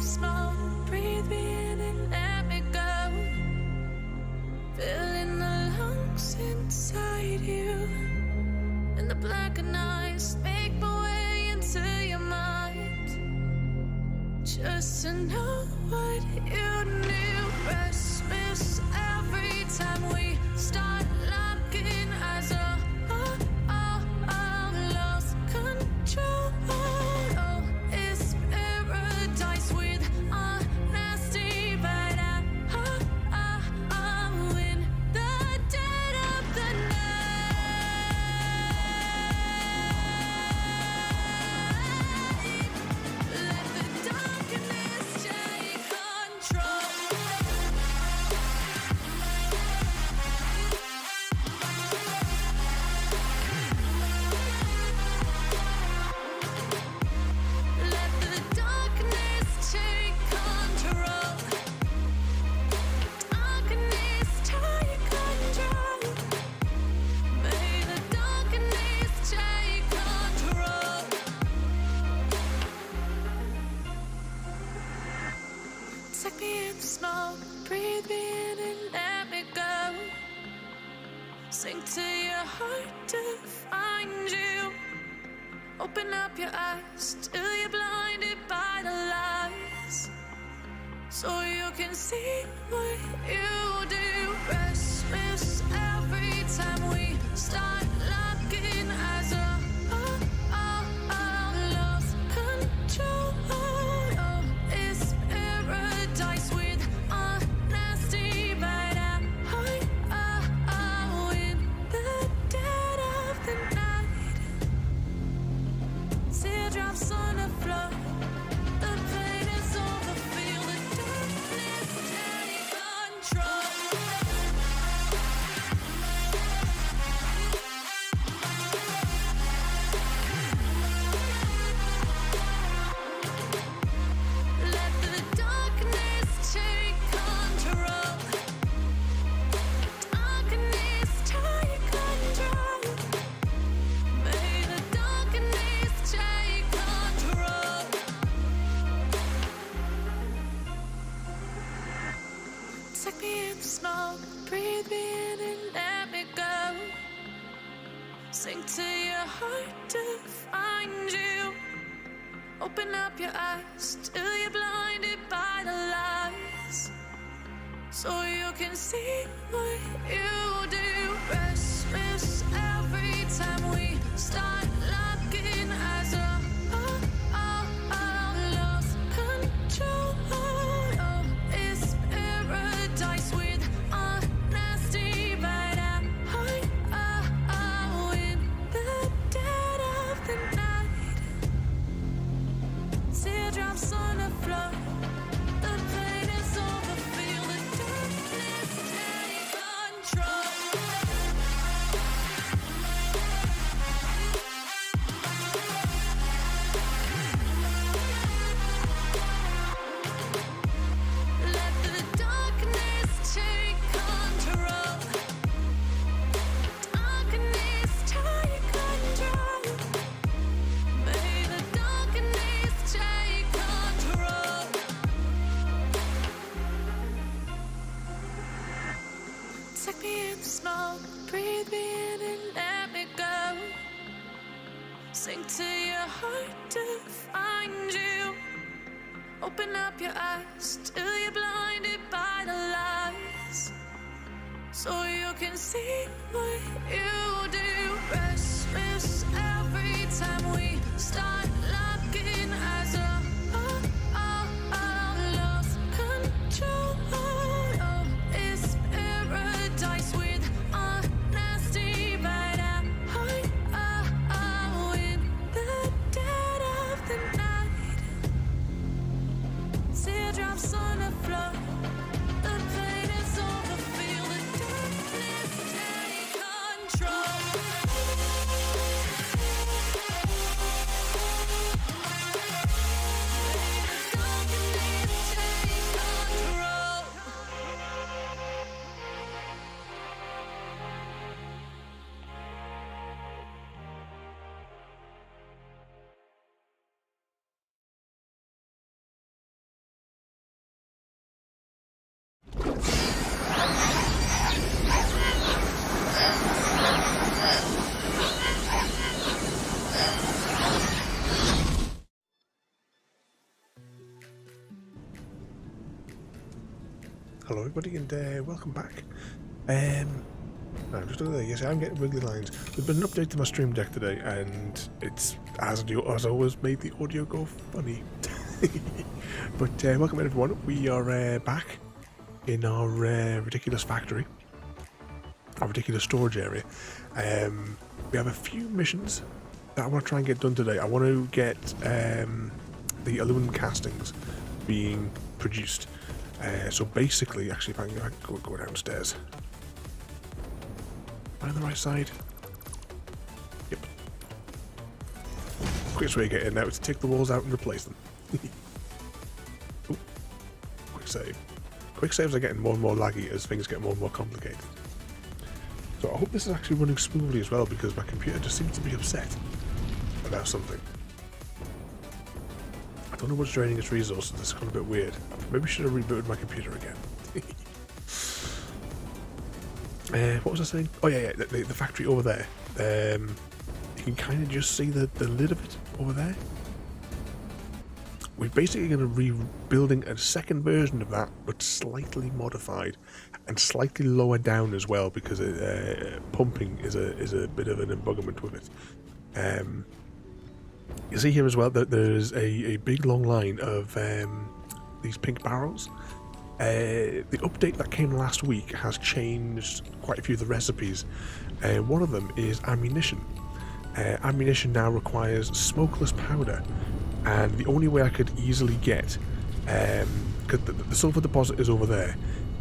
smoke, breathe me in and let me go. Filling the lungs inside you, and the blackened eyes make my way into your mind. Just to know what you knew. Restless every time we start locking eyes. Lost control. Oh, it's paradise with honesty, but I'm in the dead of the night. Let the darkness take control. Let the darkness take control. Darkness take control. May the darkness take control. Take me in the smoke, breathe me in and let me go. Sink to your heart to find you. Open up your eyes till you're blinded by the lies, so you can see what you do. Restless every time we start locking eyes. Lost control. Oh, it's paradise with honesty, but I'm in the dead of the night. Teardrops on the floor. The pain is over. Feel the darkness take control. Let the darkness take control. Darkness take control. May the darkness take control. Take me in the smoke, breathe me in and let me go. Sink to your heart to find you. Open up your eyes till you're blinded by the lies, so you can see what you do. Restless every time we start locking eyes. Lost control. Oh, it's paradise with honesty, but I'm in the dead of the night. Teardrops on the floor. The pain is over. Feel the darkness take control. Let the darkness take control. Darkness take control. May the darkness take control. Take me in the smoke, breathe me in and let me go. Sink to your heart to find you. Open up your eyes till you're blinded by the lies, so you can see what you do. Restless every time we start locking eyes. Lost control. Oh, it's paradise with honesty, but I'm in the dead of the night. Teardrops on the floor. The pain is over. Feel the darkness take control. Hello everybody and welcome back. I'm just looking there. Yes, I'm getting wiggly lines. There's been an update to my stream deck today and it's, as always, made the audio go funny. But welcome everyone. We are back in our ridiculous factory, our ridiculous storage area. We have a few missions that I want to try and get done today. I want to get the aluminum castings being produced. So basically, actually, if I can go downstairs. Am I on the right side? Yep. Quickest way to get in now is to take the walls out and replace them. Ooh. Quick save. Quick saves are getting more and more laggy as things get more and more complicated. So I hope this is actually running smoothly as well, because my computer just seems to be upset about something. I don't know what's draining its resources. This is kind of a bit weird. Maybe I should have rebooted my computer again. What was I saying? Oh yeah, the factory over there. You can kind of just see the lid of it over there. We're basically going to rebuilding a second version of that, but slightly modified and slightly lower down as well, because pumping is a bit of an embuggerment with it. You see here as well that there's a big long line of these pink barrels. The update that came last week has changed quite a few of the recipes. One of them is ammunition. Ammunition now requires smokeless powder, and the only way I could easily get, because the sulfur deposit is over there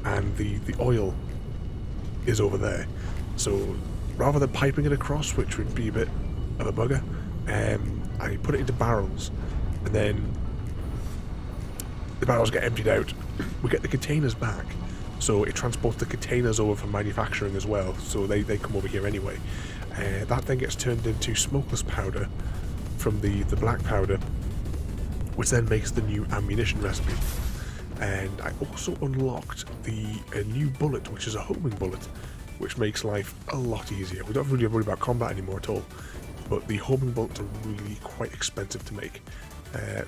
and the oil is over there, so rather than piping it across, which would be a bit of a bugger, I put it into barrels, and then the barrels get emptied out. We get the containers back, so it transports the containers over for manufacturing as well, so they come over here anyway. That then gets turned into smokeless powder from the black powder, which then makes the new ammunition recipe. And I also unlocked a new bullet, which is a homing bullet, which makes life a lot easier. We don't really worry about combat anymore at all, but the homing bullets are really quite expensive to make.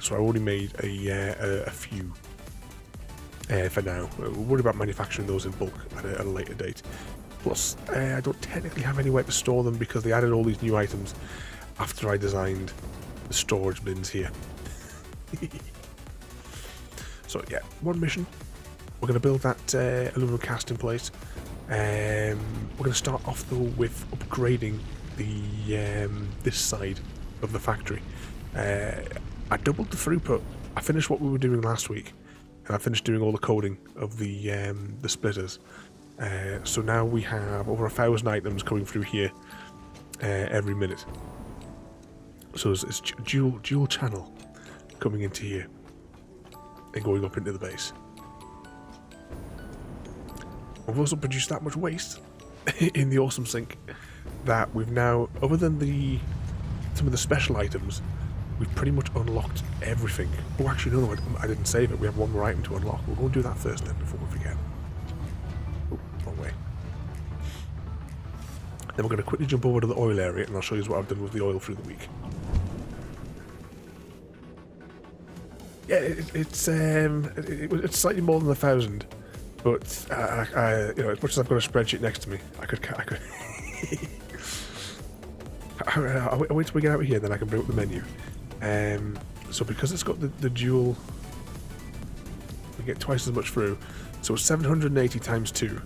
So I only made a few for now. We'll worry about manufacturing those in bulk at a later date. Plus, I don't technically have anywhere to store them because they added all these new items after I designed the storage bins here. So yeah, one mission. We're going to build that aluminum casting plate. We're going to start off though with upgrading the this side of the factory. I doubled the throughput. I finished what we were doing last week, and I finished doing all the coding of the splitters. So now we have over 1,000 items coming through here every minute. So it's dual channel coming into here and going up into the base. We've also produced that much waste in the awesome sink that we've now, other than some of the special items, we've pretty much unlocked everything. Oh, actually, no, I didn't save it. We have one more item to unlock. We'll go and do that first then before we forget. Oh, wrong way. Then we're going to quickly jump over to the oil area, and I'll show you what I've done with the oil through the week. Yeah, it's slightly more than 1,000, but you know, as much as I've got a spreadsheet next to me, I could. I'll wait till we get out of here, then I can bring up the menu. So because it's got the dual, we get twice as much through. So 780 times 2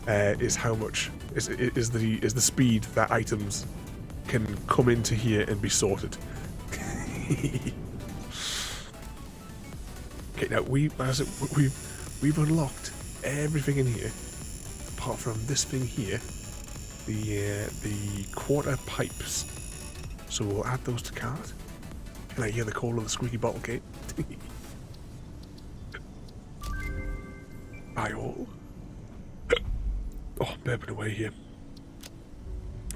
is how much is the speed that items can come into here and be sorted. Okay, now we've unlocked everything in here apart from this thing here, the quarter pipes. So we'll add those to cart. Can I hear the call of the squeaky bottle gate? Aye all. Oh, I'm burping away here.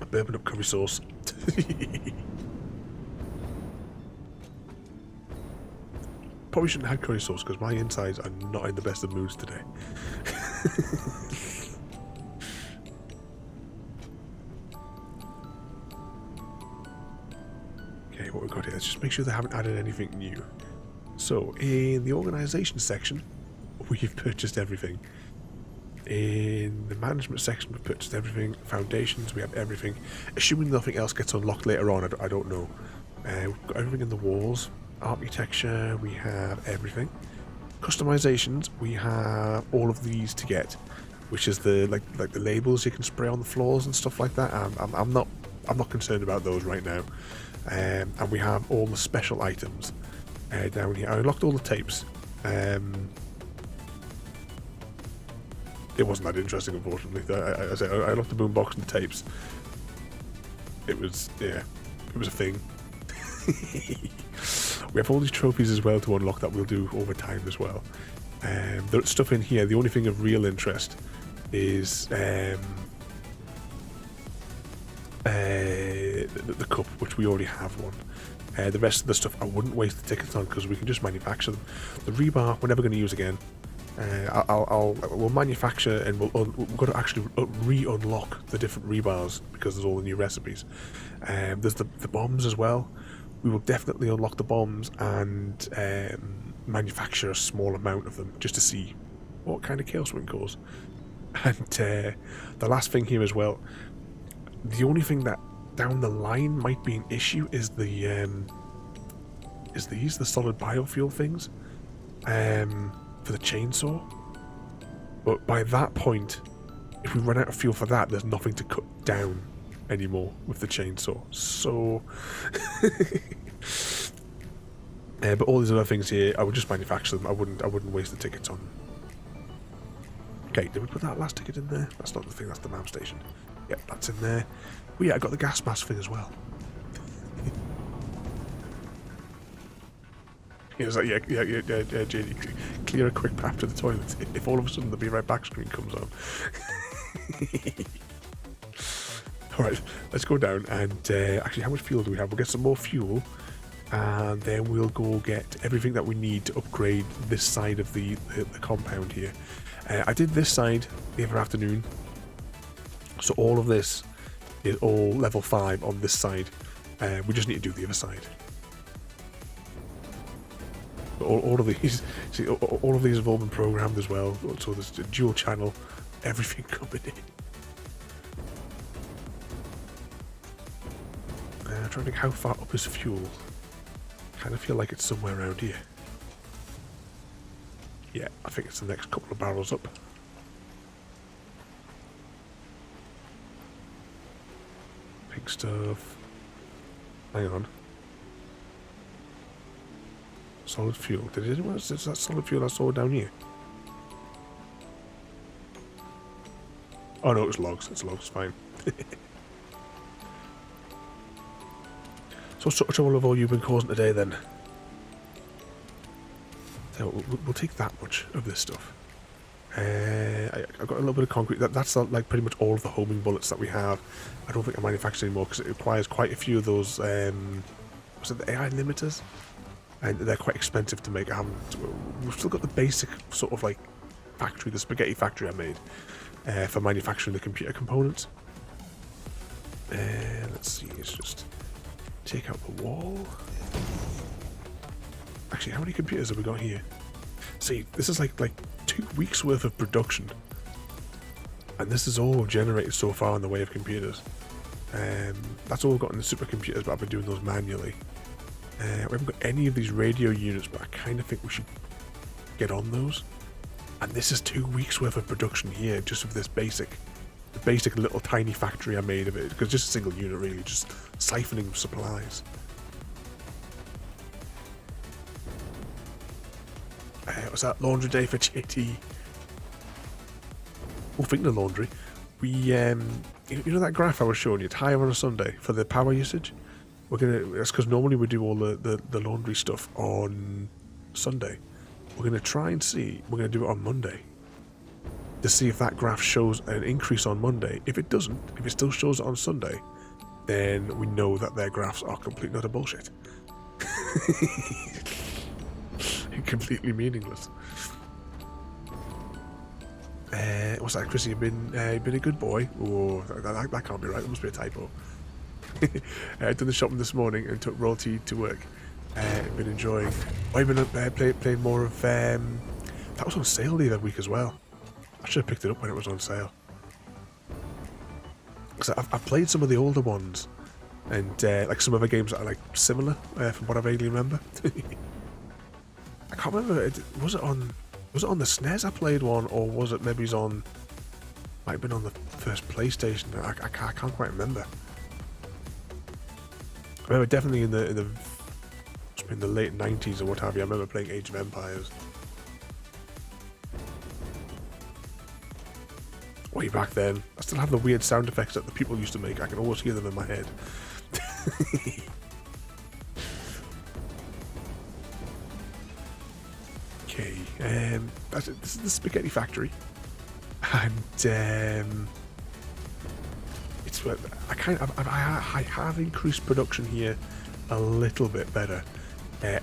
I'm burping up curry sauce. Probably shouldn't have curry sauce because my insides are not in the best of moods today. Okay, what we've got here, let's just make sure they haven't added anything new. So, in the organisation section, we've purchased everything. In the management section, we've purchased everything. Foundations, we have everything. Assuming nothing else gets unlocked later on, I don't know. We've got everything in the walls. Architecture, we have everything. Customizations, we have all of these to get, which is the like the labels you can spray on the floors and stuff like that. I'm not concerned about those right now. And we have all the special items down here. I unlocked all the tapes. It wasn't that interesting, unfortunately. I unlocked the boombox and the tapes. It was, yeah, it was a thing. We have all these trophies as well to unlock that we'll do over time as well. There's stuff in here. The only thing of real interest is the cup, which we already have one. The rest of the stuff I wouldn't waste the tickets on because we can just manufacture them. The rebar we're never going to use again. We'll manufacture and we've got to actually re-unlock the different rebars because there's all the new recipes. There's the bombs as well. We will definitely unlock the bombs and manufacture a small amount of them just to see what kind of chaos we can cause. And the last thing here as well, the only thing that down the line might be an issue is the solid biofuel things for the chainsaw. But by that point, if we run out of fuel for that, there's nothing to cut down anymore with the chainsaw. So but all these other things here, I would just manufacture them. I wouldn't waste the tickets on them. Okay, did we put that last ticket in there? That's not the thing, that's the MAM station. Yep, that's in there. Oh yeah, I got the gas mask thing as well. He was like, yeah, JD, clear a quick path to the toilet. If all of a sudden the be right back screen comes on. Alright, let's go down and actually, how much fuel do we have? We'll get some more fuel and then we'll go get everything that we need to upgrade this side of the compound here. I did this side the other afternoon, so all of this is all level 5 on this side. We just need to do the other side. All of these, see, all of these have all been programmed as well. So there's a dual channel, everything coming in. I'm trying to think how far up is fuel. Kind of feel like it's somewhere around here. Yeah, I think it's the next couple of barrels up. Pink stuff. Hang on. Solid fuel. Did anyone else? Is that solid fuel I saw down here? Oh no, it's logs. It's logs. Fine. So what's the trouble of all you've been causing today then? So we'll take that much of this stuff. I've got a little bit of concrete. That's like pretty much all of the homing bullets that we have. I don't think I manufacture anymore because it requires quite a few of those. Was it the AI limiters? And they're quite expensive to make. We've still got the basic sort of like factory, the spaghetti factory I made for manufacturing the computer components. Let's see, let's just take out the wall. Actually, how many computers have we got here? See, this is like 2 weeks worth of production, and this is all generated so far in the way of computers. That's all we've got in the supercomputers, but I've been doing those manually. We haven't got any of these radio units, but I kind of think we should get on those. And this is 2 weeks worth of production here, just of this basic little tiny factory I made of it, because just a single unit really, just siphoning supplies. What's that? Laundry day for JT. Oh, thinking of laundry, we you know that graph I was showing you, it's higher on a Sunday for the power usage. That's because normally we do all the laundry stuff on Sunday. We're gonna try and see. We're gonna do it on Monday to see if that graph shows an increase on Monday. If it doesn't, if it still shows it on Sunday, then we know that their graphs are complete utter bullshit. Completely meaningless. What's that, Chrissy? You've been a good boy. Oh, that can't be right. There must be a typo. I done the shopping this morning and took royalty to work. Been enjoying. I've been playing more of. That was on sale the other week as well. I should have picked it up when it was on sale. Because I've played some of the older ones, and like some other games that are like similar from what I vaguely remember. I can't remember. Was it on the SNES I played one, or was it maybe on? Might have been on the first PlayStation. I can't quite remember. I remember definitely in the late 90s or what have you. I remember playing Age of Empires. Way back then, I still have the weird sound effects that the people used to make. I can always hear them in my head. Okay, this is the Spaghetti Factory, and it's I have increased production here a little bit better.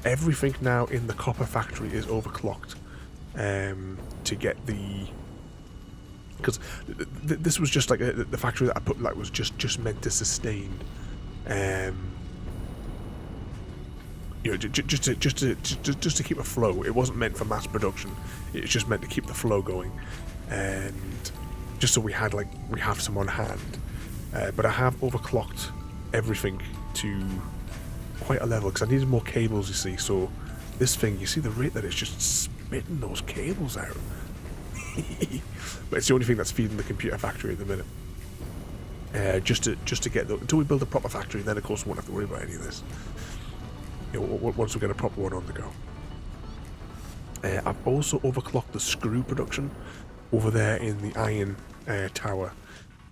Everything now in the copper factory is overclocked to get the. Because this was just like the factory that I put like was just meant to sustain, you know, just to keep a flow. It wasn't meant for mass production. It's just meant to keep the flow going, and just so we have some on hand. But I have overclocked everything to quite a level because I needed more cables. You see, so this thing, you see the rate that it's just spitting those cables out. But it's the only thing that's feeding the computer factory at the minute. Just to get until we build a proper factory, then of course we won't have to worry about any of this. You know, once we get a proper one on the go. I've also overclocked the screw production over there in the iron tower.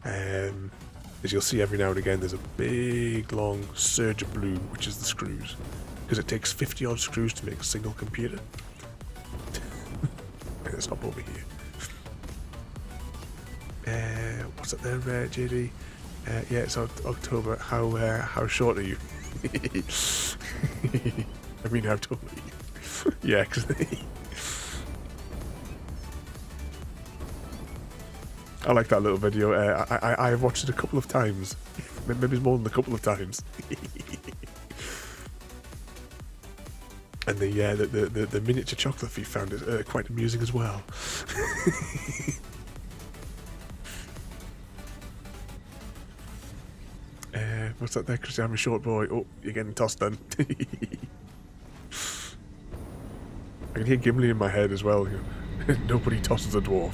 As you'll see every now and again, there's a big long surge of blue, which is the screws, because it takes 50 odd screws to make a single computer. Let's hop over here. What's up there, JD? Yeah, it's October. How short are you? I mean, how tall are you? Yeah, because I like that little video. I've watched it a couple of times. Maybe more than a couple of times. And the miniature chocolate thief found it quite amusing as well. What's that there, Chris? I'm a short boy. Oh, you're getting tossed then. I can hear Gimli in my head as well. Nobody tosses a dwarf.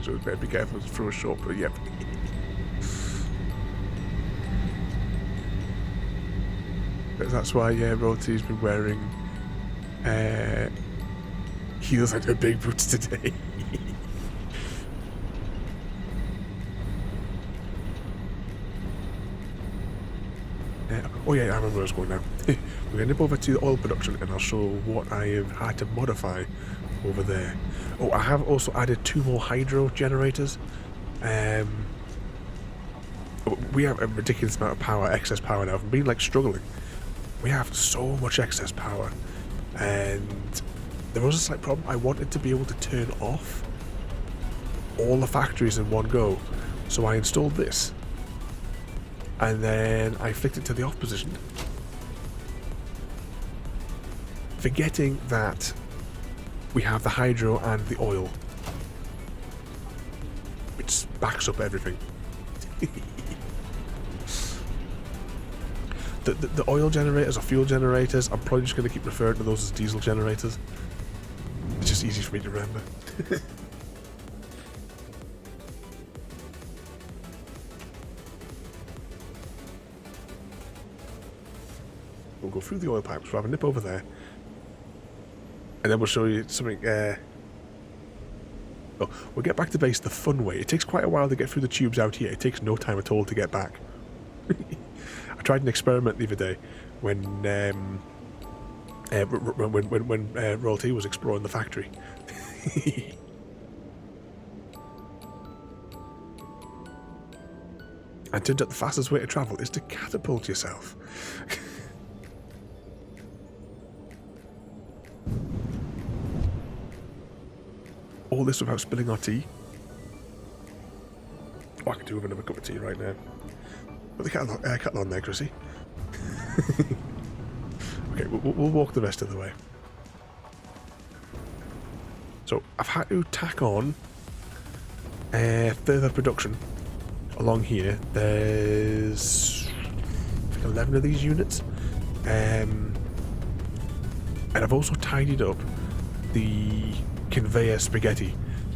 So better be careful to throw a short, but yep. That's why Royalty's been wearing heels and her big boots today. Oh yeah, I remember where I was going now. We're going to nip over to the oil production and I'll show what I have had to modify over there. Oh, I have also added 2 more hydro generators. We have a ridiculous amount of power, excess power now. I've been like struggling. We have so much excess power. And there was a slight problem. I wanted to be able to turn off all the factories in one go. So I installed this. And then I flicked it to the off position, forgetting that we have the hydro and the oil, which backs up everything. the oil generators or fuel generators, I'm probably just going to keep referring to those as diesel generators. It's just easy for me to remember. We'll go through the oil pipes. We'll have a nip over there, and then we'll show you something. We'll get back to base the fun way. It takes quite a while to get through the tubes out here. It takes no time at all to get back. I tried an experiment the other day when Royalty was exploring the factory. And turned out the fastest way to travel is to catapult yourself. All this without spilling our tea. Oh, I could do with another cup of tea right now. Put the kettle on there, Chrissy. Okay, we'll walk the rest of the way. So I've had to tack on further production along here. There's I think 11 of these units. And I've also tidied up the conveyor spaghetti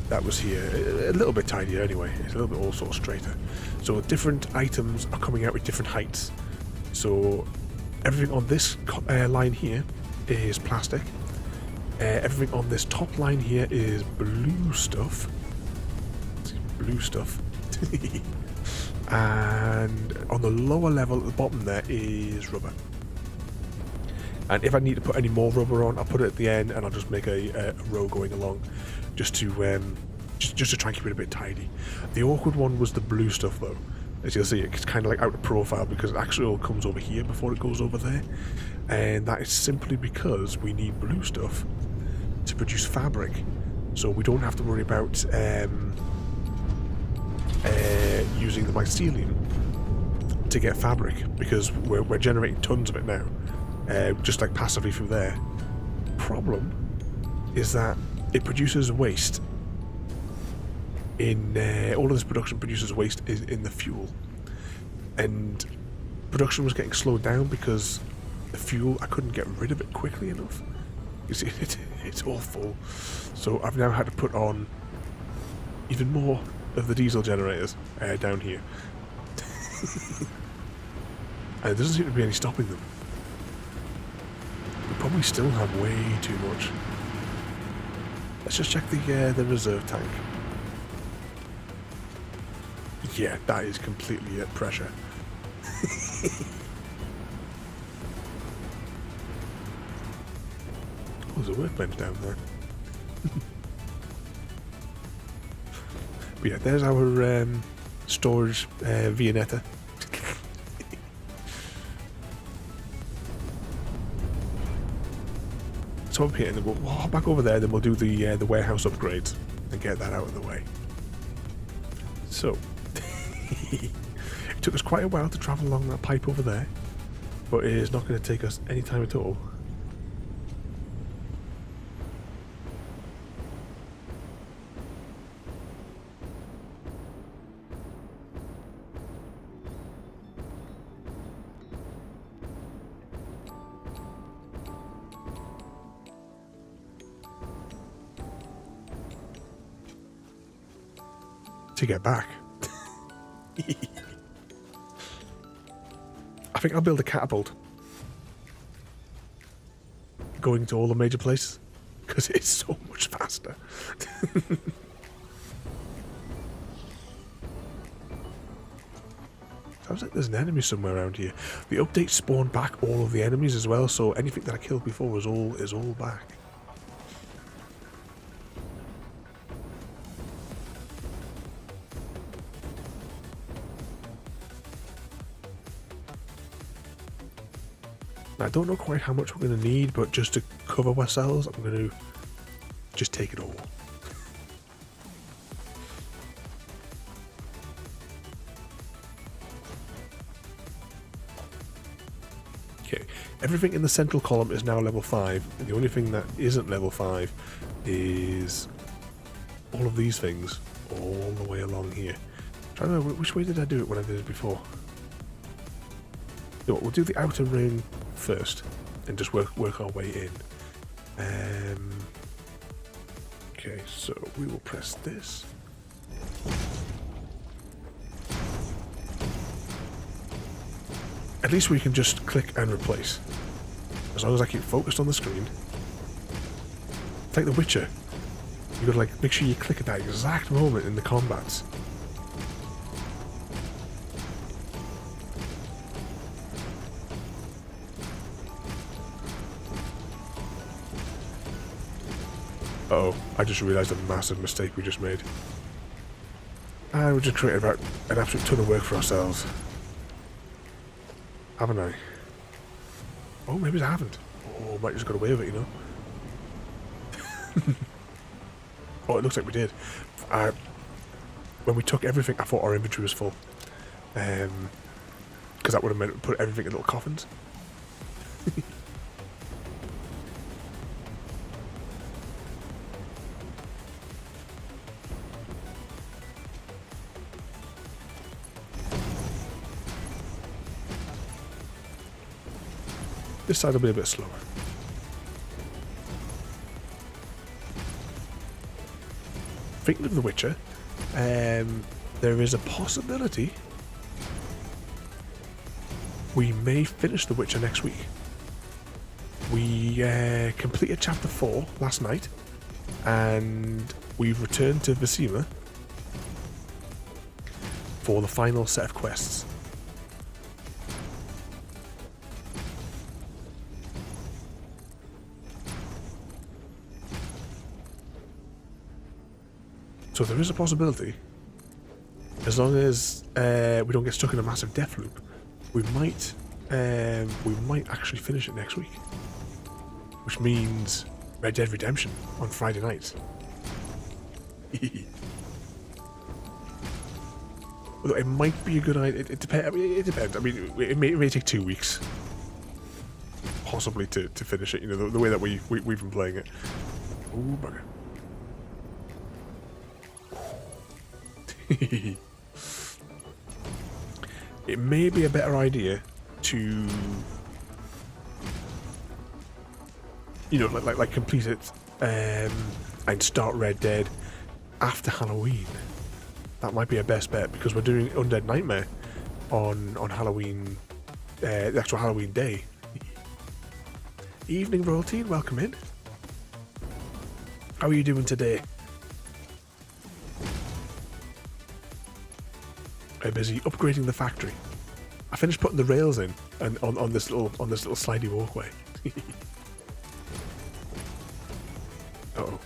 that was here. A little bit tidier anyway. It's a little bit all sort of straighter. So different items are coming out with different heights. So everything on this line here is plastic. Everything on this top line here is blue stuff. Blue stuff. And on the lower level at the bottom there is rubber. And if I need to put any more rubber on, I'll put it at the end, and I'll just make a row going along, just to try and keep it a bit tidy. The awkward one was the blue stuff, though. As you'll see, it's kind of like out of profile because it actually all comes over here before it goes over there, and that is simply because we need blue stuff to produce fabric, so we don't have to worry about using the mycelium to get fabric, because we're generating tons of it now. Just like passively through there. Problem is that it produces waste in all of this production produces waste in the fuel, and production was getting slowed down because the fuel, I couldn't get rid of it quickly enough. You see, it's all full, so I've now had to put on even more of the diesel generators down here. And there doesn't seem to be any stopping them. We probably still have way too much. Let's just check the reserve tank. Yeah, that is completely at pressure. Oh, there's a workbench down there. But yeah, there's our storage Viennetta. So up here, and then we'll hop back over there, then we'll do the warehouse upgrades and get that out of the way. So, it took us quite a while to travel along that pipe over there, but it is not going to take us any time at all. To get back. I think I'll build a catapult going to all the major places because it's so much faster. Sounds like there's an enemy somewhere around here. The update spawned back all of the enemies as well, so anything that I killed before is all back. I don't know quite how much we're going to need, but just to cover ourselves, I'm going to just take it all. Okay, everything in the central column is now level 5, and the only thing that isn't level 5 is all of these things all the way along here. I'm trying to remember which way did I do it when I did it before. You know what, we'll do the outer ring first and just work our way in. Okay, so we will press this. At least we can just click and replace. As long as I keep focused on the screen. It's like The Witcher. You gotta like make sure you click at that exact moment in the combats. Uh-oh, I just realised a massive mistake we just made. And we just created about an absolute ton of work for ourselves. Haven't I? Oh, maybe I haven't. Oh, I might just got away with it, you know? Oh, it looks like we did. When we took everything, I thought our inventory was full. Because that would have meant we put everything in little coffins. This side will be a bit slower. Thinking of The Witcher, there is a possibility we may finish The Witcher next week. We completed chapter 4 last night, and we've returned to Vecima for the final set of quests. So there is a possibility, as long as we don't get stuck in a massive death loop, we might actually finish it next week. Which means Red Dead Redemption on Friday nights. Although it might be a good idea. It depends. I mean, it may take 2 weeks, possibly, to finish it. You know, the way that we've been playing it. Oh bugger. It may be a better idea to, you know, like complete it and start Red Dead after Halloween. That might be a best bet, because we're doing Undead Nightmare on Halloween, the actual Halloween day. Evening, Royalty, and welcome in. How are you doing today? I'm busy upgrading the factory. I finished putting the rails in and on this little slidey walkway. Uh-oh.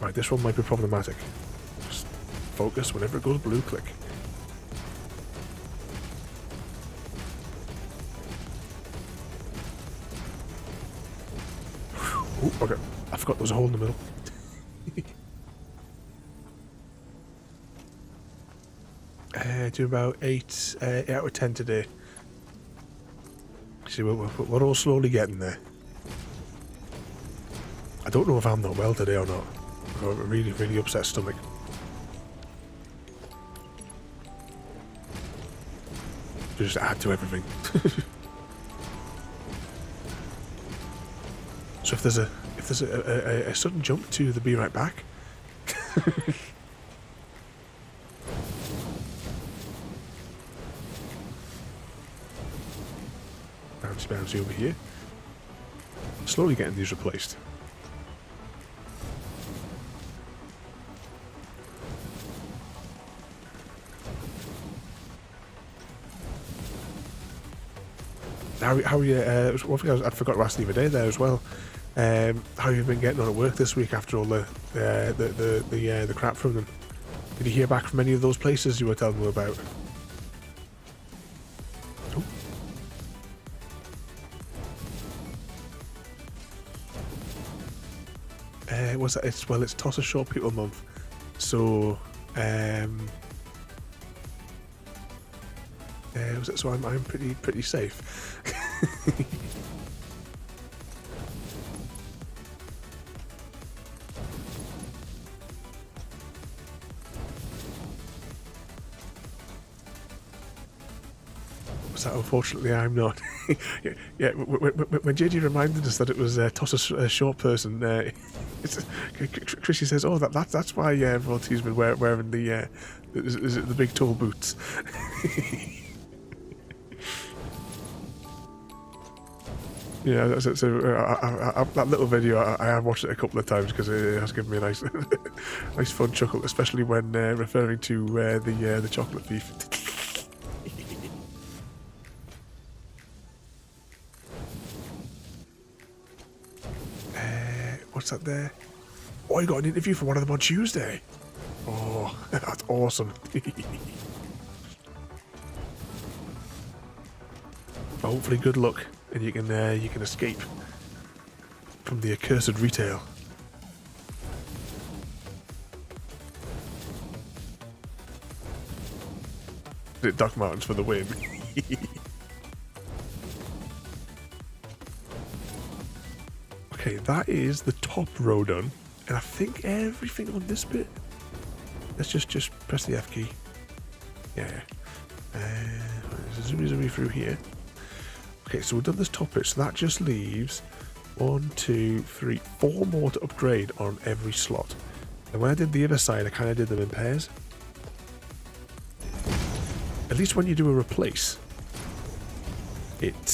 Right, this one might be problematic. Just focus whenever it goes blue, click. Oh, okay. I forgot there was a hole in the middle. Do about 8 out of 10 today. See, we're all slowly getting there. I don't know if I'm not well today or not. I've got a really upset stomach. Just add to everything. So if there's a sudden jump to the be right back. Bouncy over here. Slowly getting these replaced. How are you? One thing I forgot to ask the other day there as well. How you've been getting on at work this week after all the crap from them? Did you hear back from any of those places you were telling me about? What's that? It's Toss a Short People Month, so so I'm pretty safe. So unfortunately, I'm not. Yeah. When JD reminded us that it was Toss a Short Person, Chrissy says, "Oh, that's why Voltaire's been wearing the big tall boots." Yeah, so that little video, I have watched it a couple of times because it has given me a nice fun chuckle, especially when referring to the chocolate thief. What's that there? Oh, I got an interview for one of them on Tuesday. Oh, that's awesome. Hopefully good luck, and you can escape from the accursed retail. Doc Martens for the win. Okay, that is the top row done, and I think everything on this bit. Let's just press the F key. Yeah. zoom through here. Okay, so we've done this top bit, so that just leaves 1, 2, 3, 4 more to upgrade on every slot. And when I did the other side, I kind of did them in pairs. At least when you do a replace, it's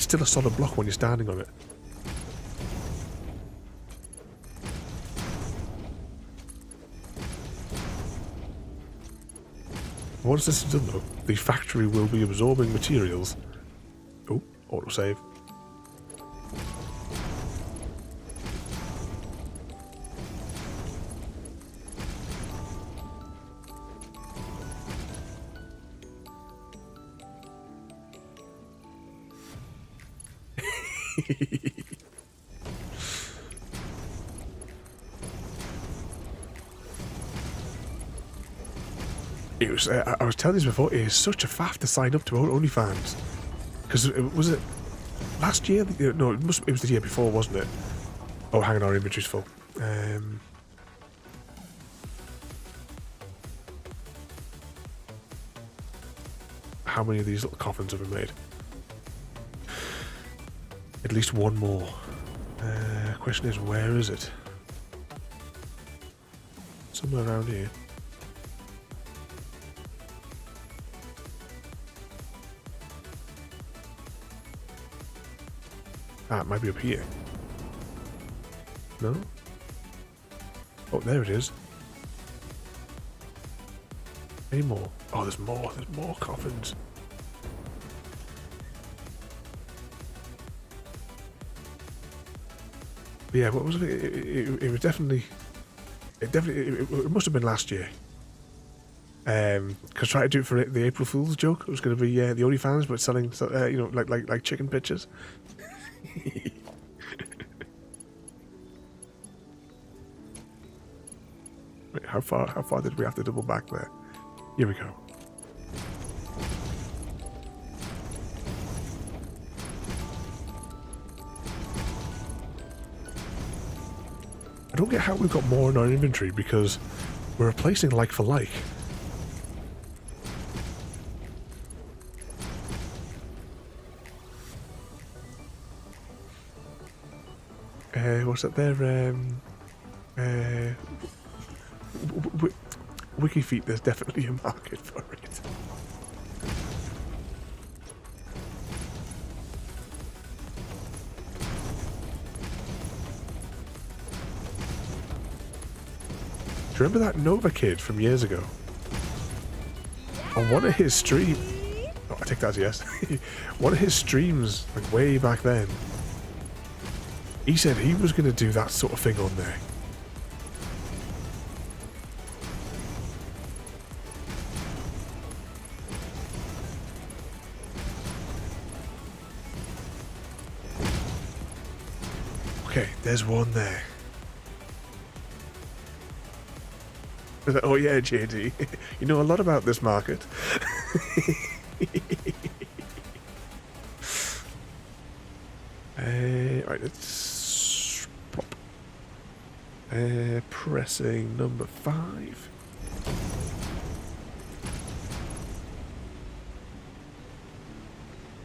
still a solid block when you're standing on it. Once this is done though, the factory will be absorbing materials. Oh, autosave. It was. I was telling you before. It is such a faff to sign up to OnlyFans, because was it last year? No, it was the year before, wasn't it? Oh, hang on, our inventory's full. How many of these little coffins have been made? At least one more. Question is, where is it? Somewhere around here. Ah, it might be up here. No? Oh, there it is. Any more? Oh, there's more. There's more coffins. But yeah, what was it? It was definitely... It must have been last year. Because try to do it for the April Fool's joke. It was going to be the OnlyFans, but selling, you know, like chicken pictures. Wait, how far did we have to double back there? Here we go. I don't get how we've got more in our inventory, because we're replacing like for like. What's that there? Wikifeet, there's definitely a market for it. Do you remember that Nova kid from years ago? On one of his streams... Oh, I take that as yes. One of his streams, like way back then, he said he was going to do that sort of thing on there. Okay, there's one there. Oh yeah, JD, you know a lot about this market. Right, let's plop. Pressing number 5.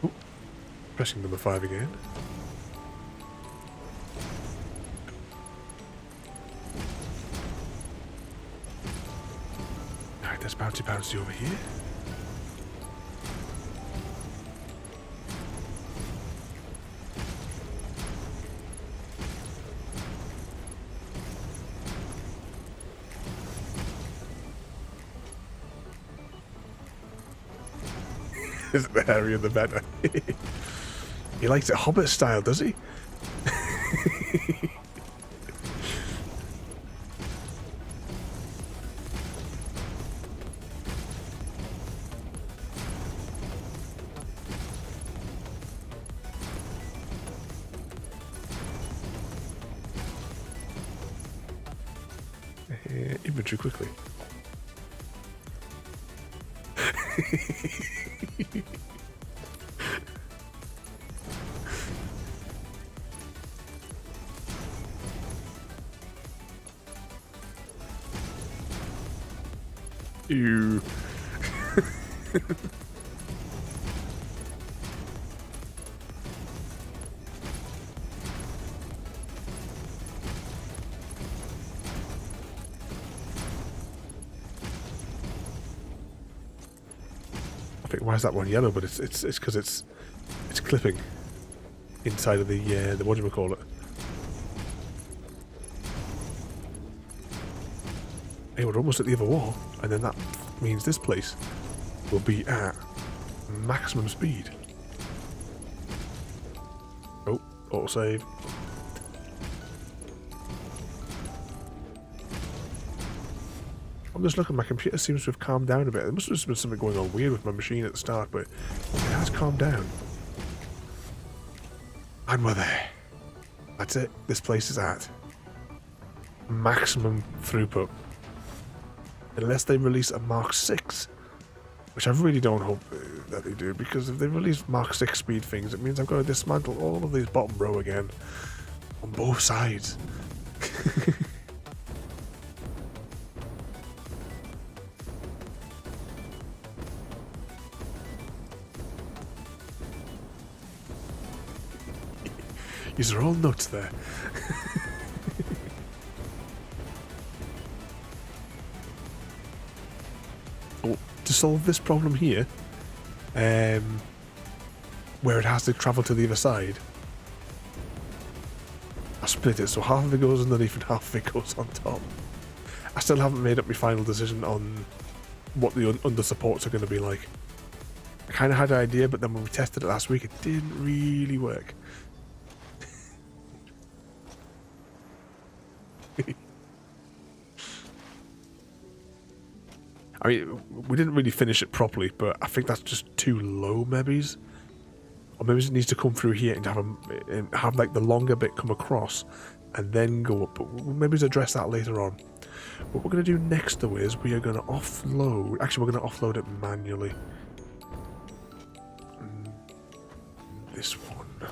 Ooh, pressing number 5 again. Alright, there's bouncy over here. The hairier the better. He likes it Hobbit style, does he? Inventory quickly. Ew. I think why is that one yellow? But it's because it's clipping inside of the what do we call it? Hey, we're almost at the other wall, and then that means this place will be at maximum speed. Oh, autosave. I'm just looking, my computer seems to have calmed down a bit. There must have been something going on weird with my machine at the start, but it has calmed down. And we're there. That's it. This place is at maximum throughput. Unless they release a Mark 6. Which I really don't hope that they do, because if they release Mark 6 speed things, it means I've got to dismantle all of these bottom row again. On both sides. These are all nuts there. Oh, to solve this problem here, where it has to travel to the other side, I split it so half of it goes underneath and half of it goes on top. I still haven't made up my final decision on what the under supports are going to be like. I kind of had an idea, but then when we tested it last week, it didn't really work. I mean, we didn't really finish it properly, but I think that's just too low, maybe. Or maybe it needs to come through here and have like the longer bit come across and then go up. But we'll maybe address that later on. What we're going to do next, though, is we are going to offload. Actually, we're going to offload it manually. This one.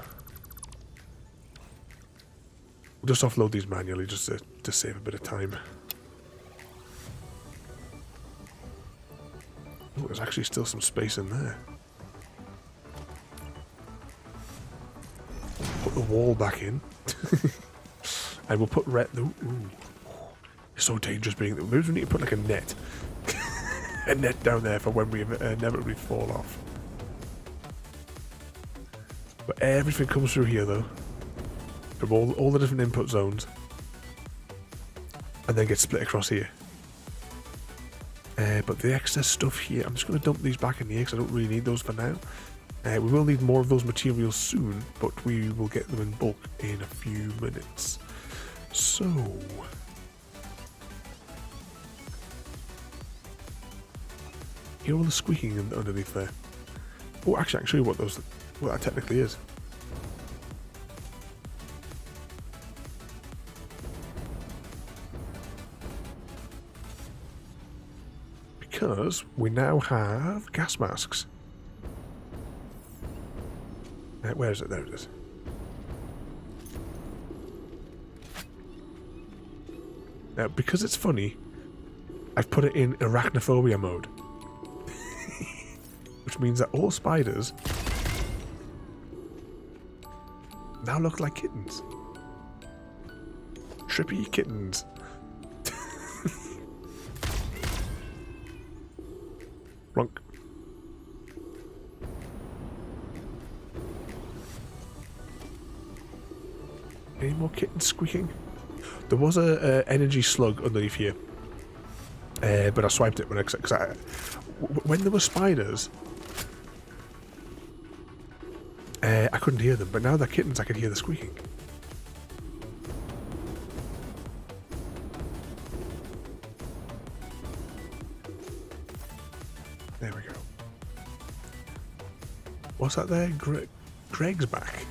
We'll just offload these manually just to save a bit of time. Oh, there's actually still some space in there. Put the wall back in. And we'll put red... Ooh. It's so dangerous being... Maybe we need to put like a net. A net down there for when we inevitably fall off. But everything comes through here, though. From all the different input zones. And then gets split across here. But the excess stuff here, I'm just going to dump these back in here because I don't really need those for now. We will need more of those materials soon, but we will get them in bulk in a few minutes. So... hear all the squeaking underneath there. Oh, actually, I can show you what that technically is. Because we now have gas masks. Where is it? There it is. Now, because it's funny, I've put it in arachnophobia mode. Which means that all spiders now look like kittens. Trippy kittens. Runk. Any more kittens squeaking? There was a energy slug underneath here, but I swiped it when when there were spiders, I couldn't hear them. But now they're kittens, I can hear the squeaking. There we go. What's that there? Greg's back.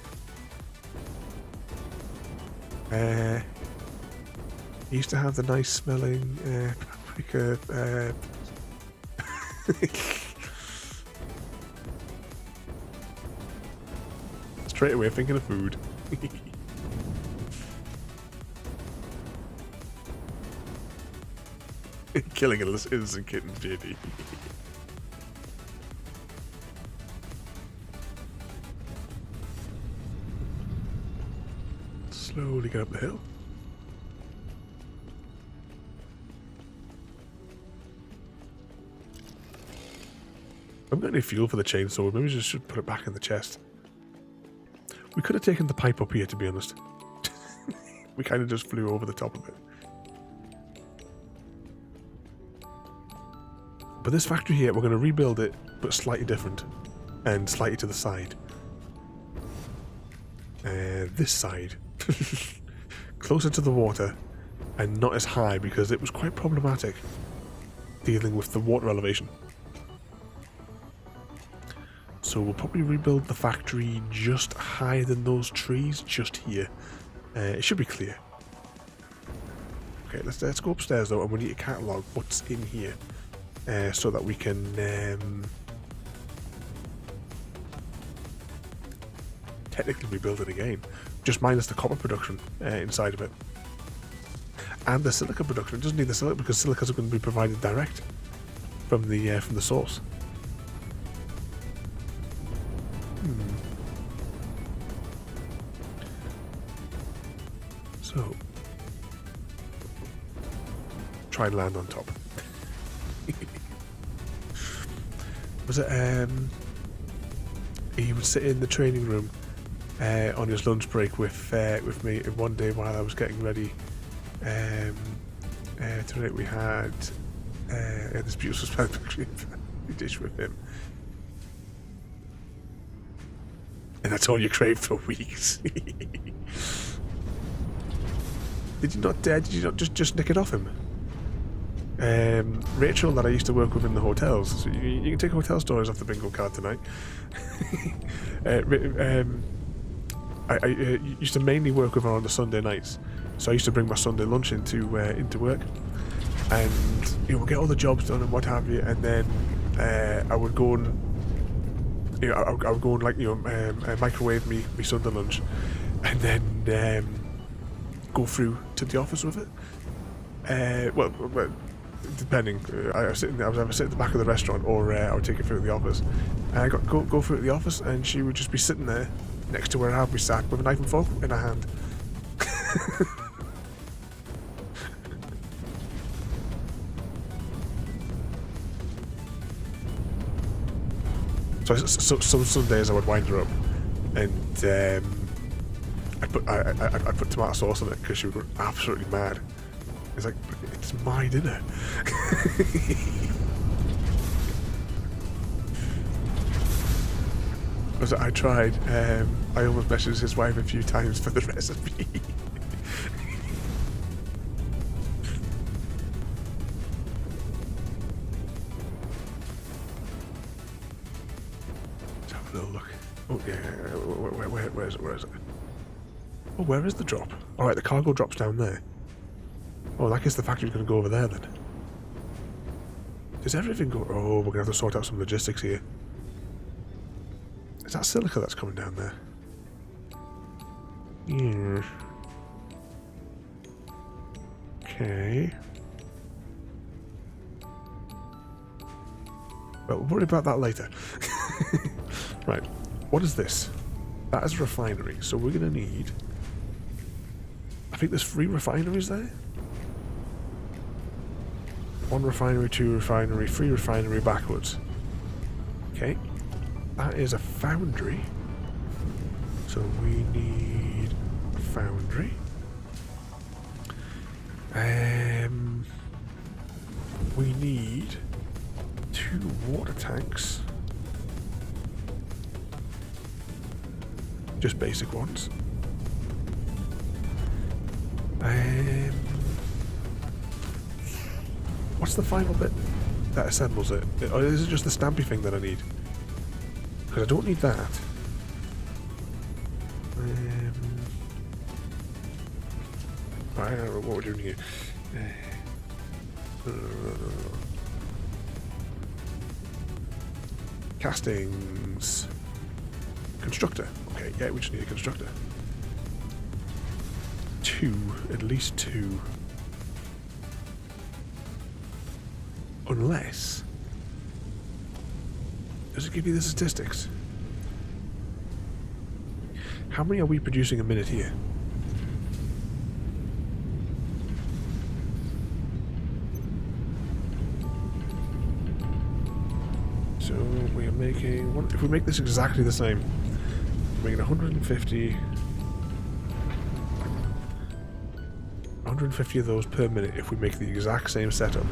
He used to have the nice smelling paprika. Straight away thinking of food. Killing innocent kittens, JD. Slowly get up the hill. I haven't got any fuel for the chainsaw. Maybe we just should put it back in the chest. We could have taken the pipe up here, to be honest. We kind of just flew over the top of it. But this factory here, we're going to rebuild it, but slightly different. And slightly to the side. This side. Closer to the water. And not as high, because it was quite problematic dealing with the water elevation. So we'll probably rebuild the factory just higher than those trees, just here. It should be clear. Okay, let's go upstairs though, and we need to catalogue what's in here, so that we can technically rebuild it again, just minus the copper production inside of it, and the silica production. It doesn't need the silica because silicas are going to be provided direct from the source. So, try and land on top. Was it, he would sit in the training room on his lunch break with me one day while I was getting ready. Tonight we had this beautiful Satisfactory dish with him. And that's all you craved for weeks. Did you not just nick it off him? Rachel, that I used to work with in the hotels. So you can take hotel stories off the bingo card tonight. I used to mainly work with her on the Sunday nights, so I used to bring my Sunday lunch into work, and we'll get all the jobs done and what have you, and then I would go and I would go and microwave me Sunday lunch, and then go through to the office with it. Well, depending. I was either sit at the back of the restaurant, or I would take it through to the office. And I got go through to the office, and she would just be sitting there next to where I would be sat with a knife and fork in her hand. So some days I would wind her up, and I put tomato sauce on it because she would go absolutely mad. It's like, it's my dinner. So I tried. I almost messaged his wife a few times for the recipe. Let's have a little look. Oh yeah, where is it? Oh, where is the drop? Alright, the cargo drop's down there. Oh, I guess the factory's going to go over there then. Does everything go... Oh, we're going to have to sort out some logistics here. Is that silica that's coming down there? Yeah. Okay. Well, we'll worry about that later. Right. What is this? That is a refinery. So we're going to need... I think there's 3 refineries there. 1 refinery, 2 refinery, 3 refinery backwards. Okay. That is a foundry. So we need a foundry. We need 2 water tanks. Just basic ones. What's the final bit that assembles it? Or is it just the stampy thing that I need? Because I don't need that. I don't know what we're doing here. Castings. Constructor. Okay, yeah, we just need a constructor. 2, at least 2. Unless... Does it give you the statistics? How many are we producing a minute here? So we are making... If we make this exactly the same, we're making 150 of those per minute if we make the exact same setup.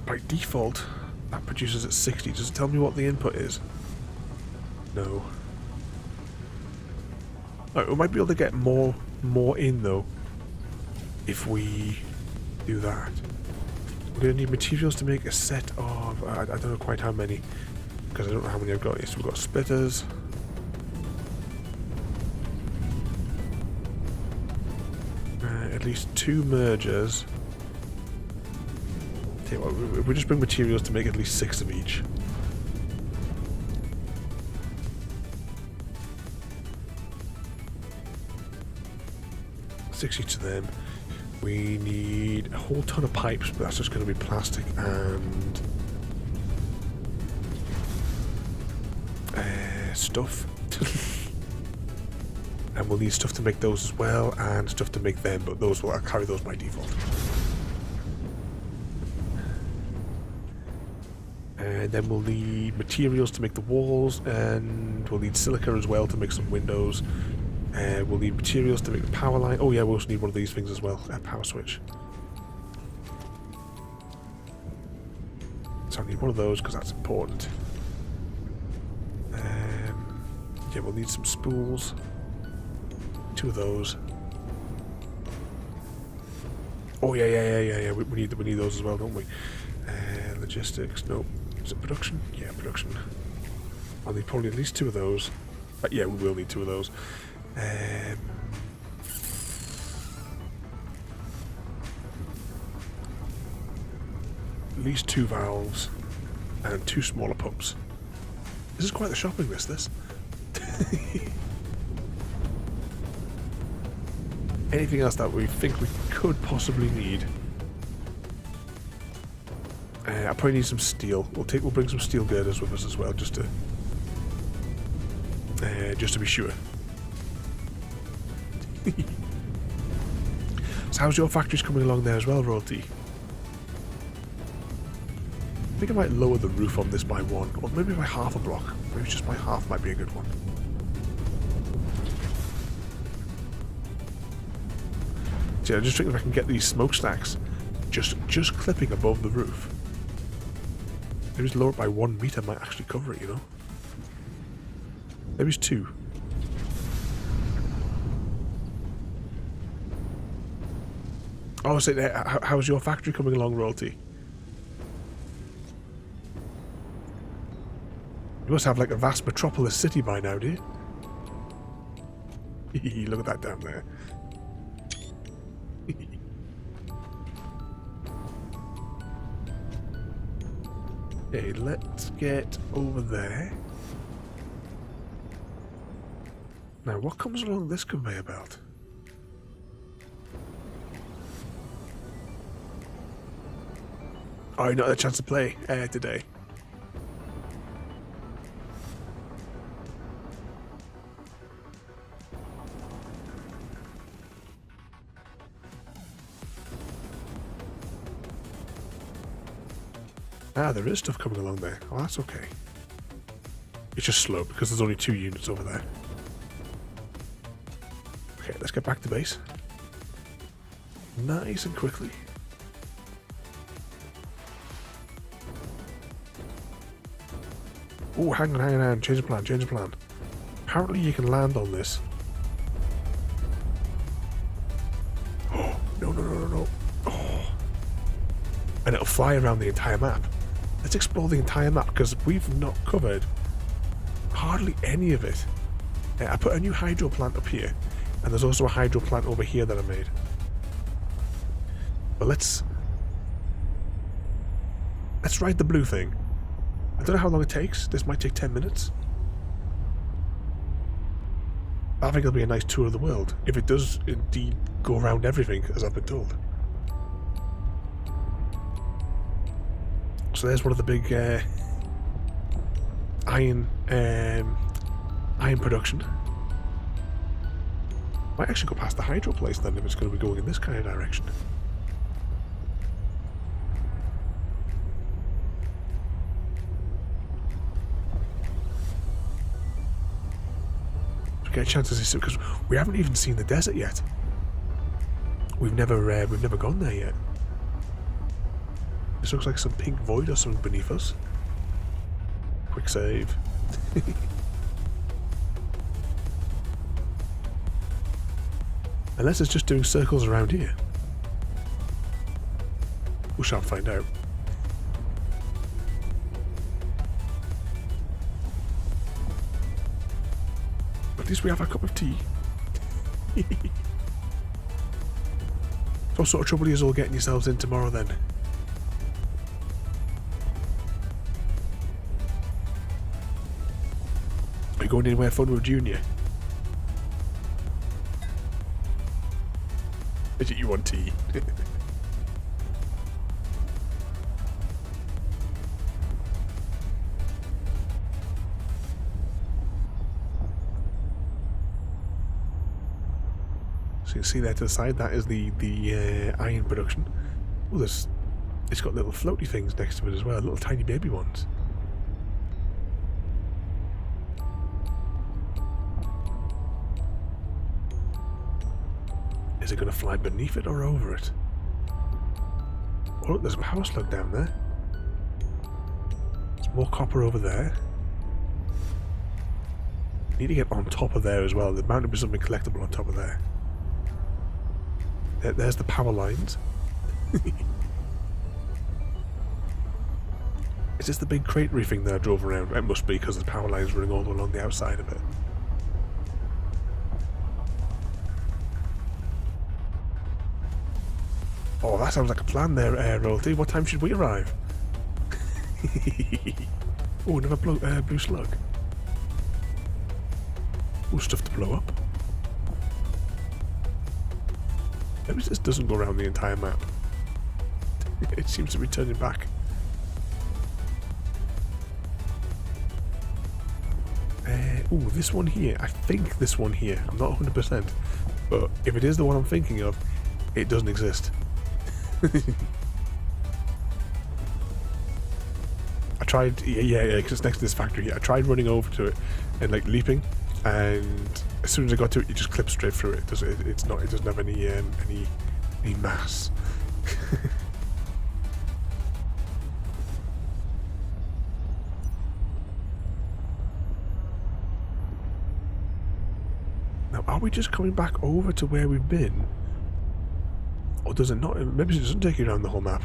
By default, that produces at 60. Does it tell me what the input is? No. Right, we might be able to get more in though if we do that. We're going to need materials to make a set of... I don't know quite how many, because I don't know how many I've got. So we've got splitters. At least 2 mergers. Tell you what, we just bring materials to make at least 6 of each. Six each of them. We need a whole ton of pipes, but that's just going to be plastic and stuff. And we'll need stuff to make those as well, and stuff to make them, but those will I'll carry those by default. And then we'll need materials to make the walls, and we'll need silica as well to make some windows. We'll need materials to make the power line. Oh yeah, we also need one of these things as well, a power switch. So I need one of those because that's important. Yeah, we'll need some spools. 2 of those. Oh yeah. We need those as well, don't we? Logistics. Nope. Is it production? Yeah, production. I'll need probably at least 2 of those. Yeah, we will need 2 of those. At least 2 valves and 2 smaller pumps. This is quite the shopping list, this. Anything else that we think we could possibly need? I probably need some steel. We'll bring some steel girders with us as well, just to be sure. So how's your factories coming along there as well, Royalty? I think I might lower the roof on this by 1, or maybe by half a block. Maybe just by half might be a good one. See, I'm just thinking if I can get these smokestacks just clipping above the roof. Maybe just lower it by 1 meter might actually cover it, you know? Maybe it's 2. Oh, so how's your factory coming along, Royalty? You must have like a vast metropolis city by now, do you? Look at that down there. Okay, let's get over there. Now, what comes along this conveyor belt? Oh, not had a chance to play today. Ah, there is stuff coming along there. Oh, that's okay. It's just slow because there's only 2 units over there. Okay, let's get back to base. Nice and quickly. Oh, hang on. Change the plan. Apparently you can land on this. Oh, no. Oh. And it'll fly around the entire map. Let's explore the entire map because we've not covered hardly any of it. I put a new hydro plant up here, and there's also a hydro plant over here that I made. But let's ride the blue thing. I don't know how long it takes. This might take 10 minutes. I think it'll be a nice tour of the world, if it does indeed go around everything, as I've been told. So there's one of the big iron production. Might actually go past the hydro place then, if it's going to be going in this kind of direction. Get a chance to see, because we haven't even seen the desert yet. We've never gone there yet. This looks like some pink void or something beneath us. Quick save. Unless it's just doing circles around here. We shall find out. At least we have a cup of tea. What sort of trouble are you all getting yourselves in tomorrow then? Are you going anywhere fun with Junior? Is it you want tea? So you can see there to the side, that is the iron production. Oh, it's got little floaty things next to it as well, little tiny baby ones. Is it going to fly beneath it or over it? Oh, look, there's a power slug down there. There's more copper over there. Need to get on top of there as well. There's bound to be something collectible on top of there. There's the power lines. Is this the big cratery thing that I drove around? It must be, because there's power lines running all along the outside of it. Oh, that sounds like a plan there, Royalty. What time should we arrive? Oh, another blue slug. Oh, stuff to blow up. Maybe this doesn't go around the entire map. It seems to be turning back. Oh, this one here. I think this one here. I'm not 100%. But if it is the one I'm thinking of, it doesn't exist. I tried, yeah, because it's next to this factory here. I tried running over to it and like leaping, and as soon as I got to it, you just clip straight through it. It doesn't have any mass. Now, are we just coming back over to where we've been? Or does it not? Maybe it doesn't take you around the whole map.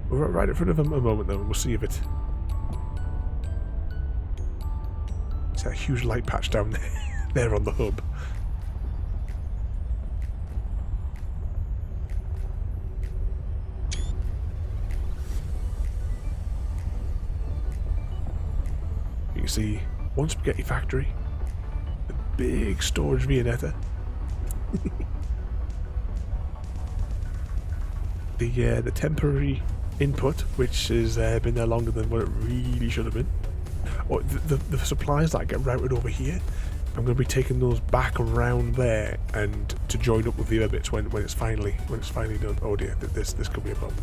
We're right in front of him a moment though, and we'll see if it... It's that huge light patch down there on the hub. You can see one spaghetti factory, a big storage Viennetta. The temporary input, which has been there longer than what it really should have been. Or the supplies that get routed over here, I'm going to be taking those back around there and to join up with the other bits when it's finally done. Oh dear, this could be a problem.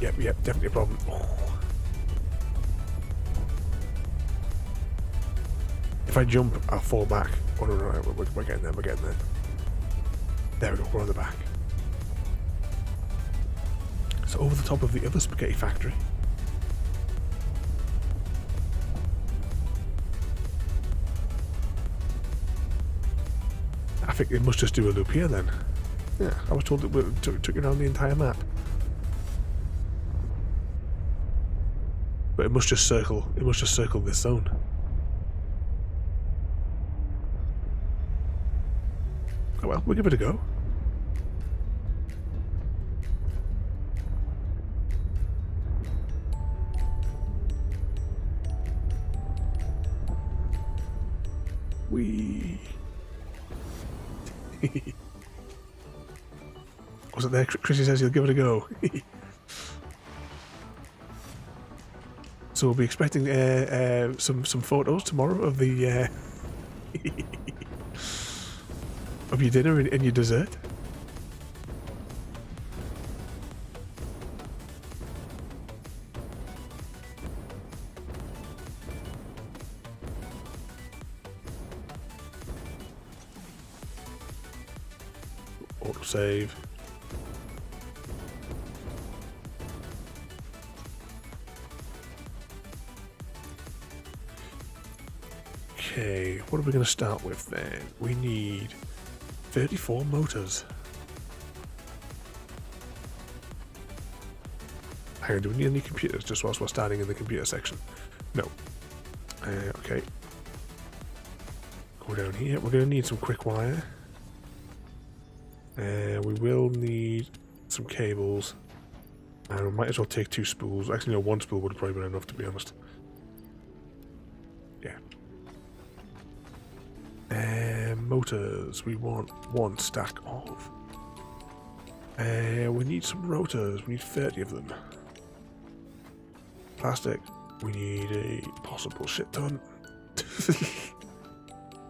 Yep, definitely a problem. Oh. If I jump, I'll fall back. Oh no, we're getting there, There we go, we're on the back. So over the top of the other spaghetti factory. I think it must just do a loop here then. Yeah, I was told it took you around the entire map. But it must just circle this zone. Oh well, we'll give it a go. Whee! Was it there? Chrissy says he'll give it a go. So we'll be expecting some photos tomorrow of the of your dinner and your dessert. Autosave. Okay, what are we going to start with then? We need 34 motors. Hang on, do we need any computers just whilst we're starting in the computer section? No. Okay. Go down here. We're going to need some quick wire. We will need some cables. And we might as well take 2 spools. Actually, no, 1 spool would have probably been enough, to be honest. Yeah. Motors. We want 1 stack of. We need some rotors. We need 30 of them. Plastic. We need a possible shit ton.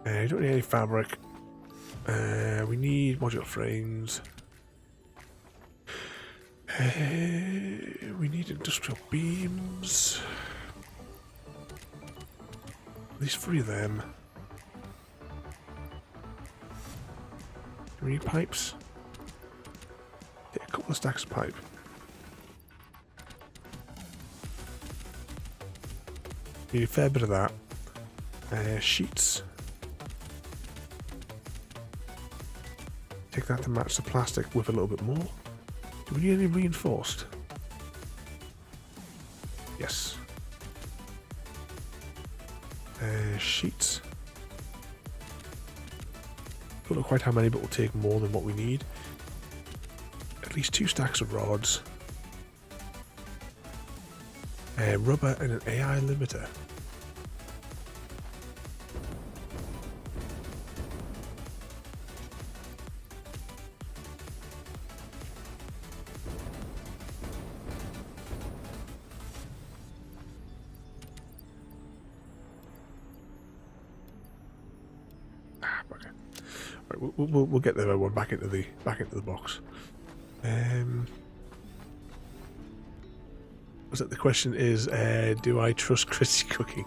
We don't need any fabric. We need modular frames. We need industrial beams. At least 3 of them. Do we need pipes? Yeah, a couple of stacks of pipe. Need a fair bit of that. Sheets. Take that to match the plastic with a little bit more. Do we need any reinforced? Yes. Sheets. Don't know quite how many, but we'll take more than what we need. At least 2 stacks of rods. Rubber and an AI limiter. Okay. Right, we'll get the one back into the box. Was it the question is, do I trust Chrissy cooking?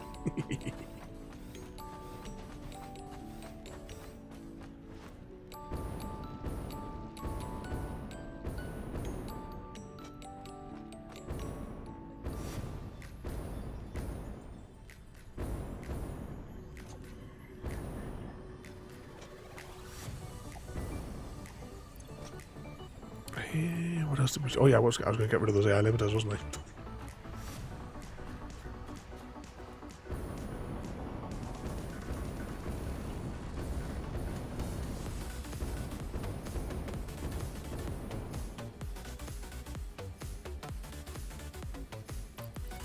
What else did we... Oh yeah, I was going to get rid of those AI limiters, wasn't I?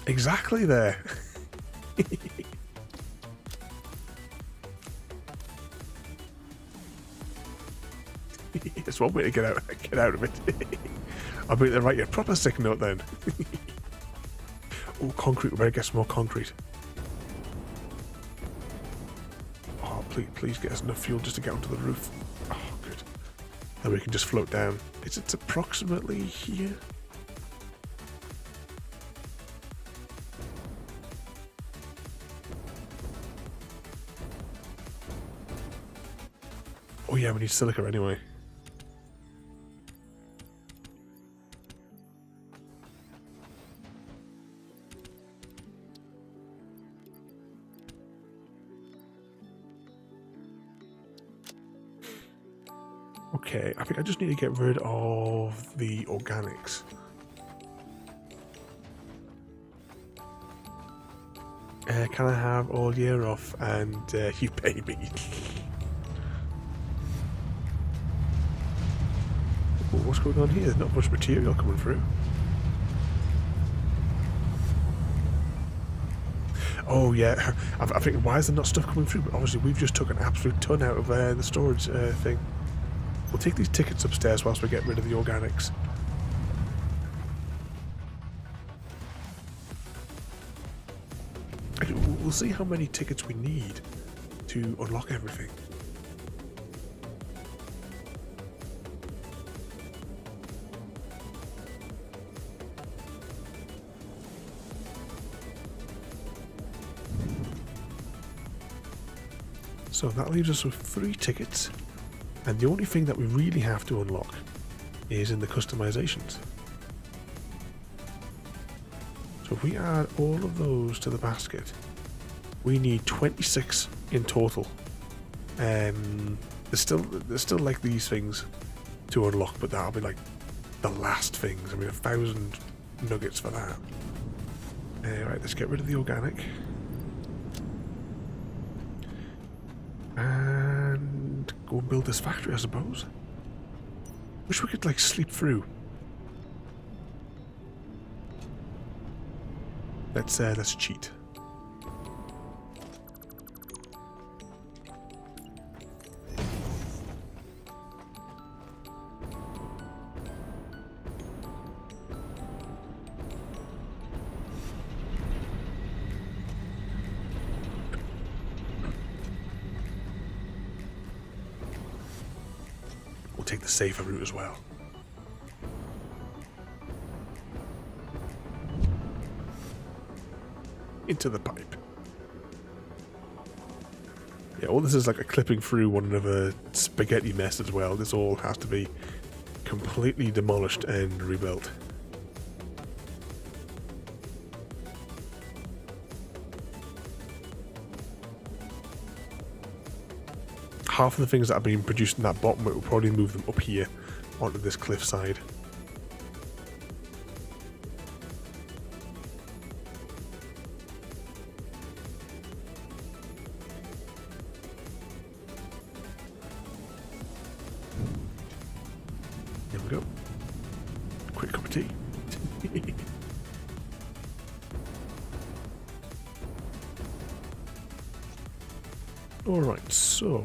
Exactly there. It's one way to get out of it. I'll be able to write you a proper sick note then. Oh, concrete. We better get some more concrete. Oh, please get us enough fuel just to get onto the roof. Oh, good. Then we can just float down. It's approximately here. Oh yeah, we need silica anyway. Okay, I think I just need to get rid of the organics. Can I have all year off and you pay me? What's going on here? There's not much material coming through. Oh yeah, I think why is there not stuff coming through? But obviously we've just took an absolute ton out of the storage thing. We'll take these tickets upstairs whilst we get rid of the organics. Actually, we'll see how many tickets we need to unlock everything. So that leaves us with 3 tickets, and the only thing that we really have to unlock is in the customizations. So if we add all of those to the basket, we need 26 in total. There's still like these things to unlock, but that'll be like the last things. I mean, 1,000 nuggets for that. Right, let's get rid of the organic. And go and build this factory, I suppose. Wish we could like sleep through. Let's cheat. Take the safer route as well. Into the pipe. Yeah, all this is like a clipping through one another spaghetti mess as well. This all has to be completely demolished and rebuilt. Half of the things that are being produced in that bottom, it will probably move them up here onto this cliffside. There we go. Quick cup of tea. Alright, so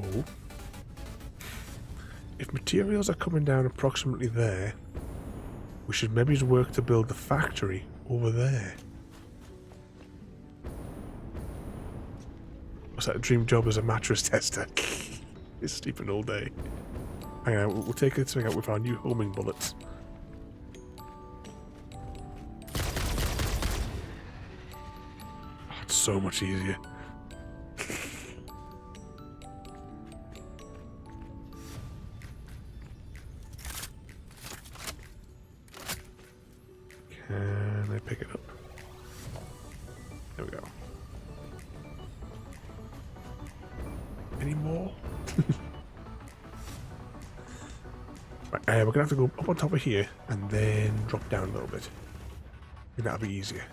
if materials are coming down approximately there, we should maybe work to build the factory over there. What's that, a dream job as a mattress tester? He's sleeping all day. Hang on, we'll take this thing out with our new homing bullets. Oh, it's so much easier. Can I pick it up? There we go. Any more? Right, we're going to have to go up on top of here and then drop down a little bit. I think that'll be easier.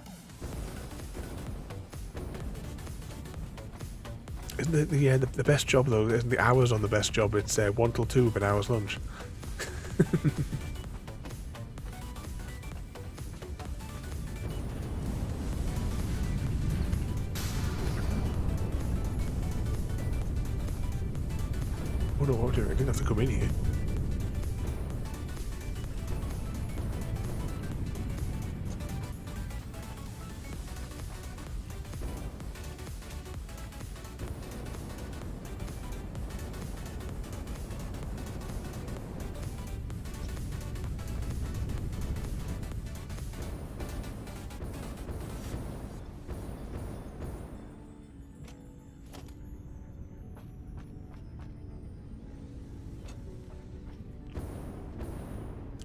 Isn't it the best job though? Isn't the hours on the best job? It's 1 till 2 with an hour's lunch. Oh no, what am I doing? I didn't have to come in here.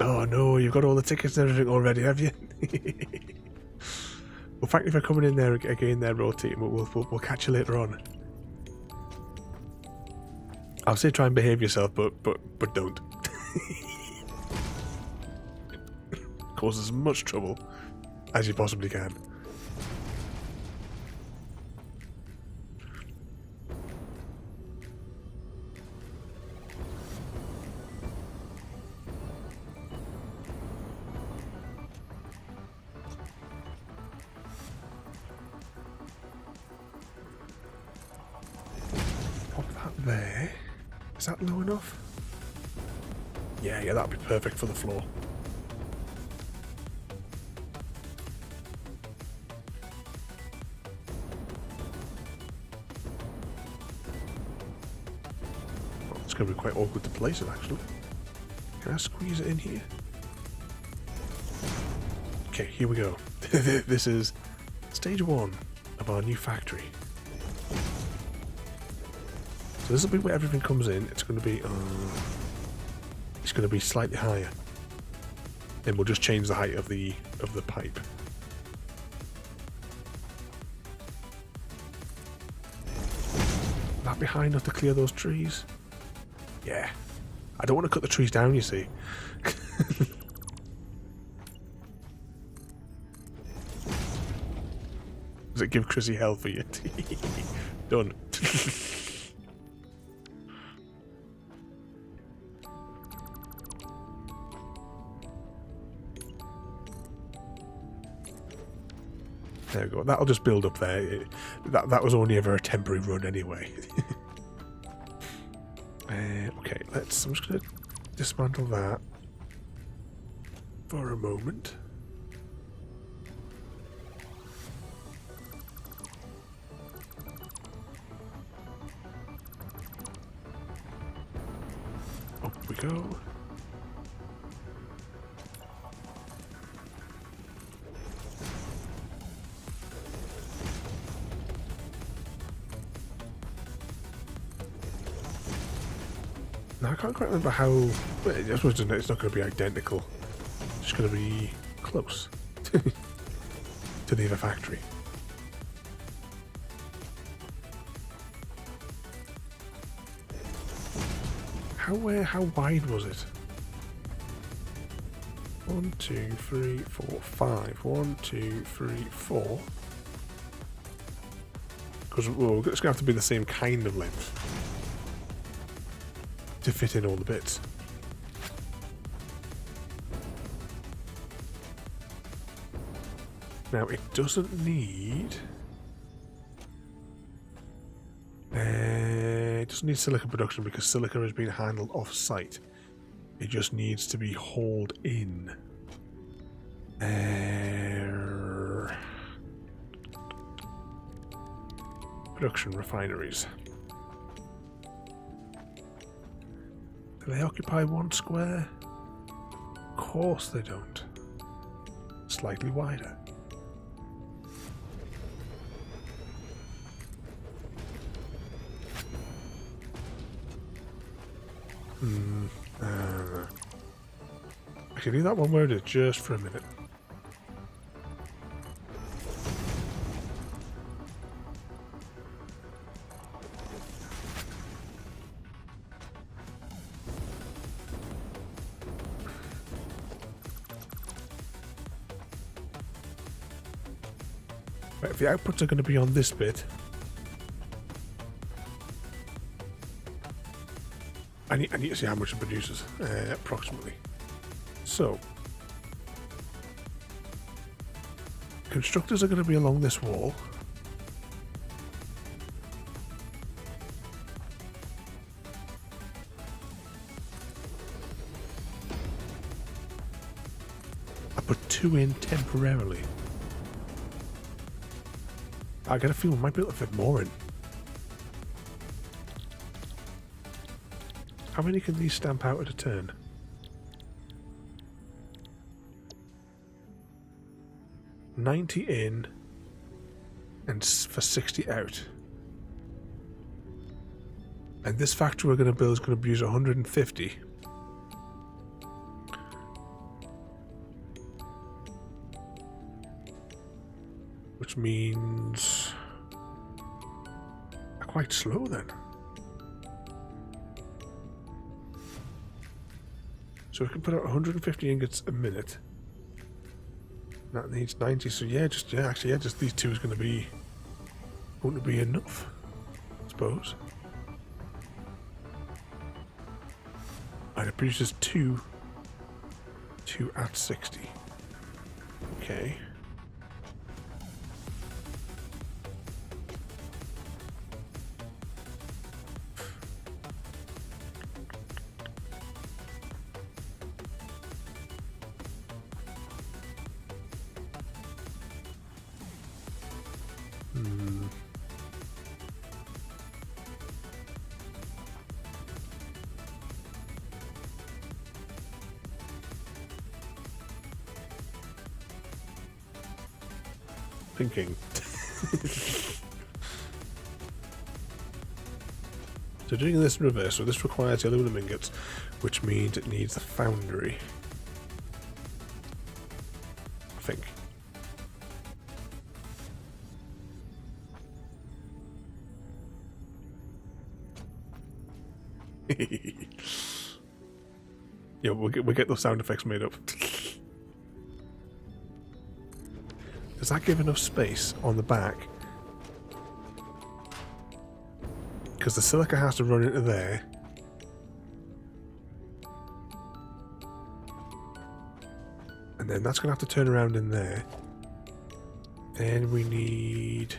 Oh no, you've got all the tickets and everything already, have you? Well, thank you for coming in there again there, rotating. We'll catch you later on. I'll say try and behave yourself, but don't. Cause as much trouble as you possibly can. there. Is that low enough? Yeah, that'd be perfect for the floor. Oh, it's going to be quite awkward to place it, actually. Can I squeeze it in here? Okay, here we go. This is stage 1 of our new factory. So this will be where everything comes in. It's going to be slightly higher, and we'll just change the height of the pipe. That be high enough to clear those trees? Yeah. I don't want to cut the trees down, you see. Does it give Chrissy hell for you? Done. There we go. That'll just build up there. That was only ever a temporary run anyway. Okay, I'm just going to dismantle that for a moment. Up we go. Now, I can't quite remember how... Well, I suppose it's not going to be identical. It's just going to be close to the other factory. How wide was it? 1, 2, 3, 4, 5. 1, 2, 3, 4. Because it's going to have to be the same kind of length to fit in all the bits. Now it doesn't need silica production because silica is being handled off-site. It just needs to be hauled in. Production refineries. Do they occupy 1 square? Of course they don't. Slightly wider. I can leave that one where it is just for a minute. Right, if the outputs are going to be on this bit, I need to see how much it produces, approximately. So, constructors are going to be along this wall. I put 2 in temporarily. I get a feeling I might be able to fit more in. How many can these stamp out at a turn? $90 in and for 60 out. And this factory we're going to build is going to use 150. Which means quite slow then. So we can put out 150 ingots a minute. That needs 90, so just these two is going to be enough, I suppose. And it produces two at 60. Okay. thinking. So doing this in reverse, so this requires the aluminum ingots, which means it needs the foundry. I think. Yeah, we'll get those sound effects made up. Does that give enough space on the back? Because the silica has to run into there. And then that's going to have to turn around in there. Then we need...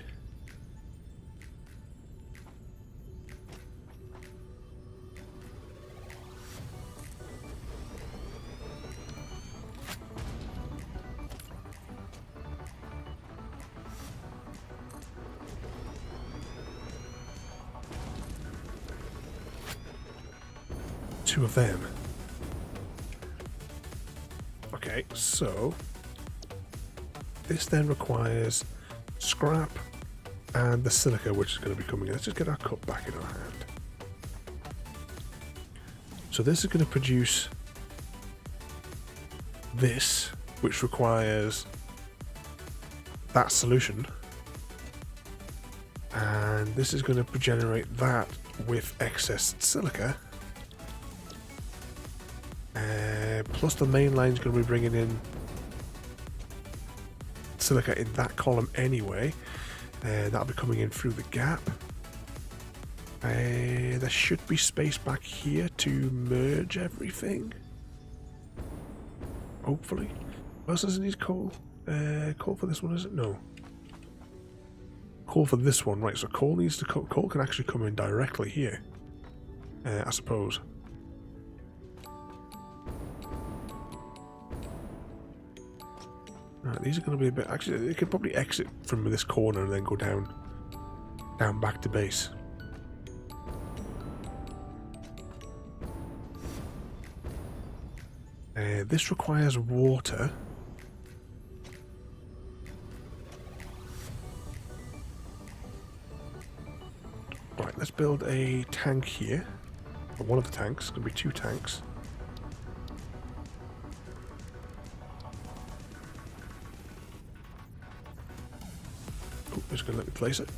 two of them. Okay, so this then requires scrap and the silica, which is going to be coming in. Let's just get our cup back in our hand. So this is going to produce this, which requires that solution, and this is going to generate that with excess silica. Plus the main line is going to be bringing in silica in that column anyway. That'll be coming in through the gap. There should be space back here to merge everything. Hopefully. What else does it need? Coal? Coal for this one, is it? No. Coal for this one, right. So coal needs to coal can actually come in directly here. I suppose. Right, these are going to be a bit... Actually, they could probably exit from this corner and then go down back to base. This requires water. Right, let's build a tank here. Or one of the tanks. It's going to be 2 tanks. Just going to let me place it.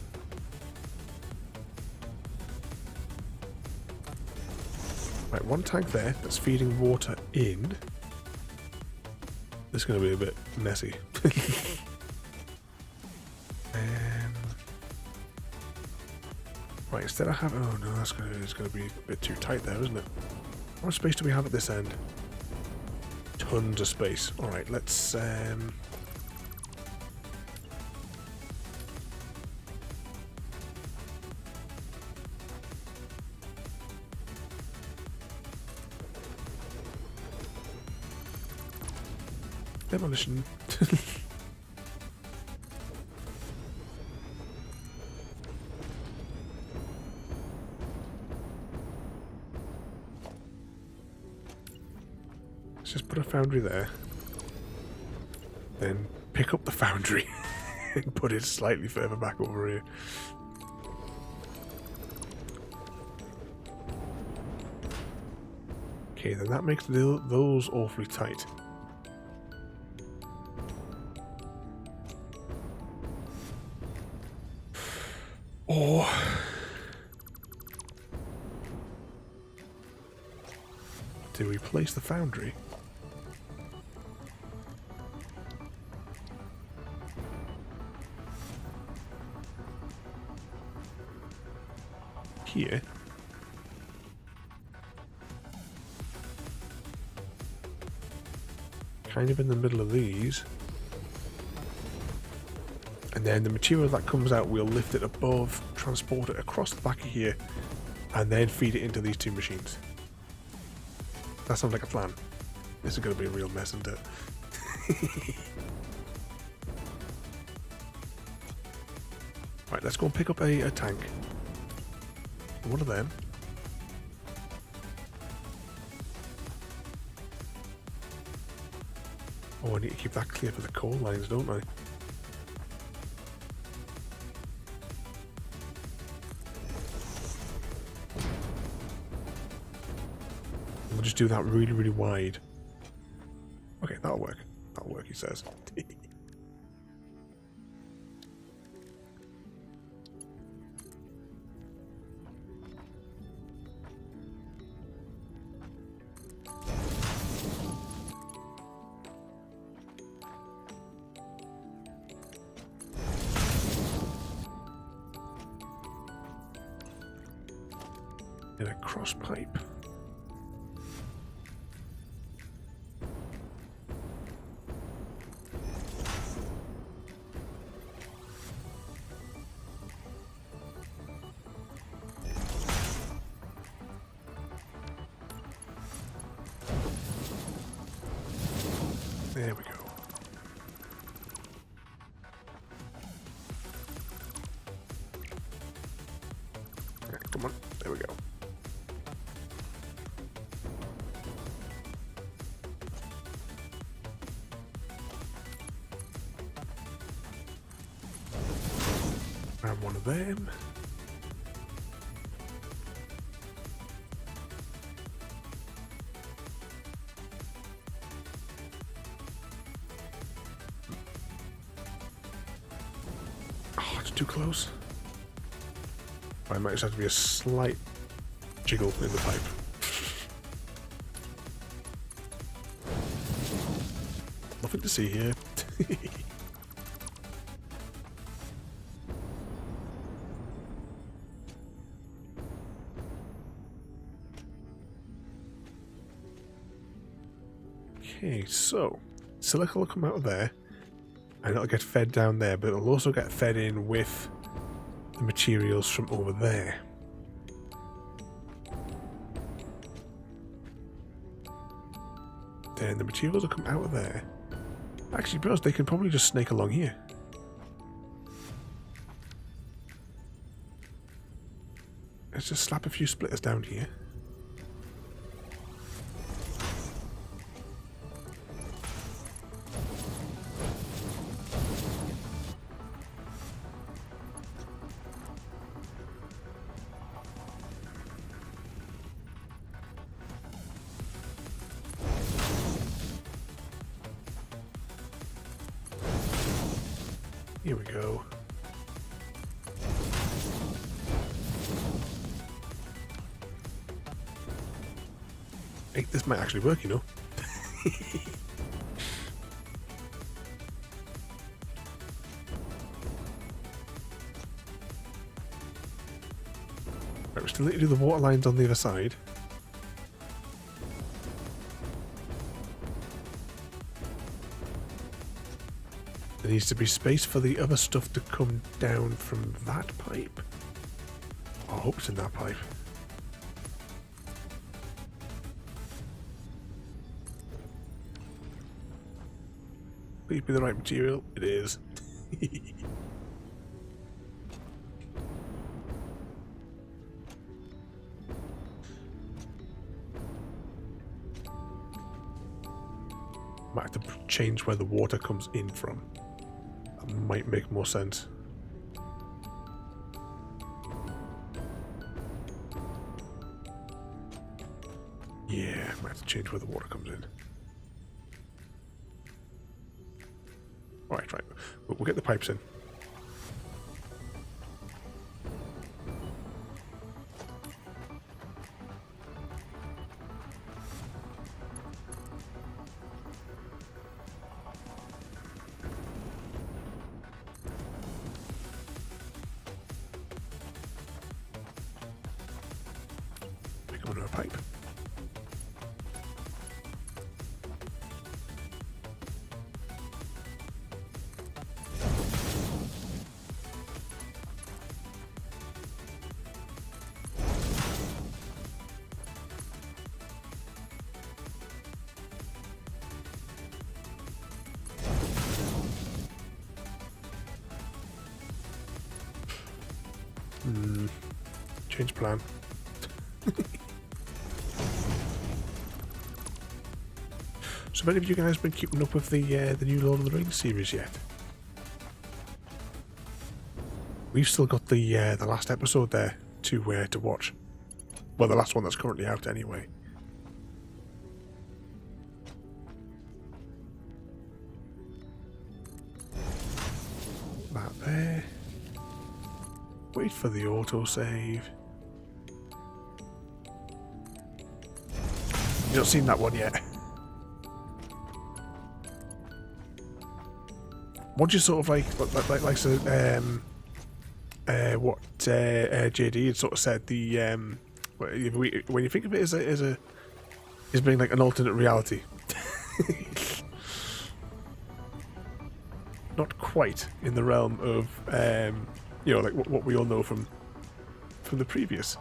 Right, 1 tank there that's feeding water in. This is going to be a bit messy. Right, instead of having... Oh no, it's going to be a bit too tight there, isn't it? How much space do we have at this end? Tons of space. Alright, let's... Demolition. Let's just put a foundry there. Then pick up the foundry and put it slightly further back over here. Okay, then that makes those awfully tight. Or do we place the foundry? Here. Kind of in the middle of these. And then the material that comes out, we'll lift it above, transport it across the back of here, and then feed it into these 2 machines. That sounds like a plan. This is going to be a real mess, isn't it? Right, let's go and pick up a tank. One of them. Oh, I need to keep that clear for the coal lines, don't I? We'll just do that really, really wide. Okay, that'll work. That'll work, he says. And a cross pipe. There we go. Okay, come on. There we go. Grab one of them. Oh, it's too close. I might just have to be a slight jiggle in the pipe. Nothing to see here. Okay, so silica will come out of there and it'll get fed down there, but it'll also get fed in with the materials from over there. Then the materials will come out of there. Actually, bros, they can probably just snake along here. Let's just slap a few splitters down here. Here we go. Hey, this might actually work, you know. Right, we still need to do the water lines on the other side. There needs to be space for the other stuff to come down from that pipe. I hope it's in that pipe. Please be the right material. It is. Might have to change where the water comes in from. That might make more sense. Yeah, might have to change where the water comes in. Alright, right. We'll get the pipes in. Pick up another pipe. Change plan. So many of you guys been keeping up with the new Lord of the Rings series yet? We've still got the last episode there to watch. Well, the last one that's currently out anyway. there. Wait for the autosave. You've not seen that one yet. What do you sort of like so, what JD had sort of said, the when you think of it as being like an alternate reality. Not quite in the realm of you know, like what we all know from the previous.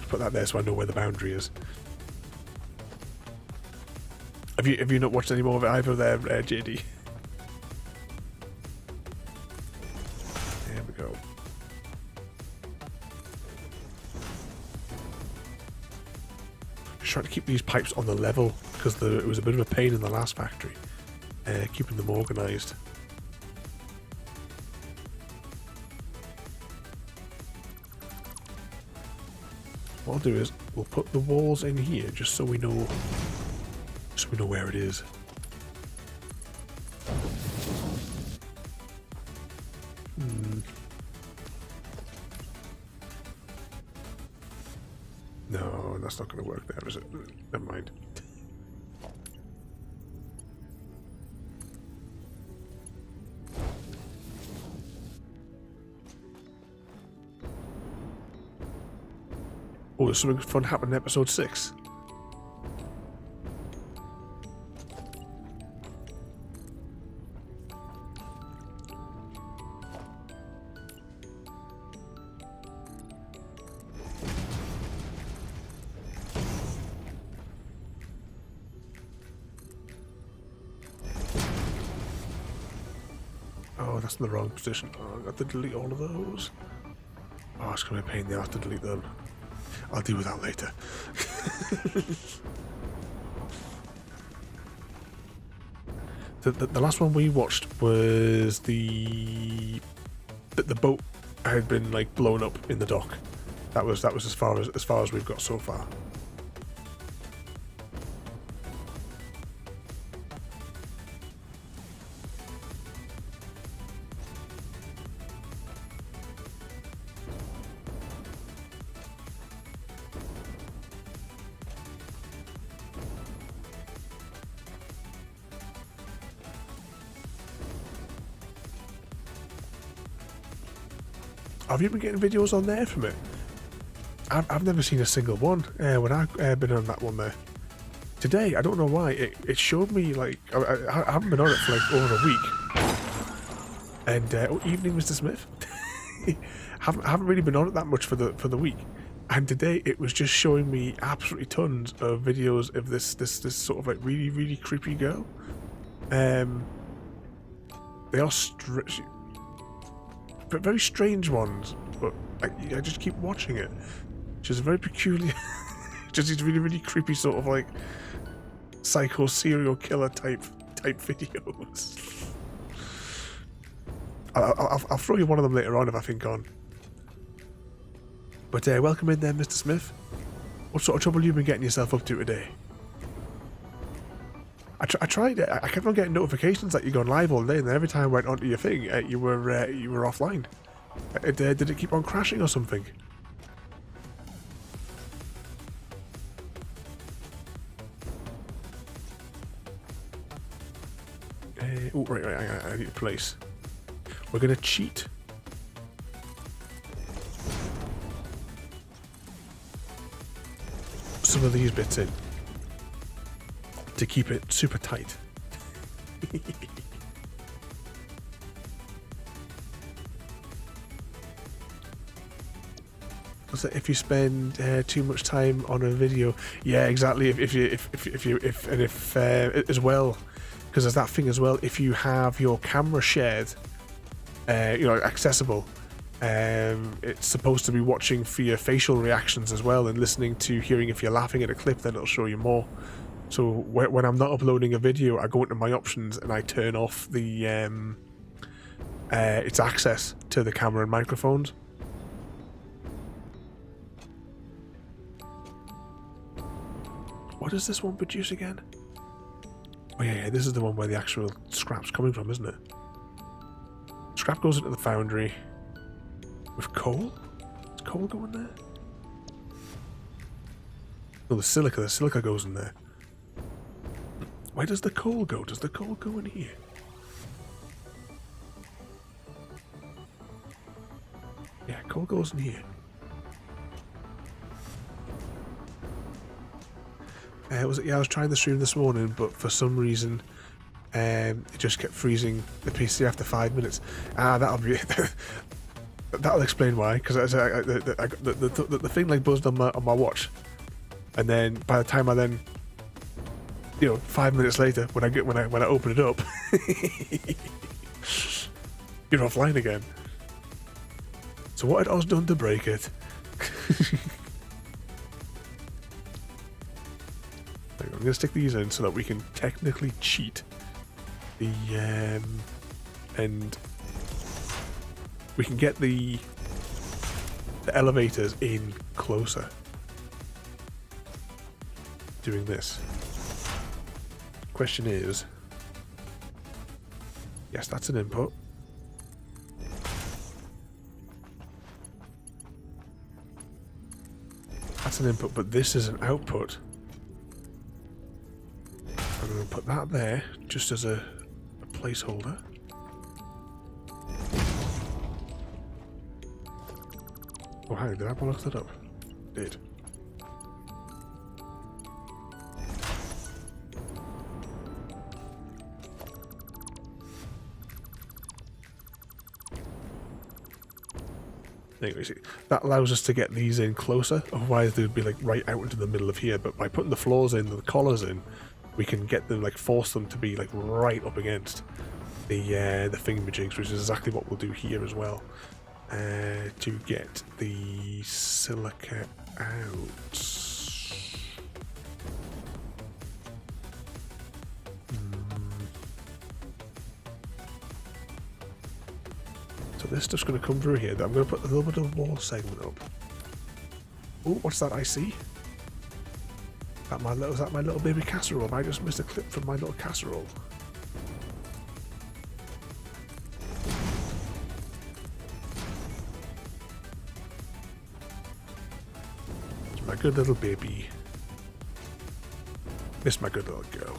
Put that there so I know where the boundary is. Have you not watched any more of it either there, JD? There we go. Just trying to keep these pipes on the level because it was a bit of a pain in the last factory, keeping them organised. What I'll do is we'll put the walls in here just so we know where it is. No, that's not going to work there, is it? Never mind. Oh, there's something fun happened in episode 6. Oh, that's in the wrong position. Oh, I've got to delete all of those. Oh, it's going to be a pain in the ass to delete them. I'll deal with that later. The last one we watched was the boat had been like blown up in the dock. That was as far as we've got so far. Have you been getting videos on there from it? I've never seen a single one when I've been on that one there. Today, I don't know why, it showed me like, I haven't been on it for like over a week. And, oh, evening Mr. Smith. haven't really been on it that much for the week. And today it was just showing me absolutely tons of videos of this sort of like really, really creepy girl. They are but very strange ones, but I just keep watching it. She's a very peculiar, just these really, really creepy sort of like psycho serial killer type videos. I'll throw you one of them later on if I think on. But welcome in there, Mr. Smith. What sort of trouble have you been getting yourself up to today? I tried it. I kept on getting notifications that you're going live all day, and then every time I went onto your thing, you were offline. Did it keep on crashing or something? Oh, right, I need a place. We're gonna cheat. Some of these bits in to keep it super tight. So if you spend too much time on a video, yeah, exactly. If as well, because there's that thing as well. If you have your camera shared, you know, accessible, it's supposed to be watching for your facial reactions as well and hearing if you're laughing at a clip, then it'll show you more. So when I'm not uploading a video, I go into my options and I turn off the its access to the camera and microphones. What does this one produce again? Oh yeah, this is the one where the actual scrap's coming from, isn't it? Scrap goes into the foundry with coal. Is coal going there? No, the silica. The silica goes in there. Where does the coal go? Does the coal go in here? Yeah, coal goes in here. I was trying the stream this morning, but for some reason, it just kept freezing the PC after 5 minutes. That'll be that'll explain why. Because the thing like buzzed on my watch, and then by the time I then, 5 minutes later, when I open it up, you're offline again. So what had Oz done to break it? I'm going to stick these in so that we can technically cheat the and we can get the elevators in closer. Doing this. Question is, yes, that's an input. That's an input, but this is an output. I'm going to put that there just as a placeholder. Oh, hang on, did I bollocks that up? Did. Anyway, see, that allows us to get these in closer, otherwise they would be like right out into the middle of here, but by putting the floors in, the collars in, we can get them, like force them to be like right up against the thingamajigs, which is exactly what we'll do here as well, to get the silica out. So this stuff's going to come through here. I'm going to put a little bit of wall segment up. Oh, what's that I see? Is that my little baby casserole? Have I just missed a clip from my little casserole? It's my good little baby. Miss my good little girl.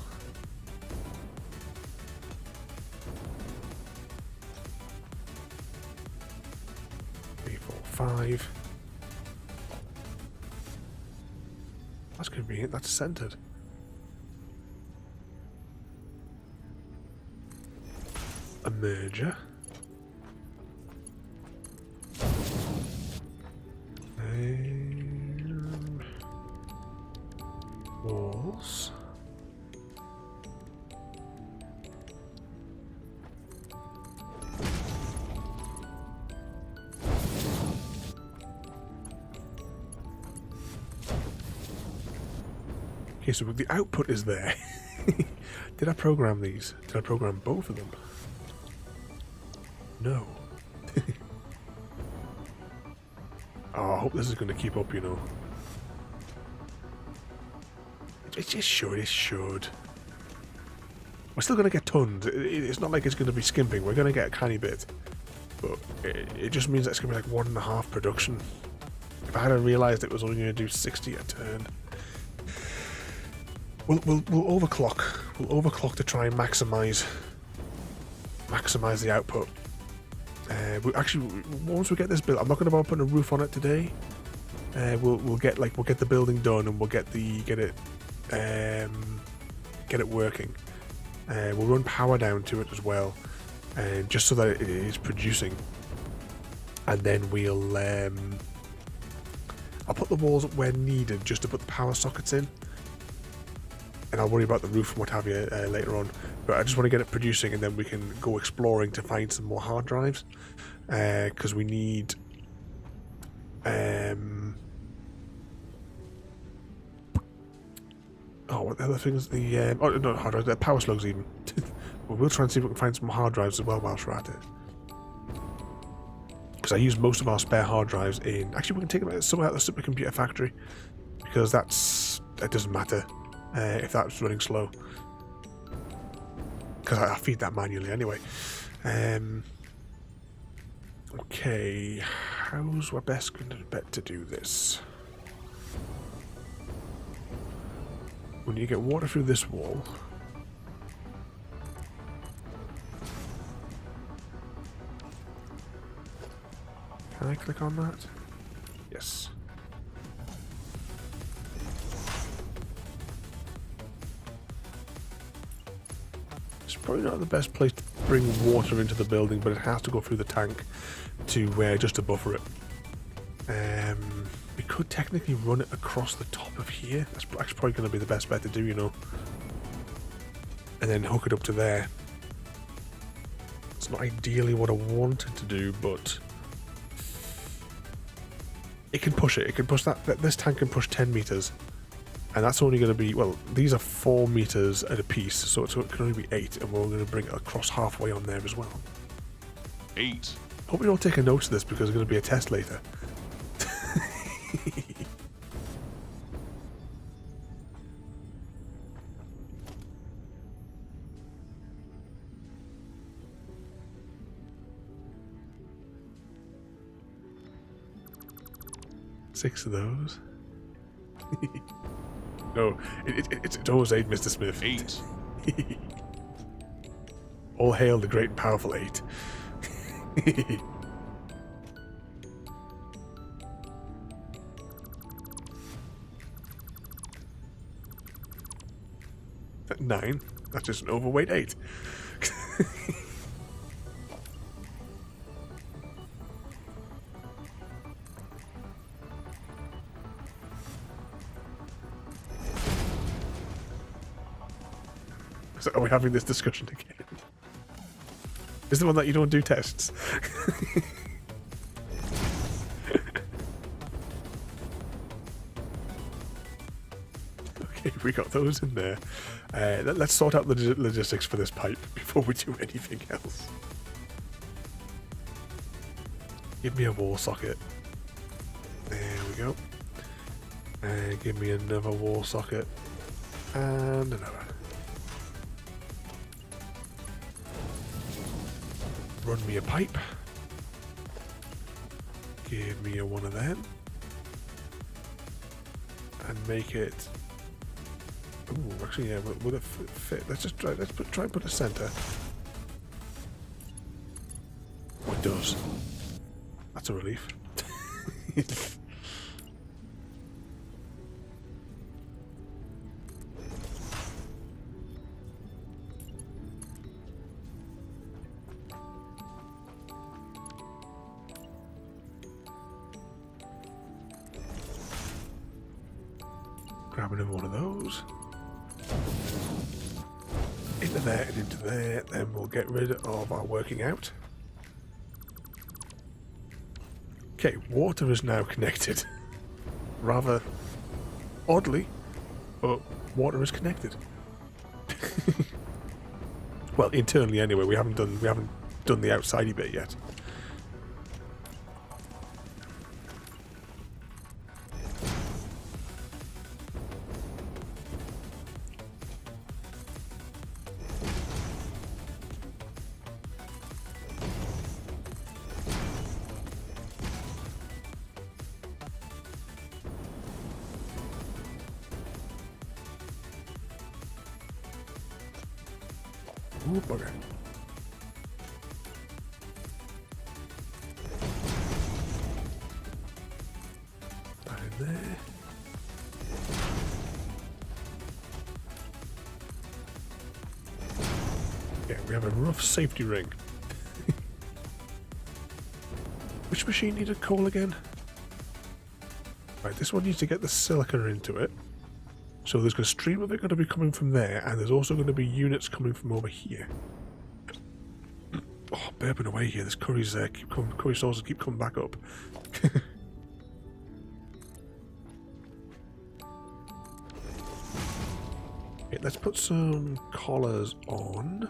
Three, 4, 5. That's convenient, that's centered. A merger. Walls. Okay, so the output is there. Did I program these? Did I program both of them? No. Oh, I hope this is going to keep up, you know. It should, it should. We're still going to get tons. It's not like it's going to be skimping. We're going to get a tiny bit. But it just means that it's going to be like 1.5 production. If I hadn't realised it was only going to do 60 a turn. We'll overclock. We'll overclock to try and maximize the output. Once we get this built, I'm not going to bother putting a roof on it today. We'll get the building done and we'll get it working. We'll run power down to it as well, just so that it is producing. And then I'll put the walls up where needed, just to put the power sockets in. And I'll worry about the roof and what have you later on. But I just want to get it producing, and then we can go exploring to find some more hard drives. Because we need... what the other things? The no, hard drives, the power slugs even. But we'll try and see if we can find some hard drives as well whilst we're at it. Because I use most of our spare hard drives in... Actually, we can take them some out of the supercomputer factory. Because that doesn't matter. If that's running slow. because I feed that manually anyway. Okay, how's our best going to bet to do this? We need to get water through this wall. Can I click on that? Yes. It's probably not the best place to bring water into the building, but it has to go through the tank to just to buffer it. We could technically run it across the top of here. That's actually probably going to be the best bet to do, you know. And then hook it up to there. It's not ideally what I wanted to do, but it can push it. It can push that. This tank can push 10 meters, and that's only going to be, well, these are 4 meters at a piece, so it can only be 8, and we're going to bring it across halfway on there as well. 8. Hope you all take a note of this because there's going to be a test later. Six of those. No, it's always 8, Mr. Smith. 8. All hail the great and powerful 8. 9. That's just an overweight 8. So are we having this discussion again? Is the one that you don't do tests? Okay, we got those in there. Let's sort out the logistics for this pipe before we do anything else. Give me a wall socket. There we go. And give me another wall socket. And another. Run me a pipe. Give me one of them. And make it. Ooh, actually, yeah, would it fit? Let's just try. Try and put a center. Oh, it does. That's a relief. Grab another one of those. Into there and into there, then we'll get rid of our working out. Okay, water is now connected. Rather oddly, but water is connected. Well, internally anyway, we haven't done the outsidey bit yet. Ooh, bugger. That in there. Yeah, we have a rough safety ring. Which machine needed coal again? Right, this one needs to get the silica into it. So there's a stream of it going to be coming from there, and there's also going to be units coming from over here. Oh, burping away here. This curry sauces keep coming back up. Okay, let's put some collars on.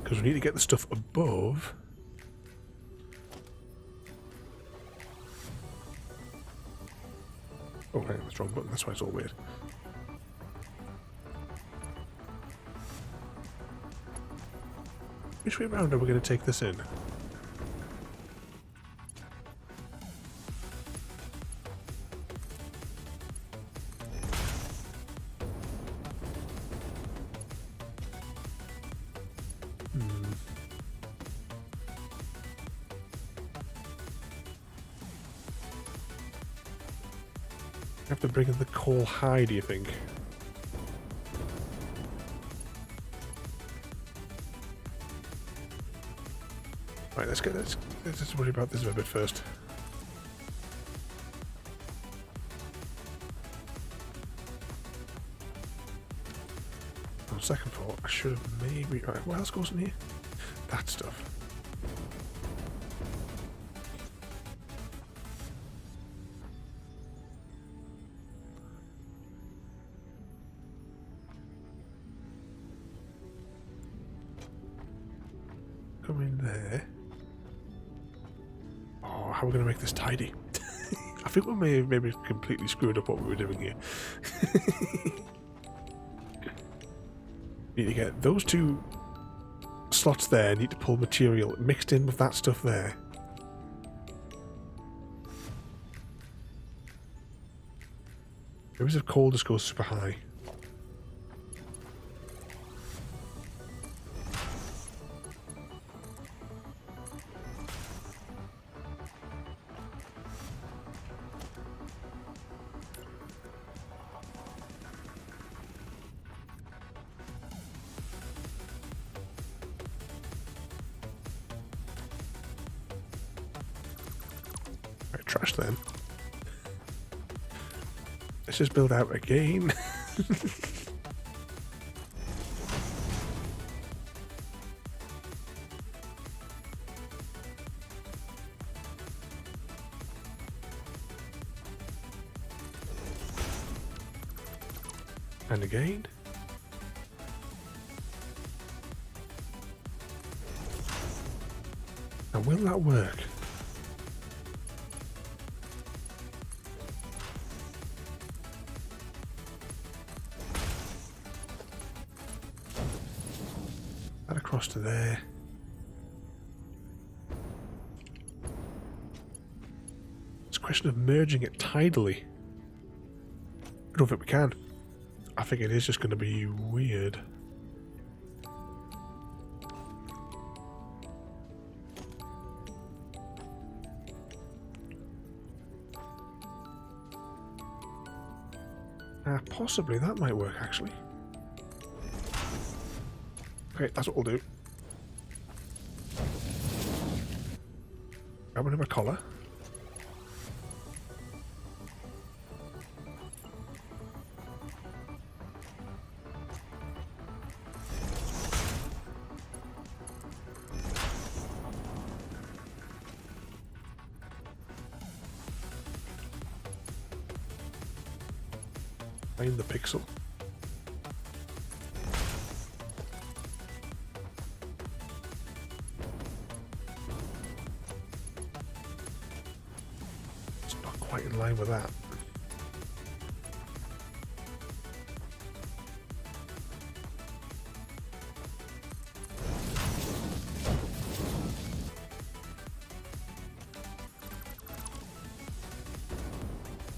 Because we need to get the stuff above. Oh, hang on, that's the wrong button. That's why it's all weird. Which way around are we going to take this in? Have to bring in the coal high, do you think? Right, let's just worry about this a bit first. On second thought, I should have maybe... Right, what else goes in here? That stuff. Come in there. Oh, how are we going to make this tidy? I think we may have maybe completely screwed up what we were doing here. Need to get those two slots there, need to pull material mixed in with that stuff there. Maybe if coal just goes super high. Trash then. Let's just build out again. And again. And will that work? Across to there. It's a question of merging it tidily. I don't think we can. I think it is just going to be weird. Possibly that might work actually. Okay, that's what we'll do. Grab another collar. Find the pixel. In line with that.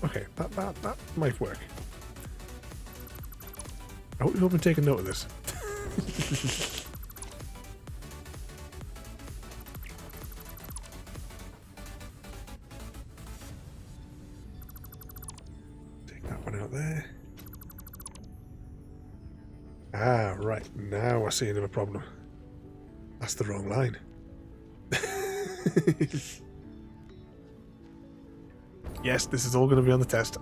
Okay, that might work. I hope you've been taking note of this. Ah, right. Now I see another problem. That's the wrong line. Yes, this is all going to be on the test.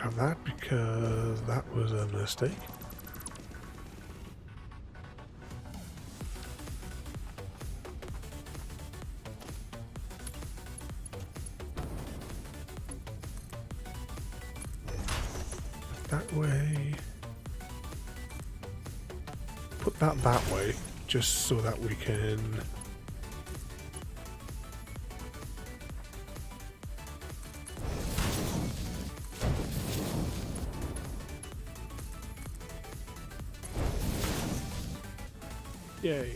have that because that was a mistake. That way. Put that way, just so that we can... Yay.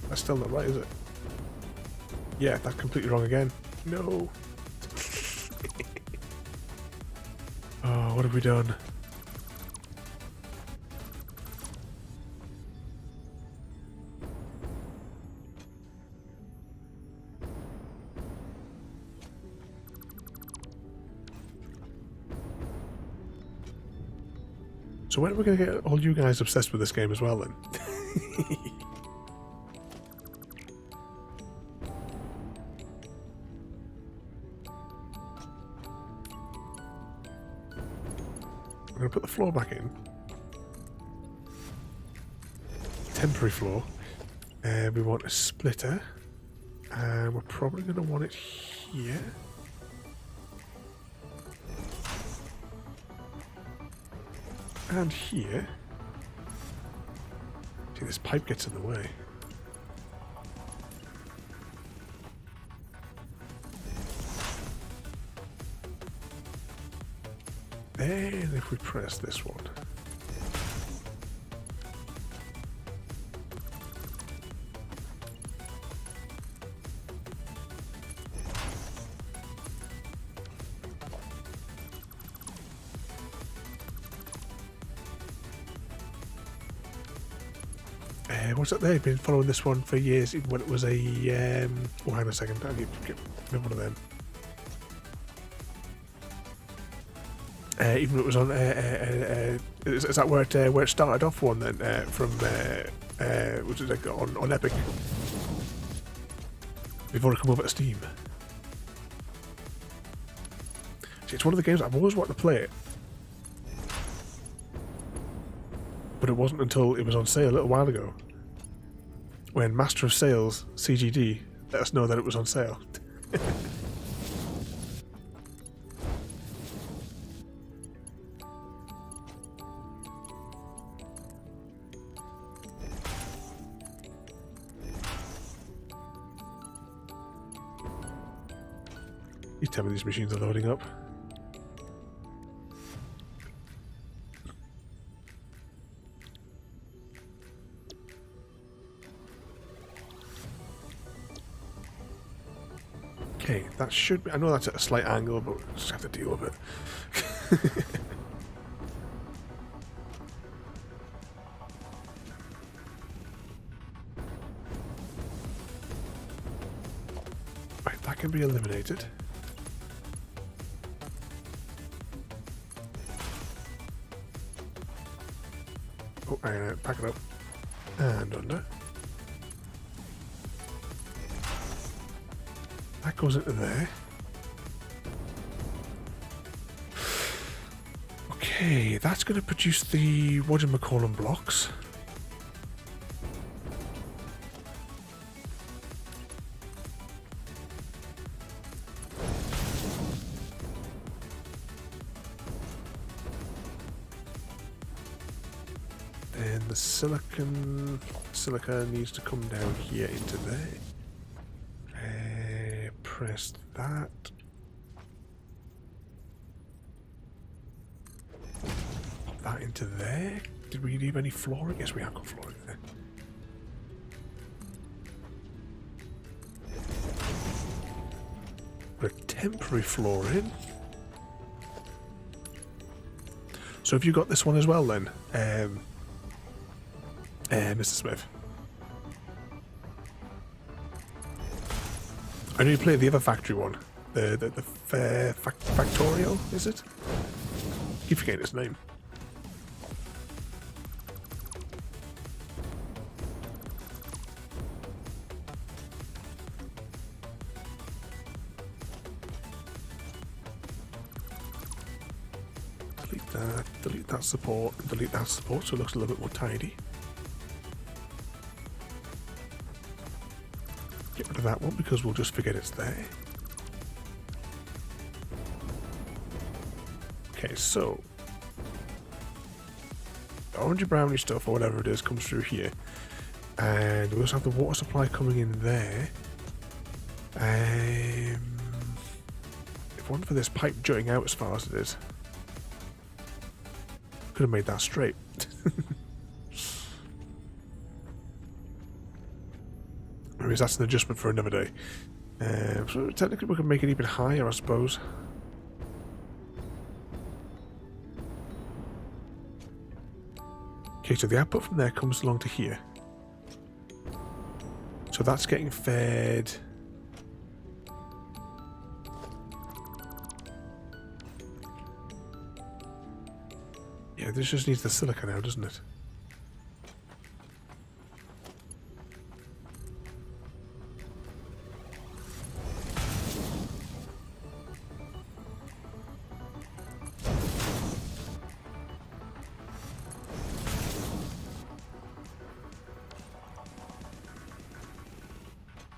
That's still not right, is it? Yeah, that's completely wrong again. No. Oh, what have we done? So when are we going to get all you guys obsessed with this game as well then? I'm going to put the floor back in. Temporary floor. We want a splitter. And we're probably going to want it here. And here. See, this pipe gets in the way. Then if we press this one. What's up there? Been following this one for years, even when it was a... oh, hang on a second. I need to get one of them. Even when it was on... is that where it started off one then? From... which is like on Epic. Before it come over to Steam. See, it's one of the games I've always wanted to play it. But it wasn't until it was on sale a little while ago. When Master of Sales, CGD, let us know that it was on sale. You tell me these machines are loading up. Okay, that should be... I know that's at a slight angle, but we'll just have to deal with it. Right, that can be eliminated. Oh, hang on, pack it up. And under. That goes into there. Okay, that's going to produce the whatchamacallem blocks. Then the silica needs to come down here into there. Press that. Pop that into there. Did we leave any flooring? Yes, we have got flooring there. Put a temporary floor in. So have you got this one as well then, Mr. Smith? I know you played the other factory one, the Factorio, is it? I keep forgetting its name. delete that support and delete that support so it looks a little bit more tidy. Get rid of that one because we'll just forget it's there. Okay, so the orangey brownie stuff or whatever it is comes through here, and we also have the water supply coming in there. If it wasn't for this pipe jutting out as far as it is, could have made that straight. Anyways, that's an adjustment for another day. So technically we can make it even higher, I suppose. Okay, so the output from there comes along to here. So that's getting fed. Yeah, this just needs the silica now, doesn't it?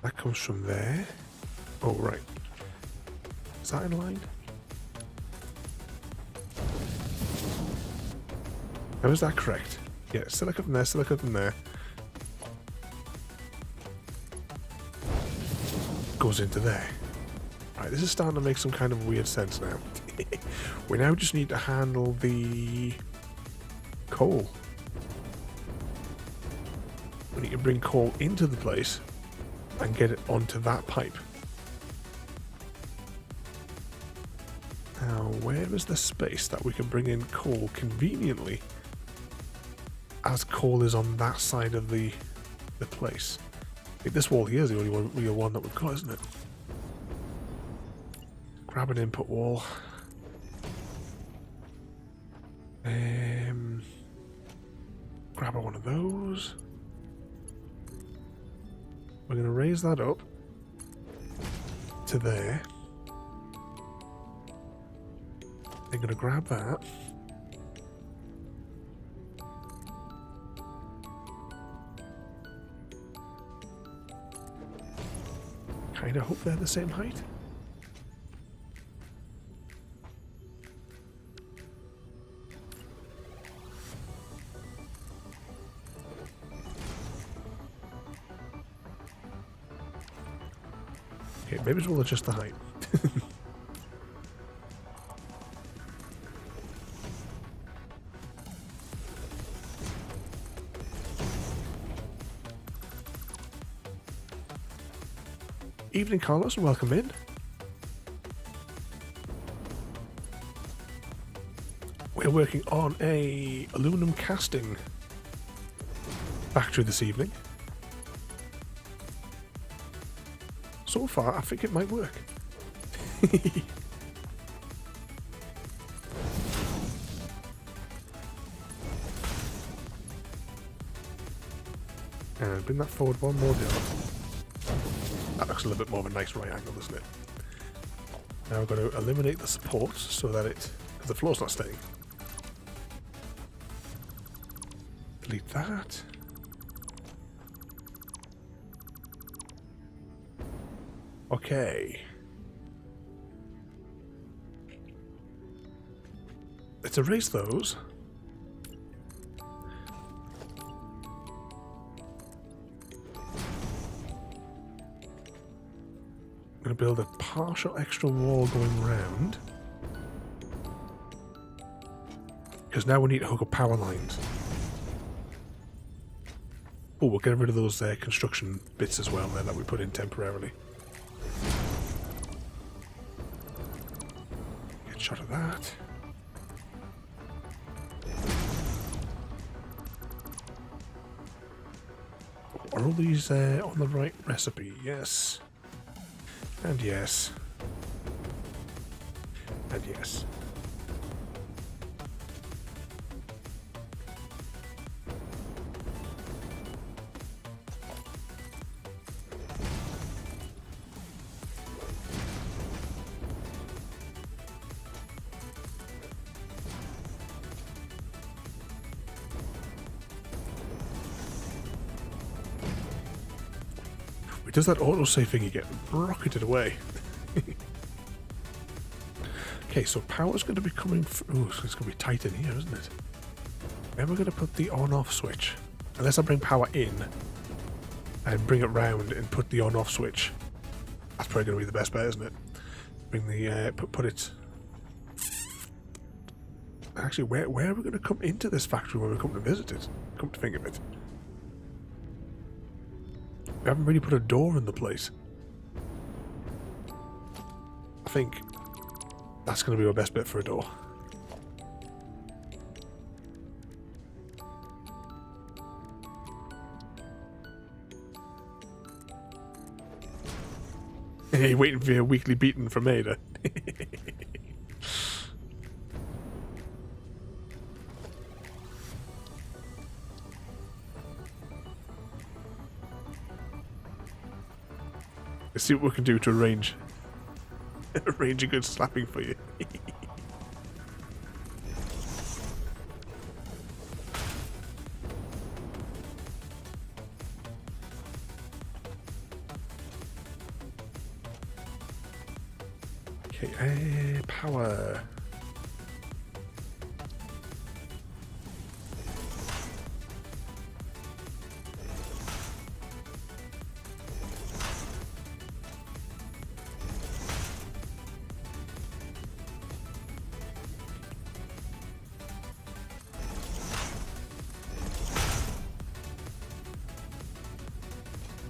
That comes from there. Oh, right. Is that in line? Now, is that correct? Yeah, silica from there, silica from there. Goes into there. Right, this is starting to make some kind of weird sense now. We now just need to handle the coal. We need to bring coal into the place and get it onto that pipe. Now, where is the space that we can bring in coal conveniently as coal is on that side of the place? I think this wall here is the only real one that we've got, isn't it? Grab an input wall. Grab one of those. We're going to raise that up to there. I'm going to grab that. Kind of hope they're the same height. Okay, maybe we'll adjust the height. Evening, Carlos, and welcome in. We're working on a aluminum casting factory this evening. So far, I think it might work. And bring that forward one more down. That looks a little bit more of a nice right angle, doesn't it? Now we're going to eliminate the supports so that because the floor's not staying. Delete that. Okay. Let's erase those. I'm going to build a partial extra wall going round. Because now we need to hook up power lines. Oh, we'll get rid of those construction bits as well there that we put in temporarily. Get a shot of that. Are all these on the right recipe? Yes. And yes. And yes. It does that autosave thing, you get rocketed away. Okay, so power's going to be coming... Ooh, so it's going to be tight in here, isn't it? Where am I going to put the on-off switch? Unless I bring power in and bring it round and put the on-off switch. That's probably going to be the best bet, isn't it? Bring the... put it... Actually, where are we going to come into this factory when we come to visit it? Come to think of it. We haven't really put a door in the place. I think that's going to be our best bet for a door. You're waiting for your weekly beating from Ada. Let's see what we can do to arrange a good slapping for you. Okay, power.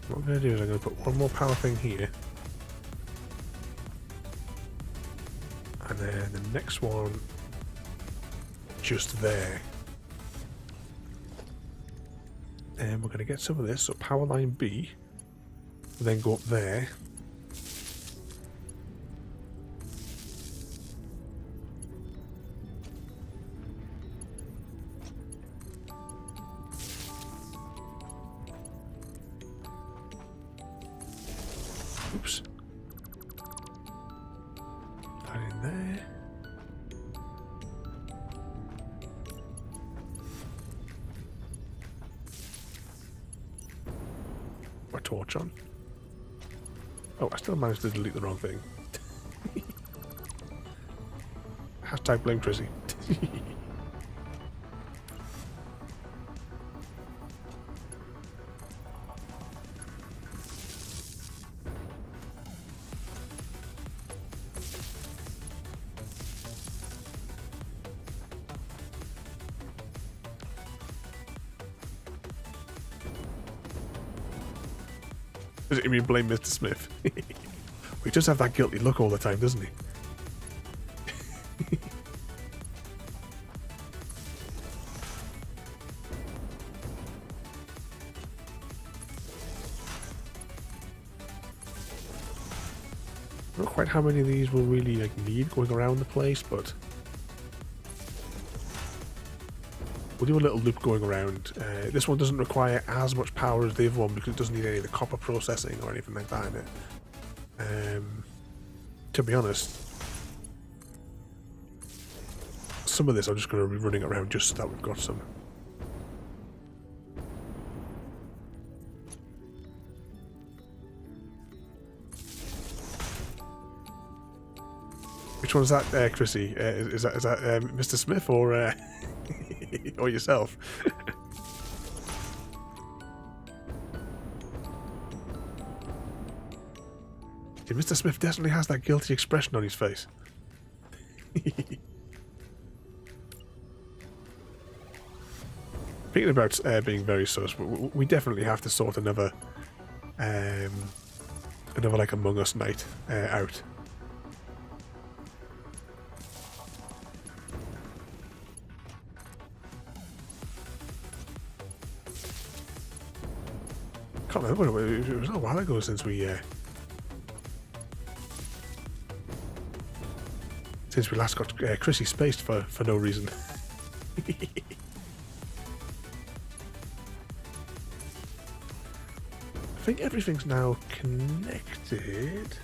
What I'm going to do is I'm going to put one more power thing here. And then the next one just there. And we're going to get some of this. So power line B will then go up there. Oops. That in there. A torch on. Oh, I still managed to delete the wrong thing. Hashtag blame Chrissy. Does it mean blame Mr. Smith? He does have that guilty look all the time, doesn't he? Not quite how many of these we'll really need going around the place, but we'll do a little loop going around. This one doesn't require as much power as the other one because it doesn't need any of the copper processing or anything like that in it. To be honest, some of this I'm just going to be running around just so that we've got some. Which one's that, Chrissy? Is that Mr. Smith or or yourself? Yeah, Mr. Smith definitely has that guilty expression on his face. Thinking about being very sus, we definitely have to sort another like Among Us night out. Can't remember. It was a while ago since we last got Chrissy spaced for no reason. I think everything's now connected.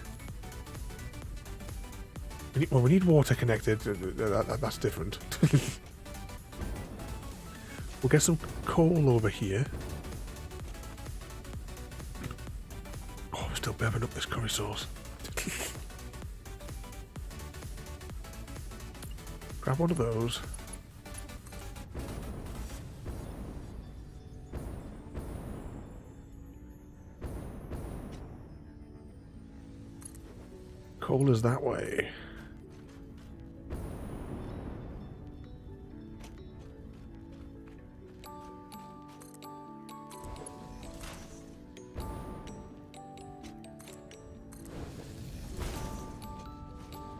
We need water connected. That's different. We'll get some coal over here. still bepping up this curry sauce. Grab one of those. Coal is that way.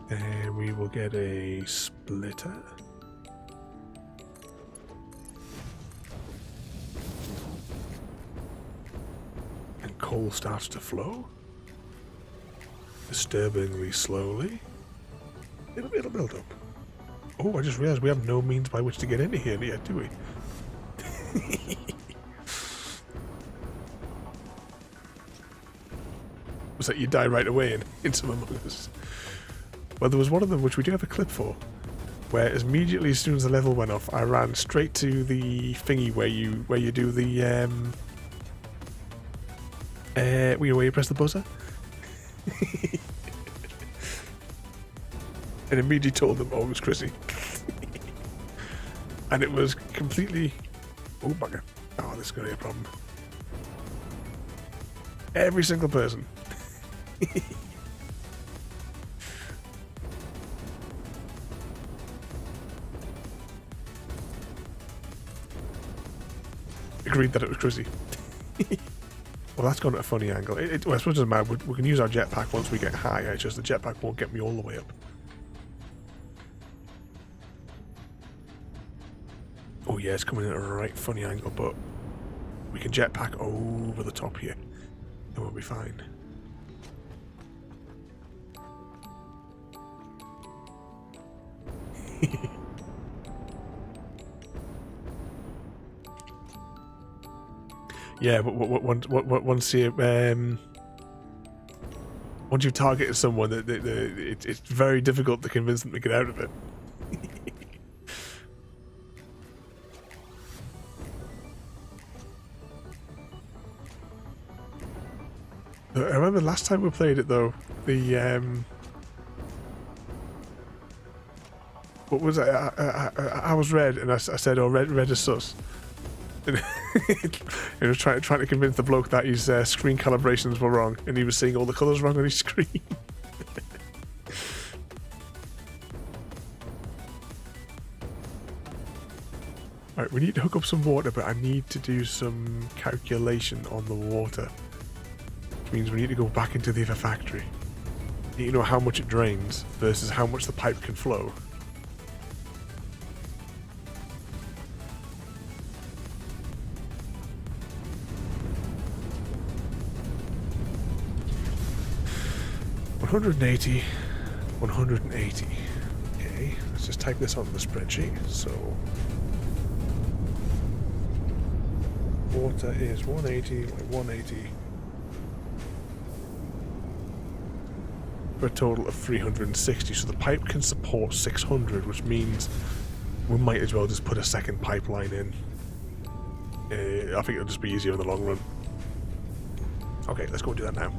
And we will get a splitter. And coal starts to flow. Disturbingly slowly. It'll build up. Oh, I just realized we have no means by which to get into here yet, do we? Was that you die right away in some Among Us? Well, there was one of them which we do have a clip for, where immediately as soon as the level went off, I ran straight to the thingy where you do the where you press the buzzer. And immediately told them, oh, it was Chrissy. And it was completely... Oh, bugger. Oh, this is going to be a problem. Every single person. Agreed that it was Chrissy. Well, that's gone at a funny angle. Well, I suppose it doesn't matter. We can use our jetpack once we get high. It's just the jetpack won't get me all the way up. Oh yeah, it's coming at a right funny angle, but we can jetpack over the top here and we'll be fine. Yeah, but once you've targeted someone, it's very difficult to convince them to get out of it. I remember last time we played it though, the what was it? I was red, and I said, "Oh, red is sus." And he was trying to convince the bloke that his screen calibrations were wrong, and he was seeing all the colours wrong on his screen. Right, we need to hook up some water, but I need to do some calculation on the water. Which means we need to go back into the other factory. We need to know how much it drains versus how much the pipe can flow. $180, 180. Okay, let's just type this onto the spreadsheet. So water is 180 by 180 for a total of 360. So the pipe can support 600, which means we might as well just put a second pipeline in. I think it'll just be easier in the long run. Okay, let's go and do that now.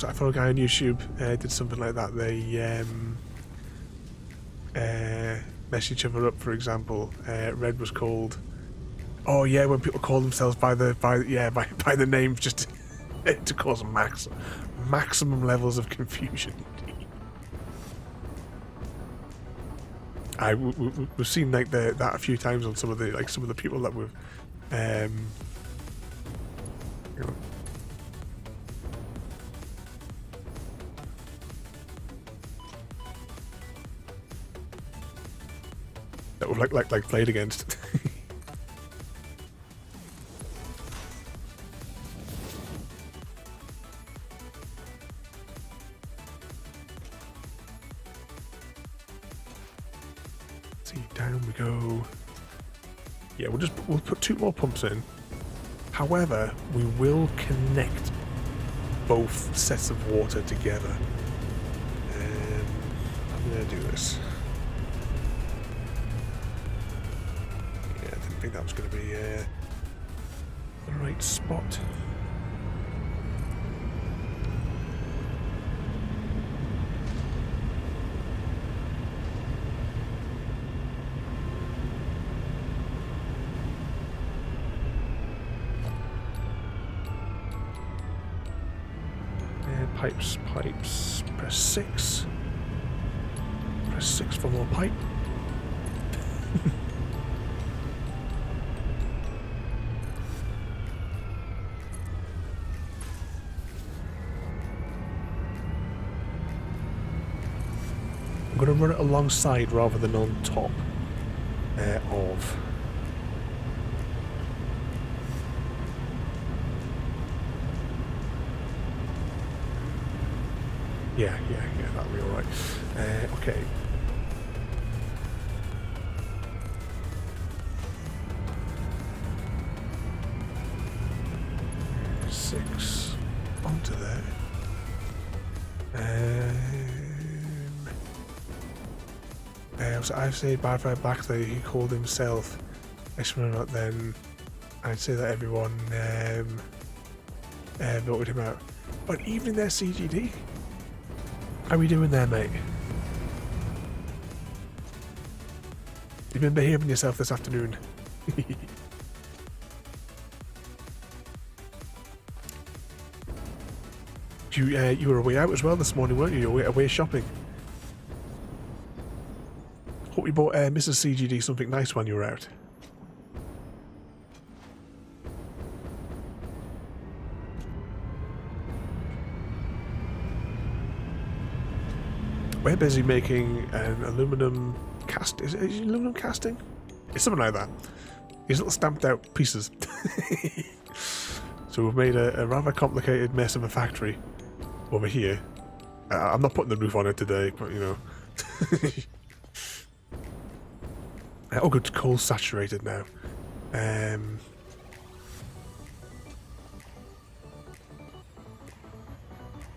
I follow a guy on YouTube did something like that. They mess each other up. For example, Red was called. Oh yeah, when people call themselves by the name, just to cause maximum levels of confusion. We've seen like that a few times on some of the people that we've you know. That we've like played against. See, down we go. Yeah, we'll put 2 more pumps in. However, we will connect both sets of water together. I'm gonna do this. think that was going to be the right spot. Pipes, pipes, press 6. Press 6 for more pipe. I'm going to run it alongside rather than on top of. Yeah, that'll be alright. Okay. Six onto there. I'd say back there he called himself. Then I'd say that everyone voted him out. But even their CGD. How are we doing there, mate? You've been behaving yourself this afternoon. You were away out as well this morning, weren't you? You were away shopping. Hope you bought Mrs. CGD something nice when you were out. We're busy making an aluminum cast. Is it aluminum casting? It's something like that. These little stamped out pieces. So we've made a rather complicated mess of a factory over here. I'm not putting the roof on it today, but you know. Oh good, coal's saturated now.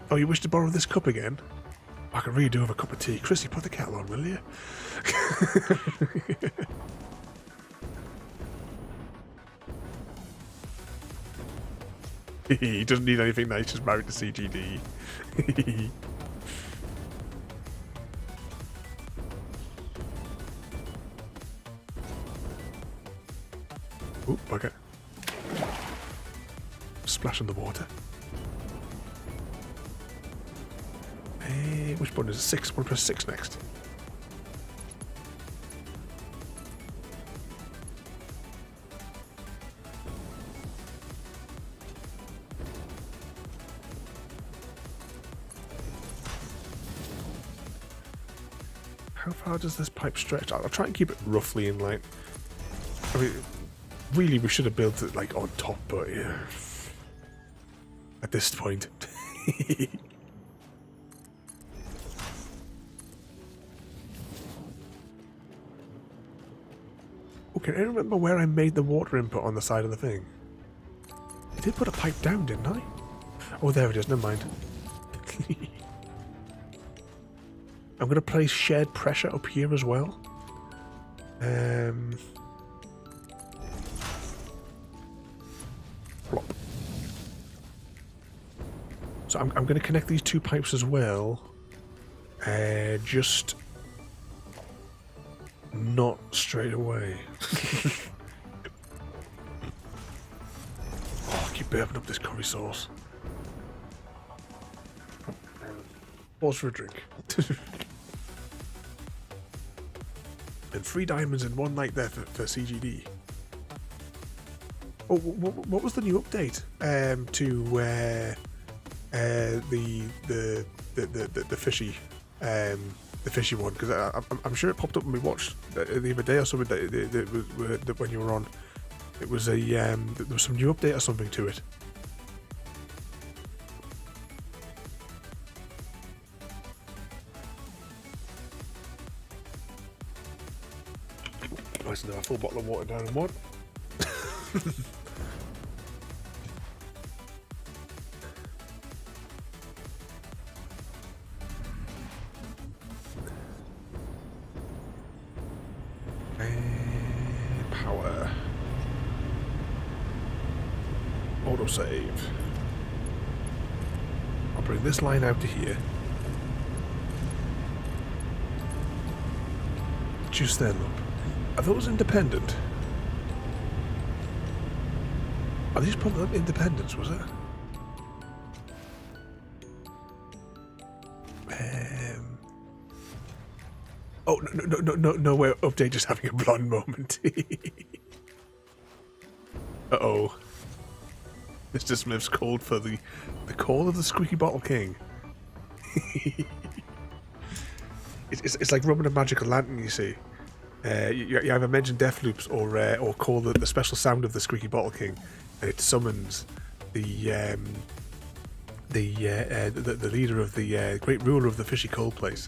Oh, you wish to borrow this cup again? I could really do with a cup of tea. Chrissy, put the kettle on, will you? He doesn't need anything nice, just married to CGD. Oop, bucket. Splash in the water. Which button is it? 6? We'll press 6 next. How far does this pipe stretch? I'll try and keep it roughly in line. I mean, really, we should have built it like on top, but yeah. At this point. Okay, I remember where I made the water input on the side of the thing. I did put a pipe down, didn't I? Oh, there it is, never mind. I'm going to place shared pressure up here as well. Plop. So I'm going to connect these two pipes as well. Just not straight away. Oh, I keep burping up this curry sauce. Pause for a drink. And 3 diamonds in one night there for CGD. Oh, what was the new update to the fishy the fishy one? Because I'm sure it popped up when we watched the other day or something that when you were on. It was a there was some new update or something to it. Nice to have a full bottle of water down in one. Power. autosave. I'll bring this line out to here. Juice them up. Are those independent? Are these pumped up independents, was it? Oh, no, where Update just having a blonde moment. Uh-oh. Mr. Smith's called for the call of the Squeaky Bottle King. it's like rubbing a magical lantern, you see. You either mention death loops or call the special sound of the Squeaky Bottle King, and it summons the leader of the great ruler of the fishy coal place.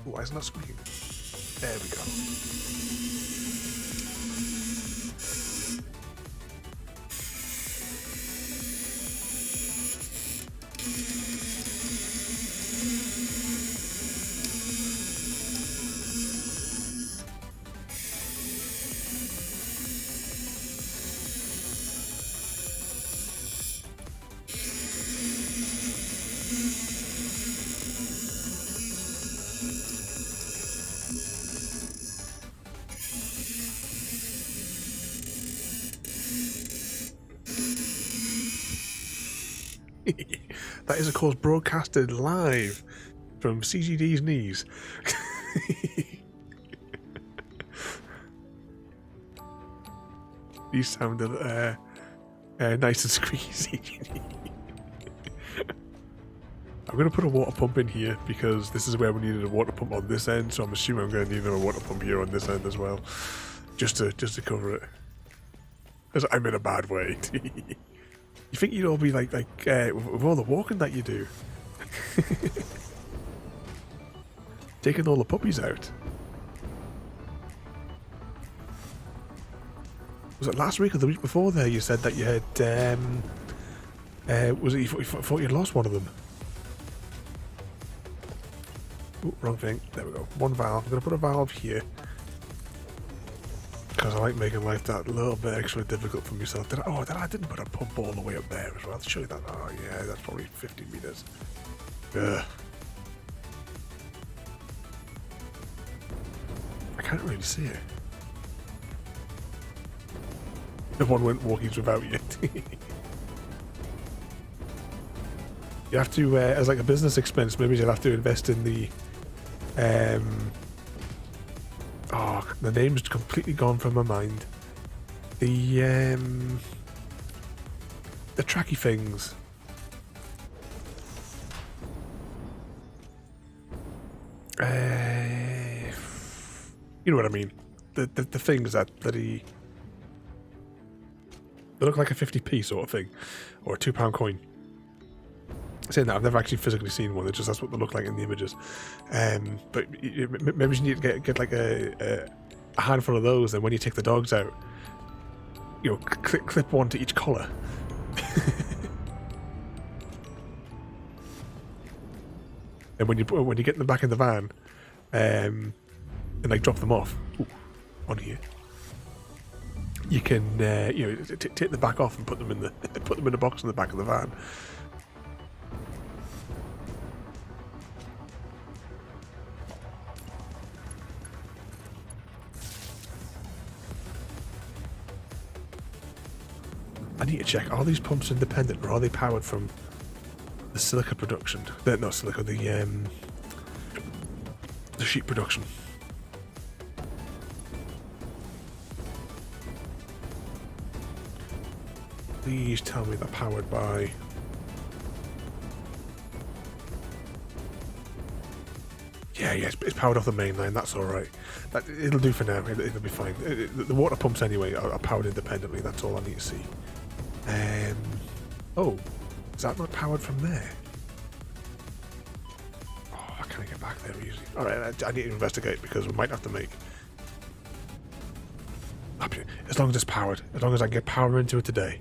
Why isn't that squeaking? There we go. That is, of course, broadcasted live from CGD's knees. These sounded nice and squeezy. I'm going to put a water pump in here because this is where we needed a water pump on this end, so I'm assuming I'm going to need a water pump here on this end as well, just to cover it. Because I'm in a bad way. You think you'd all be like with all the walking that you do, taking all the puppies out. Was it last week or the week before there you said that you had, was it you thought you'd lost one of them? Ooh, wrong thing. There we go. One valve. I'm going to put a valve here. Because I like making life that little bit extra difficult for myself. I didn't put a pump all the way up there as well. I'll show you that. Oh yeah, that's probably 50 meters. Ugh. I can't really see it. No one went walkies without you. You have to, as like a business expense, maybe you'll have to invest in the the name's completely gone from my mind. The tracky things. You know what I mean. The things that he. They look like a 50p sort of thing, or a £2 coin. Saying that, I've never actually physically seen one. It's just that's what they look like in the images. But maybe you need to get like a handful of those, and when you take the dogs out, you know, clip one to each collar. And when you get them back in the van, and like drop them off on here, you can you know, take the back off and put them in the box in the back of the van. I need to check, are these pumps independent or are they powered from the silica production? Not silica, the sheet production. Please tell me they're powered by... Yeah, it's powered off the main line, that's alright. It'll do for now, it'll be fine. The water pumps anyway are powered independently, that's all I need to see. Oh, is that not powered from there? Oh, I can't get back there easily. Alright, I need to investigate because we might have to make... As long as it's powered, as long as I can get power into it today,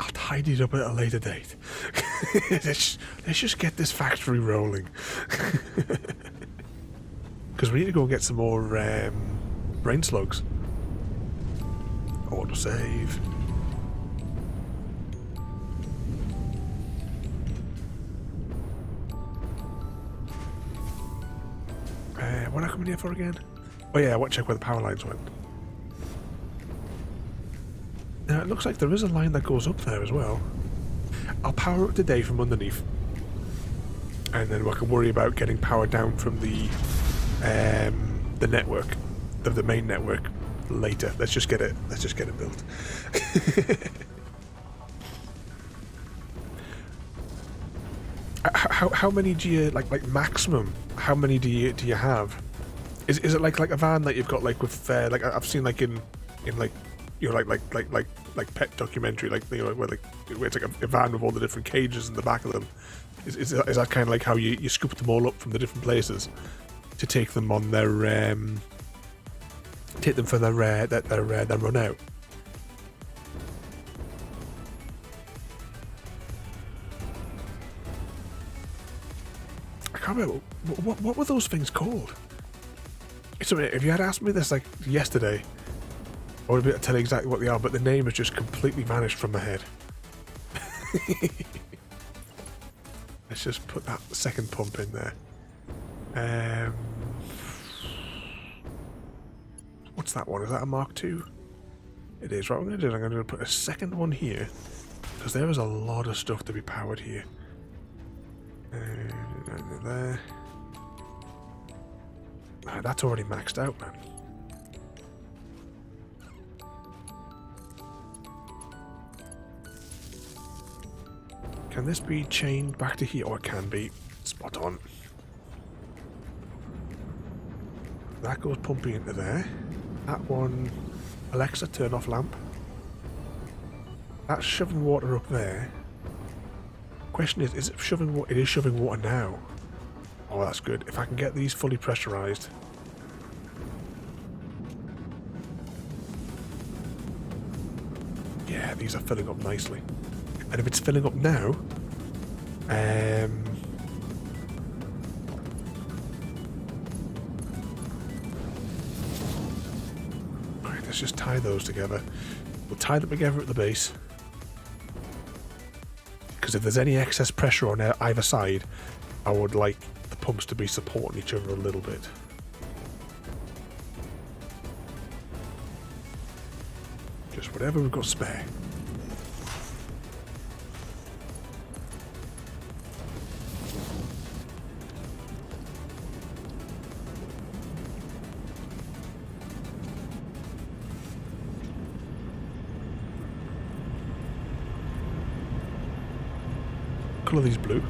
I'll tidy it up at a later date. let's just get this factory rolling. Because we need to go and get some more brain slugs. Autosave. What am I coming here for again? Oh yeah, I want to check where the power lines went. Now it looks like there is a line that goes up there as well. I'll power up today from underneath, and then we can worry about getting power down from the network, the main network later. Let's just get it built. How many do you like maximum? How many do you have? Is it like a van that you've got like with like I've seen like in like, you know, like pet documentary, like, you know, where it's like a van with all the different cages in the back of them. Is that kind of like how you scoop them all up from the different places to take them on their for their run out? I can't remember what were those things called. So if you had asked me this like yesterday, I would be able to tell you exactly what they are, but the name has just completely vanished from my head. Let's just put that second pump in there. What's that one? Is that a Mark II? It is. What I'm going to do is I'm going to put a second one here, because there is a lot of stuff to be powered here. There. That's already maxed out, man. Can this be chained back to here? Oh, it can be. Spot on. That goes pumping into there. That one... Alexa, turn off lamp. That's shoving water up there. Question is it shoving water? It is shoving water now. Oh, that's good. If I can get these fully pressurized. Yeah, these are filling up nicely. And if it's filling up now, right, let's just tie those together. We'll tie them together at the base, because if there's any excess pressure on either side, I would like the pumps to be supporting each other a little bit. Just whatever we've got spare. Colour these blue.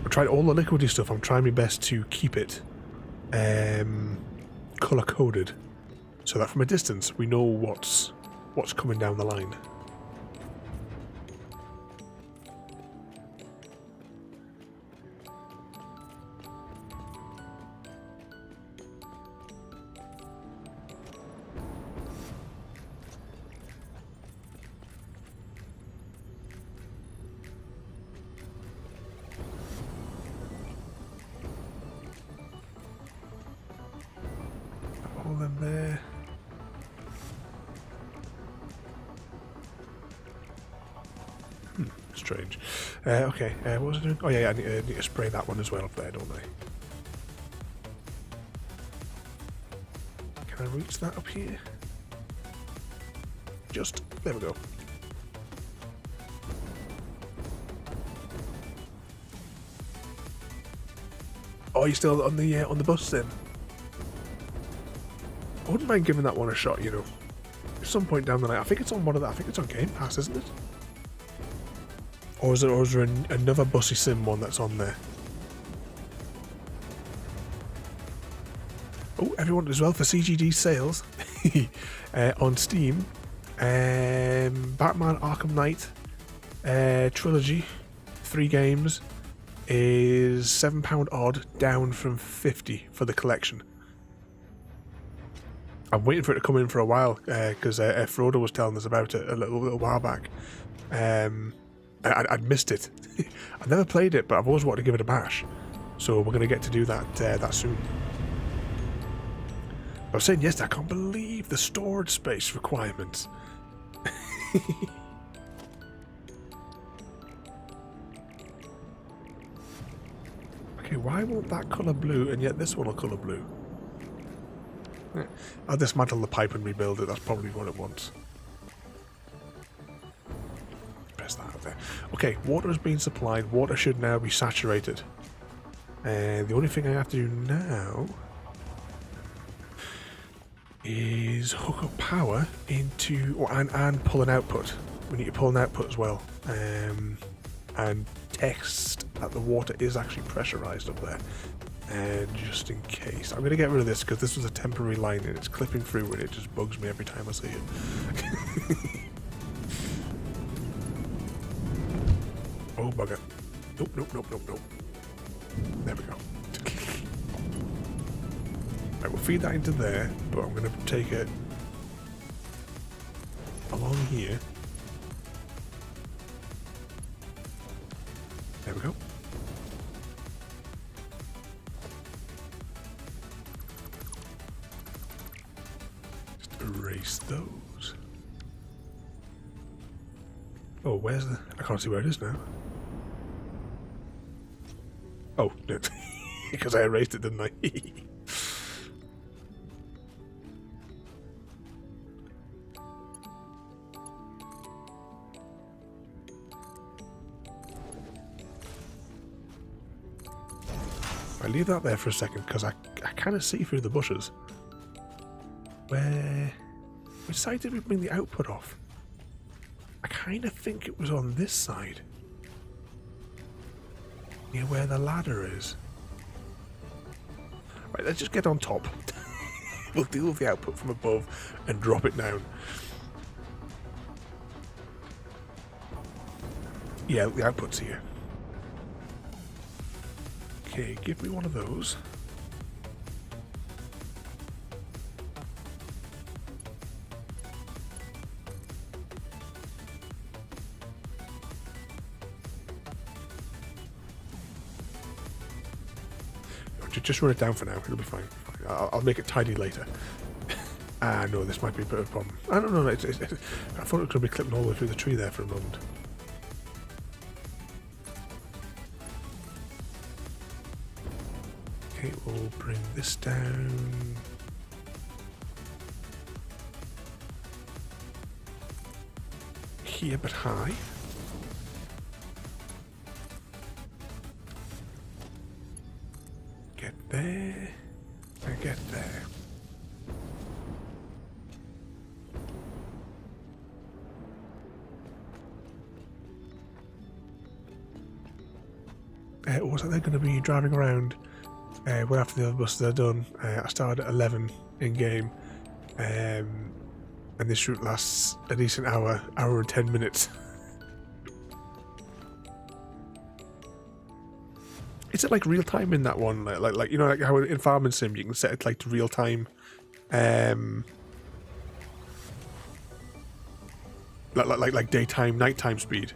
I tried all the liquidy stuff. I'm trying my best to keep it colour coded, so that from a distance we know what's coming down the line. All them there. Strange. Okay, what was I doing? Oh yeah, I need to spray that one as well up there, don't I? Can I reach that up here? Just, there we go. Oh, you're still on the bus then? I wouldn't mind giving that one a shot, you know. At some point down the line. I think it's on one of that. I think it's on Game Pass, isn't it? Or is there another Bussy Sim one that's on there? Oh, everyone as well for CGD sales on Steam. Batman Arkham Knight trilogy, 3 games, is £7 odd, down from 50 for the collection. I'm waiting for it to come in for a while because Frodo was telling us about it a little while back. I'd missed it. I've never played it, but I've always wanted to give it a bash. So we're going to get to do that soon. I was saying yesterday, I can't believe the storage space requirements Okay, why won't that colour blue and yet this one will colour blue? Yeah. I'll dismantle the pipe and rebuild it, that's probably what it wants. Press that out there. Okay, water is being supplied, water should now be saturated. And the only thing I have to do now is hook up power into, and pull an output. We need to pull an output as well. And test that the water is actually pressurized up there. And just in case, I'm going to get rid of this because this was a temporary line and it's clipping through and it just bugs me every time I see it. Oh bugger. Nope, nope, nope, nope, nope. There we go. Right, we'll feed that into there, but I'm going to take it along here. There we go. Just erase those. Oh, where's the... I can't see where it is now. Oh, no. Because I erased it, didn't I? I leave that there for a second because I kind of see through the bushes. Which side did we bring the output off? I kind of think it was on this side. Near where the ladder is. Right, let's just get on top. We'll deal with the output from above and drop it down. Yeah, the output's here. Okay, give me one of those. Just run it down for now, it'll be fine. I'll make it tidy later. No, this might be a bit of a problem. I don't know, I thought it was going to be clipping all the way through the tree there for a moment. Okay, we'll bring this down. Here, but high. Get there, and get there. Also, they're going to be driving around well after the other buses are done. I started at 11 in game, and this route lasts a decent hour and 10 minutes. Is it like real time in that one? Like you know, like how in Farming Sim you can set it like to real time, like daytime, nighttime speed.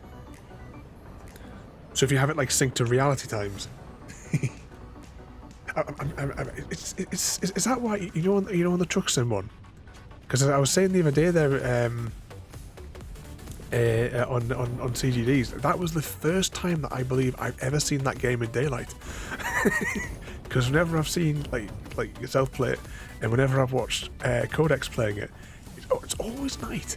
So if you have it like synced to reality times, is that why you know on the truck sim one? Because I was saying the other day there on CGDs, that was the first time that I believe I've ever seen that game in daylight. Because whenever I've seen like yourself play it, and whenever I've watched Codex playing it, it's always night.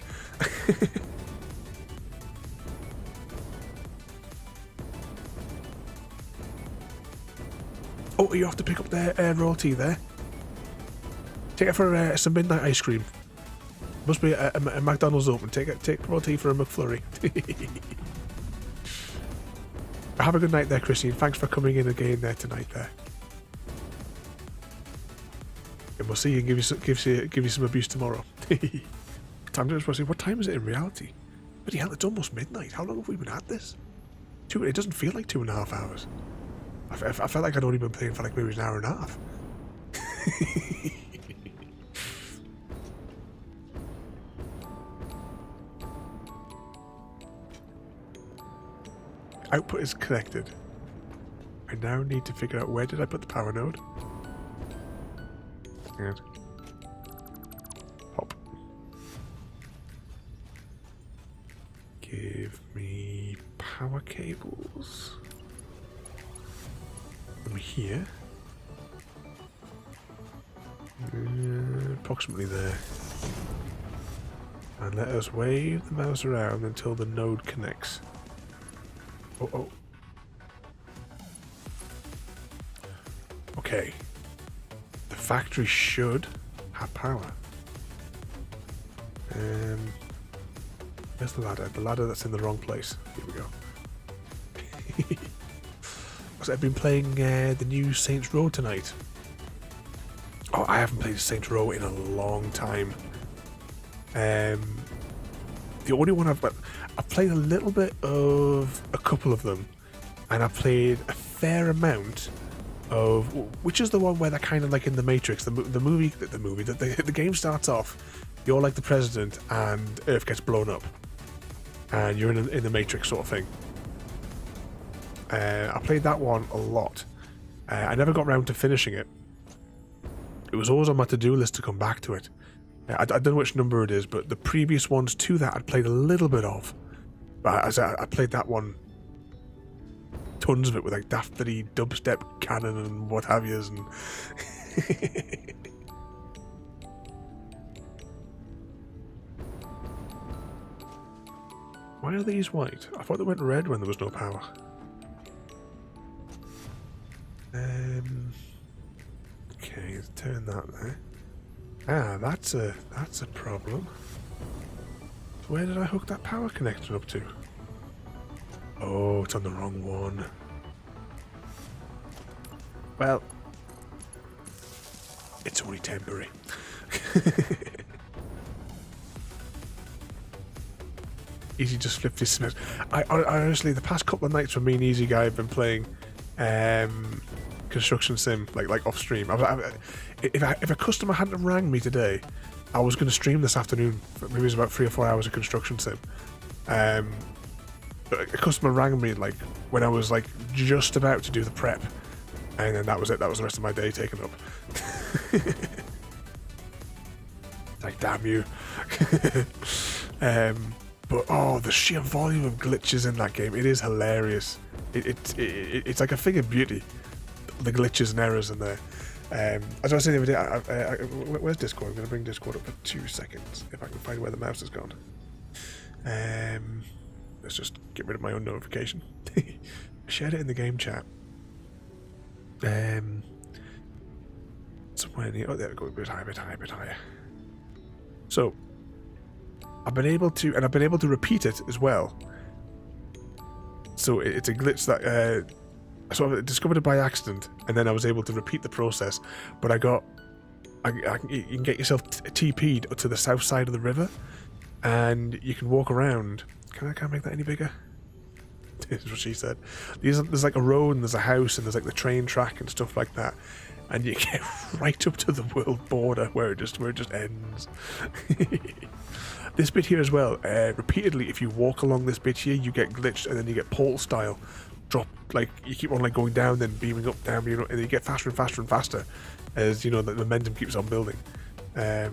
Oh, you have to pick up their raw tea there. Take it for some midnight ice cream. Must be a McDonald's open. Take raw tea for a McFlurry. Have a good night there, Christine. Thanks for coming in again there tonight there. And we'll see you and give you some abuse tomorrow. What time is it in reality? Bloody hell, it's almost midnight. How long have we been at this? It doesn't feel like 2.5 hours. I felt like I'd only been playing for like maybe an hour and a half. Output is connected. I now need to figure out where did I put the power node. And hop. Give me power cables. Over here. Approximately there. And let us wave the mouse around until the node connects. Oh, oh. Okay. The factory should have power. Where's the ladder? The ladder that's in the wrong place. Here we go. So I've been playing the new Saints Row tonight. Oh, I haven't played Saints Row in a long time. The only one I've played a little bit of a couple of them, and I've played a fair amount of which is the one where they're kind of like in the Matrix. The game starts off, you're like the president, and Earth gets blown up, and you're in the Matrix sort of thing. I played that one a lot. I never got around to finishing it. It was always on my to-do list to come back to it. I don't know which number it is, but the previous ones to that I'd played a little bit of. But I played that one, tons of it, with like Daft Daddy, dubstep, canon, and what have yous. And why are these white? I thought they went red when there was no power. Okay, let's turn that there. Ah, that's a problem. So where did I hook that power connector up to? Oh, it's on the wrong one. Well, it's only temporary. Easy just flipped his Smith. I honestly, the past couple of nights for me and Easy Guy have been playing construction sim, like off stream. If a customer hadn't rang me today, I was going to stream this afternoon. Maybe it was about 3 or 4 hours of construction sim. But a customer rang me like when I was like just about to do the prep, and then that was it. That was the rest of my day taken up. Like, damn you. But oh, the sheer volume of glitches in that game, it is hilarious. It's like a thing of beauty, the glitches and errors in there. As I was saying the other day, where's Discord? I'm going to bring Discord up for 2 seconds, if I can find where the mouse has gone. Let's just get rid of my own notification. I shared it in the game chat. Somewhere near, oh, there we go, a bit higher. So, I've been able to repeat it as well. So it's a glitch that I sort of discovered it by accident, and then I was able to repeat the process. But you can get yourself TP'd to the south side of the river, and you can walk around. Can I make that any bigger? This is what she said. There's like a road, and there's a house, and there's like the train track and stuff like that. And you get right up to the world border where it just ends. This bit here as well, repeatedly, if you walk along this bit here, you get glitched, and then you get portal style drop. Like, you keep on like going down, then beaming up, down, beaming up, and you get faster and faster and faster as, you know, the momentum keeps on building. But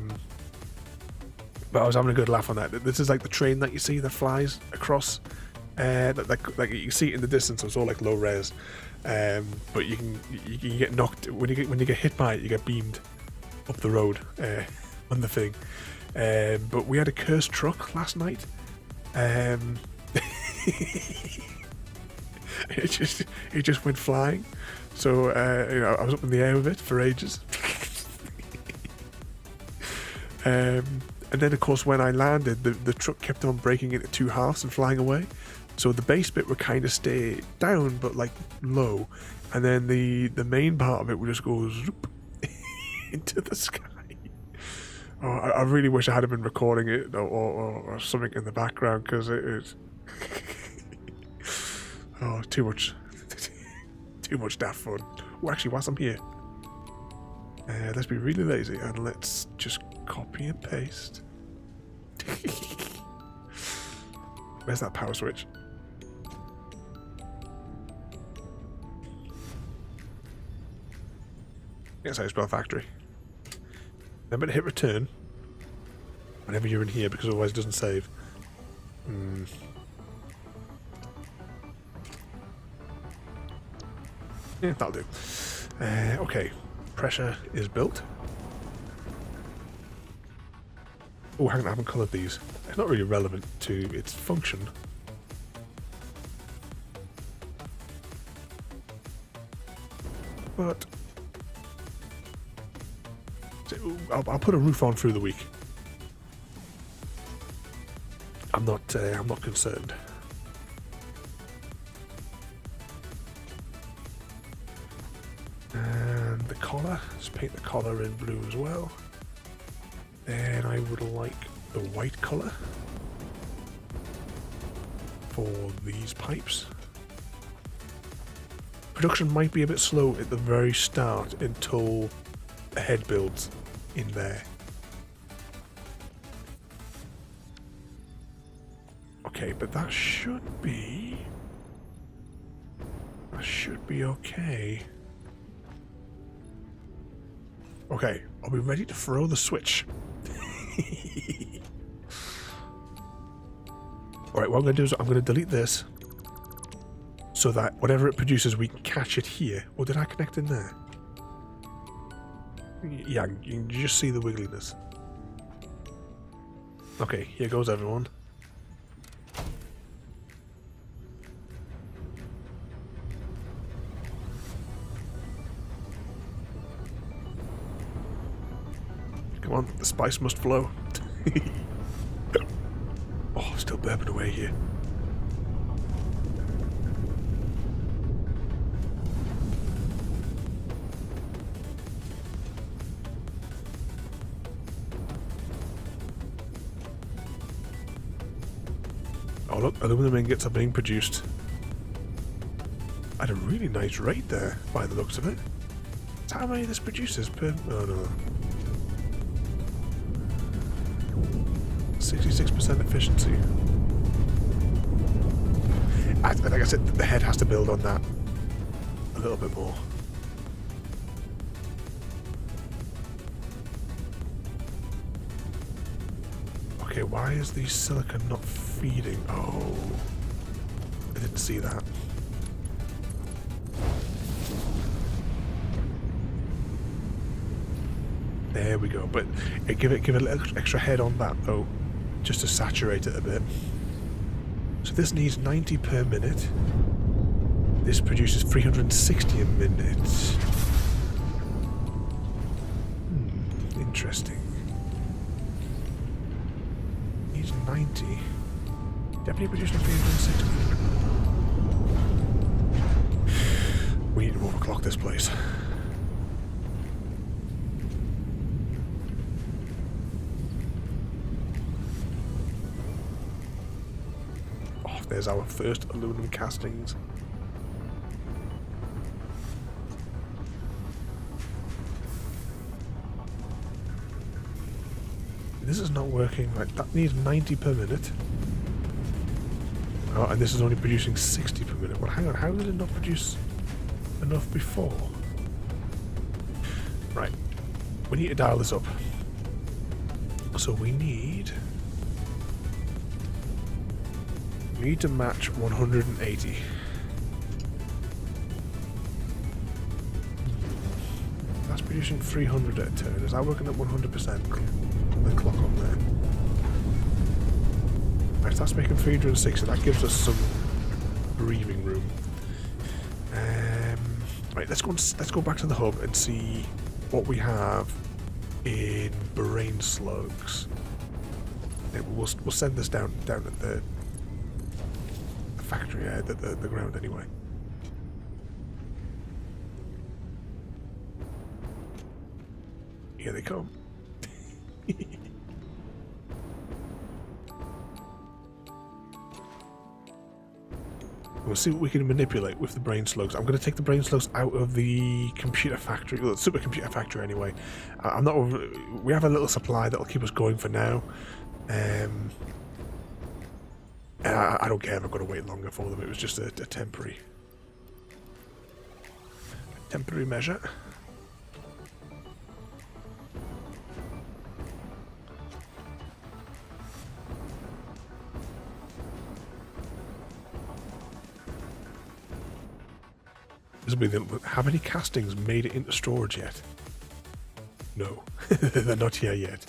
I was having a good laugh on that. This is like the train that you see that flies across. Like you can see it in the distance, so it's all like low res. But you can get knocked when you get hit by it. You get beamed up the road on the thing. But we had a cursed truck last night. It just went flying. So I was up in the air with it for ages. And then of course when I landed, the truck kept on breaking into 2 halves and flying away. So the base bit would kind of stay down but like low, and then the main part of it would just go zoop into the sky. Oh, I really wish I had been recording it or something in the background, because it is oh, too much daft fun. Oh, actually, whilst I'm here, let's be really lazy and let's just copy and paste. Where's that power switch? That's how you spell factory. Remember to hit return whenever you're in here, because otherwise it doesn't save. Yeah, that'll do. Okay, pressure is built. Oh, hang on, I haven't coloured these. It's not really relevant to its function. But I'll put a roof on through the week. I'm not concerned. And the collar, let's paint the collar in blue as well. Then I would like the white color for these pipes. Production might be a bit slow at the very start until the head builds in there. Okay, but that should be okay. Okay, are we ready to throw the switch? Alright, what I'm going to do is I'm going to delete this so that whatever it produces we can catch it here. Or did I connect in there? Yeah, you can just see the wiggliness. Okay, here goes everyone. Come on, the spice must flow. Oh, still burping away here. Oh look, aluminum ingots are being produced at a really nice rate there, by the looks of it. That's how many this produces per... Oh no. 66% efficiency. Like I said, the head has to build on that a little bit more. Okay, why is the silicon not feeding? Oh, I didn't see that. There we go. But give it a little extra head on that though, just to saturate it a bit. So this needs 90 per minute. This produces 360 a minute. Interesting. Needs 90. Definitely producing 360. We need to overclock this place. There's our first aluminum castings. This is not working. Right, that needs 90 per minute. Oh, and this is only producing 60 per minute. Well, hang on. How did it not produce enough before? Right. We need to dial this up. So we need to match 180. That's producing 300 at a turn. Is that working at 100%? The clock on there. Right, that's making 360. That gives us some breathing room. Right, let's go back to the hub and see what we have in brain slugs. Yeah, we'll send this down at the factory, the ground anyway. Here they come. We'll see what we can manipulate with the brain slugs. I'm going to take the brain slugs out of the computer factory, well, the supercomputer factory anyway. I'm not. We have a little supply that'll keep us going for now. And I don't care if I've got to wait longer for them. It was just a temporary measure. This will be have any castings made it into storage yet? No, they're not here yet.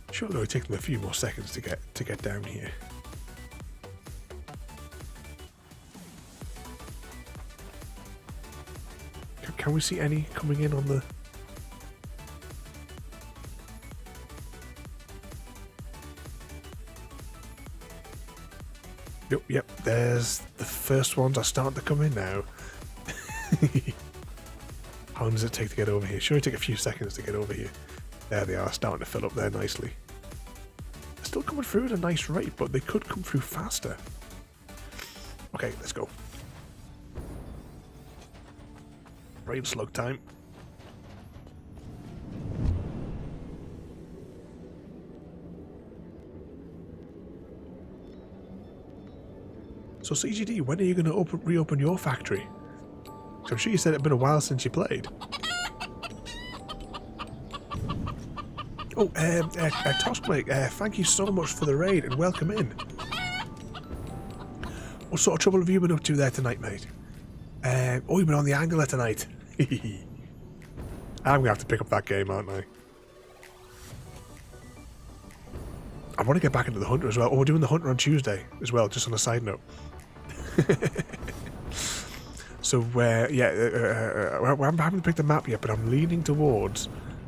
Surely it'll take them a few more seconds to get down here. Can we see any coming in on the... Yep, there's the first ones are starting to come in now. How long does it take to get over here? Sure, it'll take a few seconds to get over here. There they are, starting to fill up there nicely. They're still coming through at a nice rate, but they could come through faster. Okay, let's go. Brain slug time. So CGD, when are you going to reopen your factory? I'm sure you said it'd been a while since you played. Oh, Toskmate, thank you so much for the raid and welcome in. What sort of trouble have you been up to there tonight, mate? Oh, you've been on the Angler tonight. I'm going to have to pick up that game, aren't I? I want to get back into the Hunter as well. Oh, we're doing the Hunter on Tuesday as well, just on a side note. So, yeah, I haven't picked the map yet, but I'm leaning towards...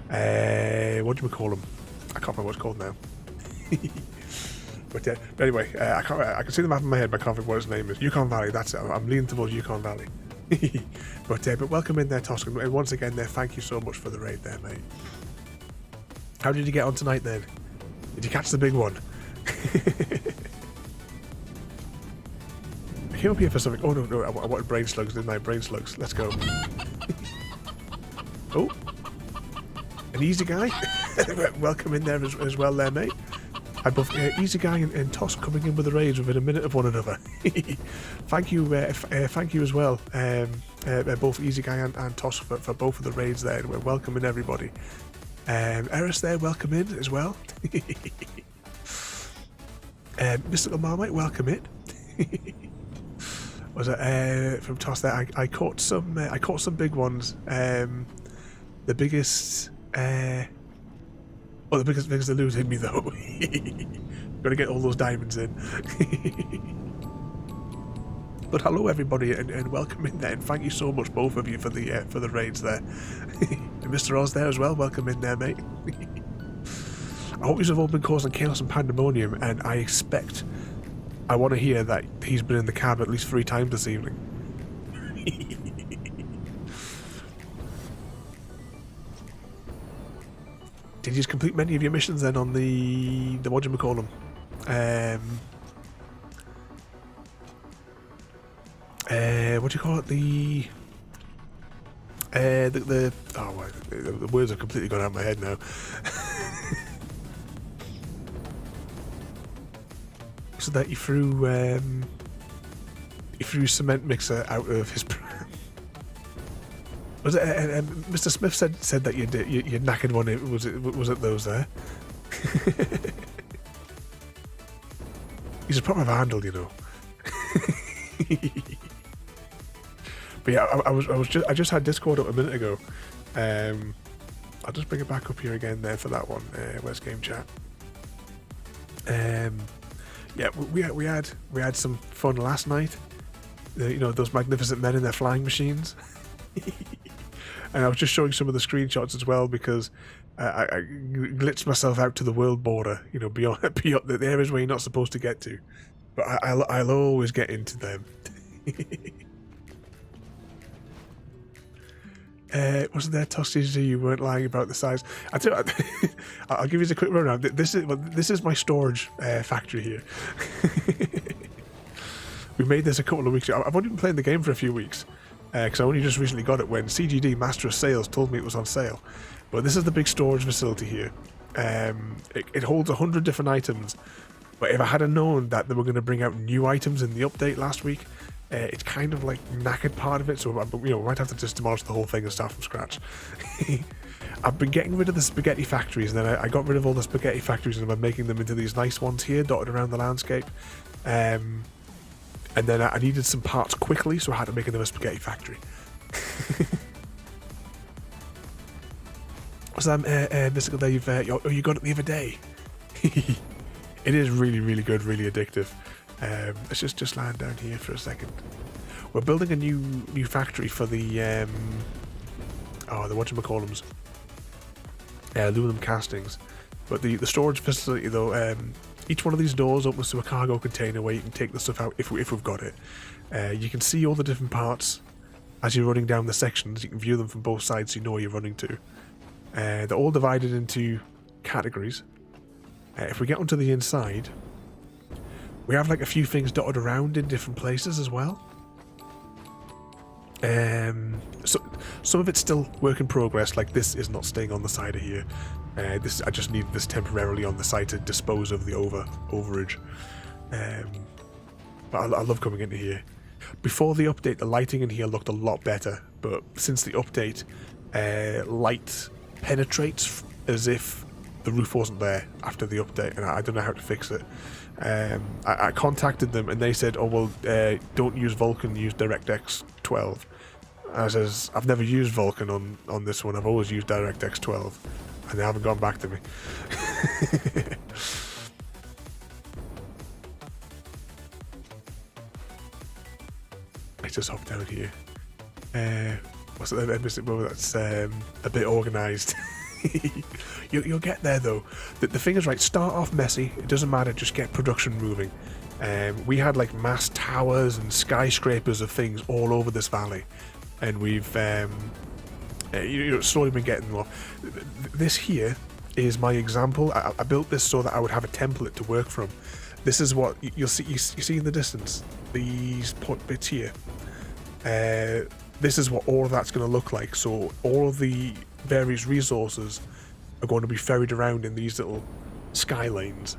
what do we call them? I can't remember what it's called now. But anyway, I can see the map in my head, but I can't think what its name is. Yukon Valley, that's it. I'm leaning towards Yukon Valley. But welcome in there, Toscan. And once again, there, thank you so much for the raid there, mate. How did you get on tonight then? Did you catch the big one? I came up here for something. Oh no, I wanted brain slugs, didn't I? Brain slugs. Let's go. Oh, an easy guy. Welcome in there as well, there, mate. I both Easy Guy and Toss coming in with the raids within a minute of one another. Thank you as well, both Easy Guy and Toss for both of the raids there. We're welcoming everybody. Eris there, welcome in as well. Mystical Marmite, welcome in. Was it from Toss there? I caught some big ones. The biggest. Oh, the biggest eluded me though. Gotta get all those diamonds in. But hello everybody and welcome in there, and thank you so much both of you for the raids there. And Mr. Oz there as well, welcome in there, mate. I hope you've all been causing chaos and pandemonium, and I want to hear that he's been in the cab at least 3 times this evening. Did you just complete many of your missions then on the what do you call them? What do you call it? The words have completely gone out of my head now. So that he threw cement mixer out of his. Was it? Mr. Smith said that you knackered one. Was it those there? He's a proper vandal, you know. But yeah, I just had Discord up a minute ago. I'll just bring it back up here again there for that one. Where's game chat? Yeah, we had some fun last night. You know, those magnificent men in their flying machines. And I was just showing some of the screenshots as well because I glitched myself out to the world border, you know, beyond the areas where you're not supposed to get to. But I'll always get into them. Wasn't there Tosti's you weren't lying about the size? I'll give you a quick rundown. This is my storage factory here. We made this a couple of weeks ago. I've only been playing the game for a few weeks. Because I only just recently got it when CGD Master of Sales told me it was on sale. But this is the big storage facility here. It holds 100 different items. But if I had known that they were going to bring out new items in the update last week, it's kind of like knackered part of it. So we might have to just demolish the whole thing and start from scratch. I've been getting rid of the spaghetti factories, and then I got rid of all the spaghetti factories and I'm making them into these nice ones here dotted around the landscape. And then I needed some parts quickly, so I had to make another spaghetti factory. So Mystical Dave, you got it the other day. It is really, really good, really addictive. Let's just land down here for a second. We're building a new factory for the the whatchamacallums, aluminum castings. But the storage facility though, each one of these doors opens to a cargo container where you can take the stuff out if we've got it. You can see all the different parts as you're running down the sections. You can view them from both sides so you know where you're running to. They're all divided into categories. If we get onto the inside, we have like a few things dotted around in different places as well. So some of it's still work in progress, like this is not staying on the side of here. I just need this temporarily on the side to dispose of the overage. But I love coming into here. Before the update, the lighting in here looked a lot better, but since the update, light penetrates as if the roof wasn't there after the update, and I don't know how to fix it. I contacted them and they said, oh well, don't use Vulkan, use DirectX 12. I says, I've never used Vulkan on this one, I've always used DirectX 12, and they haven't gone back to me. Let's just hop down here. What's it? That's a bit organised. You'll get there though. The thing is, right, start off messy, it doesn't matter, just get production moving. We had like mass towers and skyscrapers of things all over this valley, and we've slowly been getting them off. This here is my example. I built this so that I would have a template to work from. This is what you'll see. You see in the distance, these bits here. This is what all of that's going to look like. So all of the various resources are going to be ferried around in these little sky lanes.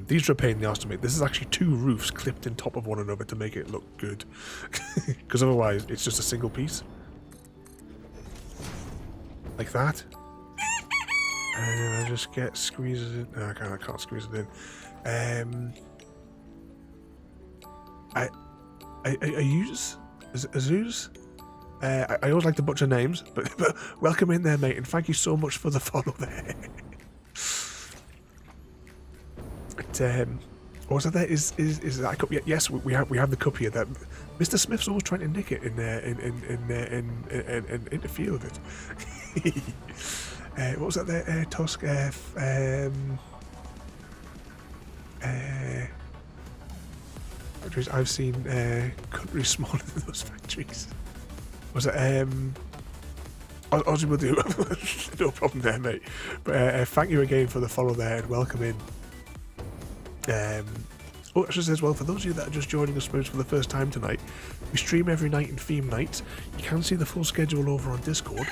These are a pain in the arse to make. This is actually two roofs clipped in top of one another to make it look good, because otherwise it's just a single piece like that. And I just get squeezes in. No, I can't squeeze it in. I use Azuz. I always like to butcher names, but welcome in there, mate, and thank you so much for the follow there. But, what was that there? Is that a cup? Yes, we have the cup here. That Mr. Smith's always trying to nick it and interfere with it. What was that there? Tusk. Factories. I've seen countries smaller than those factories. Was it Aussie will do. No problem there, mate. But thank you again for the follow there and welcome in. I should say as well, for those of you that are just joining us for the first time tonight, we stream every night in theme night. You can see the full schedule over on Discord,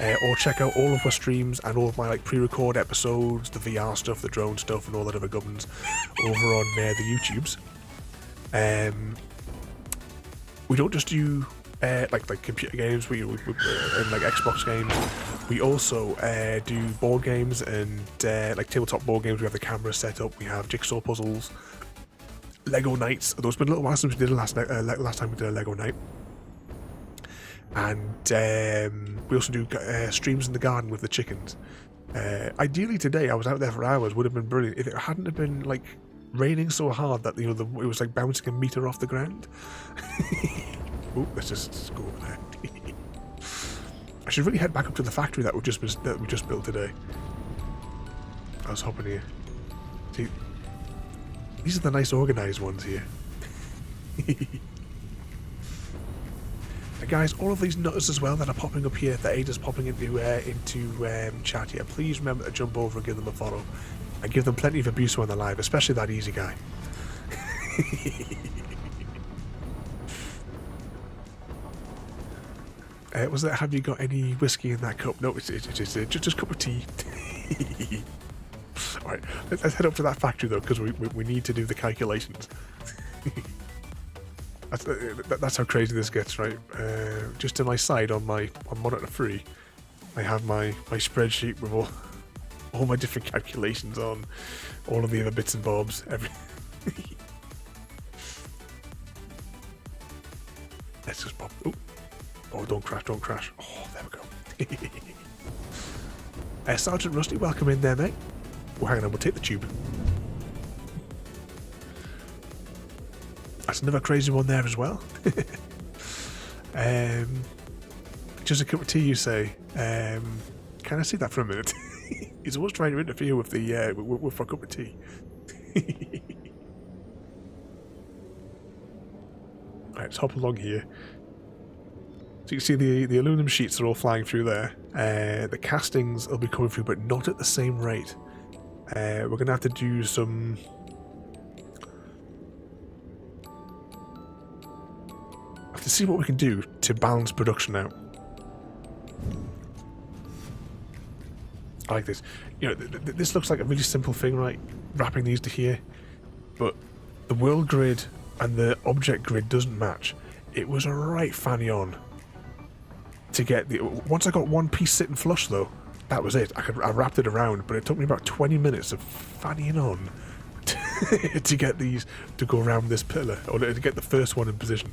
or check out all of our streams and all of my like pre-record episodes, the VR stuff, the drone stuff, and all that other gubbins over on the YouTubes. We don't just do like computer games, we and like Xbox games. We also do board games and like tabletop board games. We have the camera set up. We have jigsaw puzzles, Lego nights. Although it's been a little while since we did it last time we did a Lego night. And we also do streams in the garden with the chickens. Ideally today, I was out there for hours. Would have been brilliant if it hadn't have been like raining so hard that it was like bouncing a meter off the ground. Oh, let's just go over there. I should really head back up to the factory that we just built today. I was hopping here. See, these are the nice organised ones here. Guys, all of these nutters as well that are popping up here, that Ada's popping into chat here, please remember to jump over and give them a follow. And give them plenty of abuse when they're live, especially that easy guy. Was that, have you got any whiskey in that cup? No, it's just a cup of tea. Alright, let's head up to that factory though, because we need to do the calculations. That's how crazy this gets, right? Just to my side on monitor 3, I have my spreadsheet with all my different calculations on all of the other bits and bobs. Let's just pop. Oh, don't crash, don't crash. Oh, there we go. Sergeant Rusty, welcome in there, mate. Oh, hang on, we'll take the tube. That's another crazy one there as well. Just a cup of tea, you say? Can I see that for a minute? He's always trying to interfere with the with a cup of tea. Right, let's hop along here. So you can see the aluminum sheets are all flying through there. The castings will be coming through, but not at the same rate. We're going to have to do some... have to see what we can do to balance production out. I like this. You know, this looks like a really simple thing, right? Wrapping these to here. But the world grid and the object grid doesn't match. It was a right fanny on to get the... Once I got one piece sitting flush, though, that was it. I wrapped it around, but it took me about 20 minutes of fannying on to get these to go around this pillar, or to get the first one in position.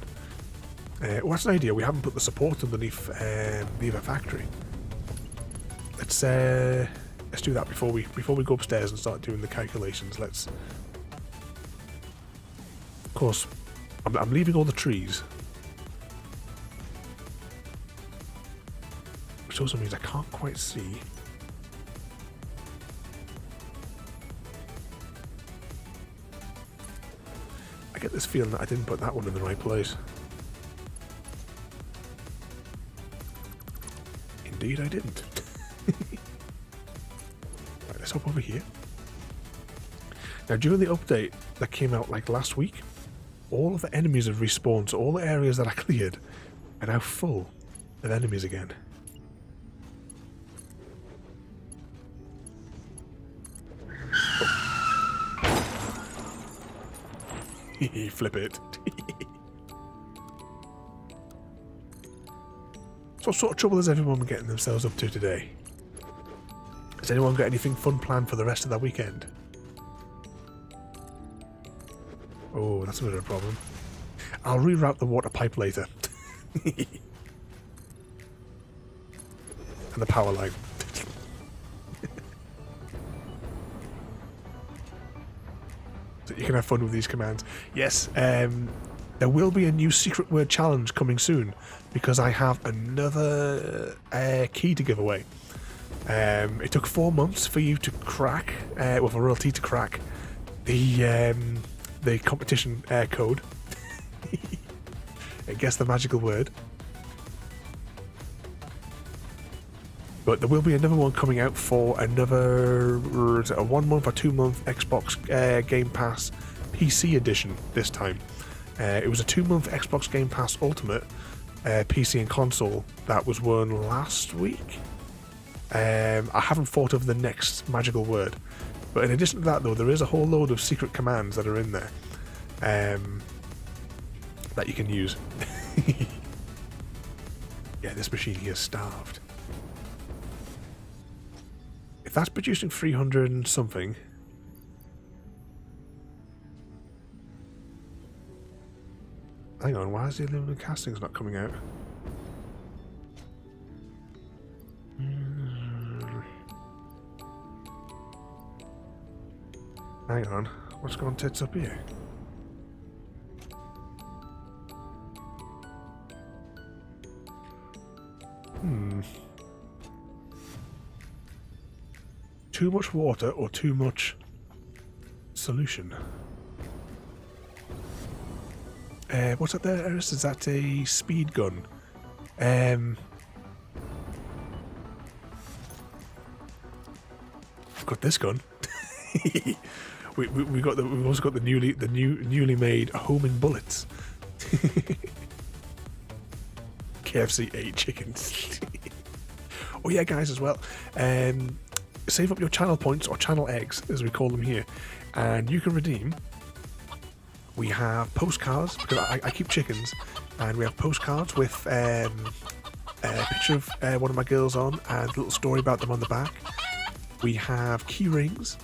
Well, that's an idea. We haven't put the support underneath the other factory. Let's do that before we go upstairs and start doing the calculations. Let's... Of course, I'm leaving all the trees, which also means I can't quite see. I get this feeling that I didn't put that one in the right place. Indeed, I didn't. Right, let's hop over here. Now, during the update that came out like last week, all of the enemies have respawned, so all the areas that I cleared are now full of enemies again. Oh. Flip it. So what sort of trouble is everyone getting themselves up to today? Has anyone got anything fun planned for the rest of that weekend? Oh, that's a bit of a problem. I'll reroute the water pipe later. And the power line. So you can have fun with these commands. Yes, there will be a new secret word challenge coming soon, because I have another key to give away. It took 4 months for you to crack, with a royalty to crack, the competition code. And guess the magical word. But there will be another one coming out for another 1 month or 2 month Xbox Game Pass PC edition this time. It was a 2 month Xbox Game Pass Ultimate PC and console that was won last week. I haven't thought of the next magical word. But in addition to that, though, there is a whole load of secret commands that are in there that you can use. Yeah, this machine here is starved. If that's producing 300 and something... Hang on, why is the aluminum castings not coming out? Hang on, what's going tits up here? Too much water or too much solution? What's that there, Eris? Is that a speed gun? I've got this gun. we've also got the newly made homing bullets. KFC 8 chickens. Oh yeah, guys, as well. Save up your channel points, or channel eggs, as we call them here, and you can redeem. We have postcards, because I keep chickens, and we have postcards with a picture of one of my girls on, and a little story about them on the back. We have key rings.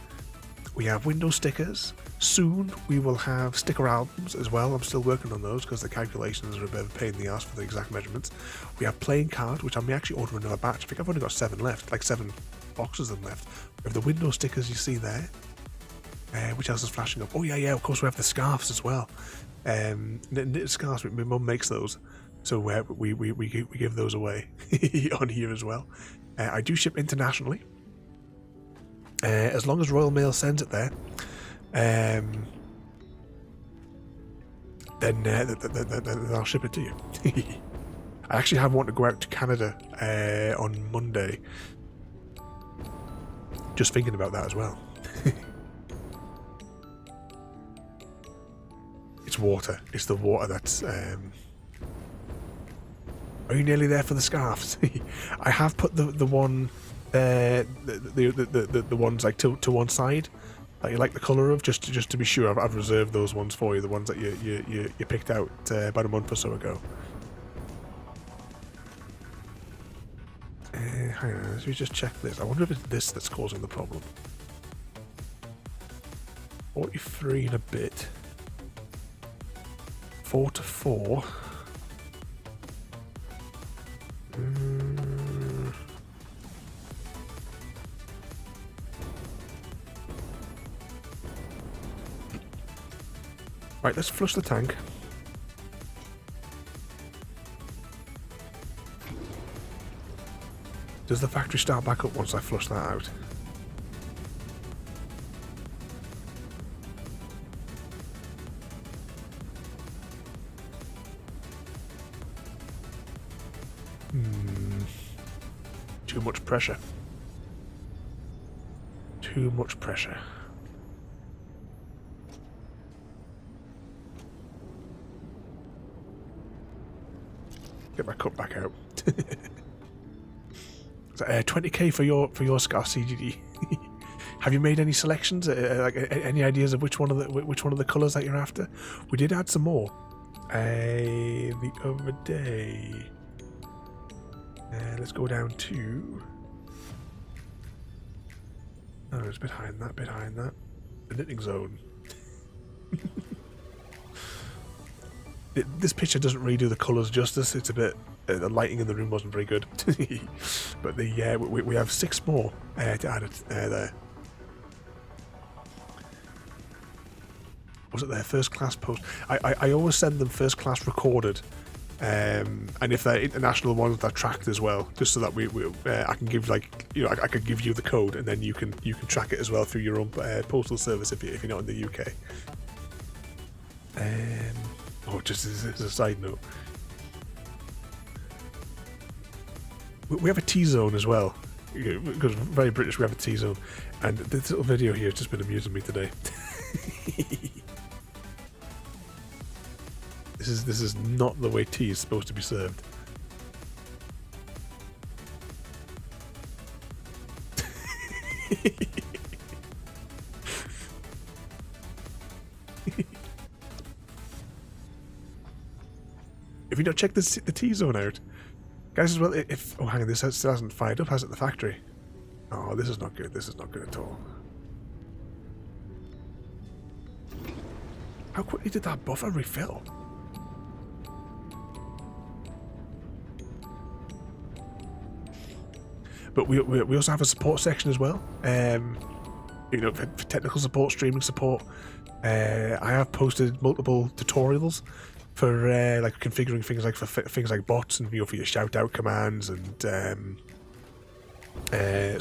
We have window stickers. Soon we will have sticker albums as well. I'm still working on those because the calculations are a bit of a pain in the ass for the exact measurements. We have playing cards, which I may actually order another batch. I think I've only got 7 left, like 7 boxes of them left. We have the window stickers you see there. Which else is flashing up? Oh yeah, of course we have the scarves as well. Knitted scarves, my mum makes those. So we give those away on here as well. I do ship internationally. As long as Royal Mail sends it there. Then I'll ship it to you. I actually have one to go out to Canada on Monday. Just thinking about that as well. It's water. It's the water that's... Are you nearly there for the scarves? I have put the one... the ones like to one side that you like the colour of, just to be sure. I've reserved those ones for you, the ones that you picked out about a month or so ago. Hang on, let me just check this. I wonder if it's this that's causing the problem. 43 and a bit. 4 to 4. Right, let's flush the tank. Does the factory start back up once I flush that out? Too much pressure. Too much pressure. Get my cup back out. So, 20k for your Scar CGD. Have you made any selections? Like any ideas of which one of the colours that you're after? We did add some more the other day. Let's go down to... Oh, it's a bit higher than that, The knitting zone. This picture doesn't really do the colours justice. It's a bit... the lighting in the room wasn't very good. But we have 6 more to add it there. Was it their first class post? I always send them first class recorded. And if they're international ones, they're tracked as well, just so that I can give I could give you the code, and then you can track it as well through your own postal service if you're not in the UK. Just as a side note, we have a T-zone as well, because we're very British. We have a T-zone, and this little video here has just been amusing me today. This is not the way tea is supposed to be served. If you don't check the T-zone out, guys, as well, hang on, this still hasn't fired up, has it? The factory? Oh, this is not good. This is not good at all. How quickly did that buffer refill? But we also have a support section as well. For technical support, streaming support. I have posted multiple tutorials for like configuring things like things like bots and for your shout out commands and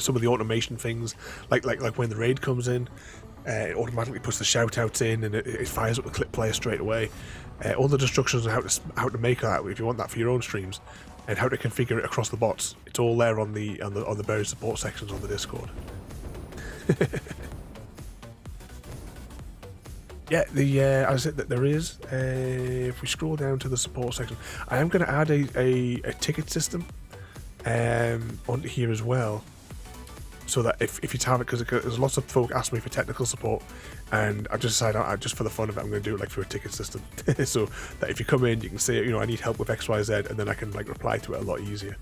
some of the automation things like when the raid comes in, it automatically puts the shout outs in and it fires up the clip player straight away. All the instructions on how to make that if you want that for your own streams, and how to configure it across the bots. It's all there on the various support sections on the Discord. Yeah, as I said, that there is. If we scroll down to the support section, I am going to add a ticket system onto here as well, so that if you have it, because there's lots of folk ask me for technical support, and I just decided, just for the fun of it, I'm going to do it like through a ticket system, so that if you come in, you can say, I need help with X, Y, Z, and then I can like reply to it a lot easier.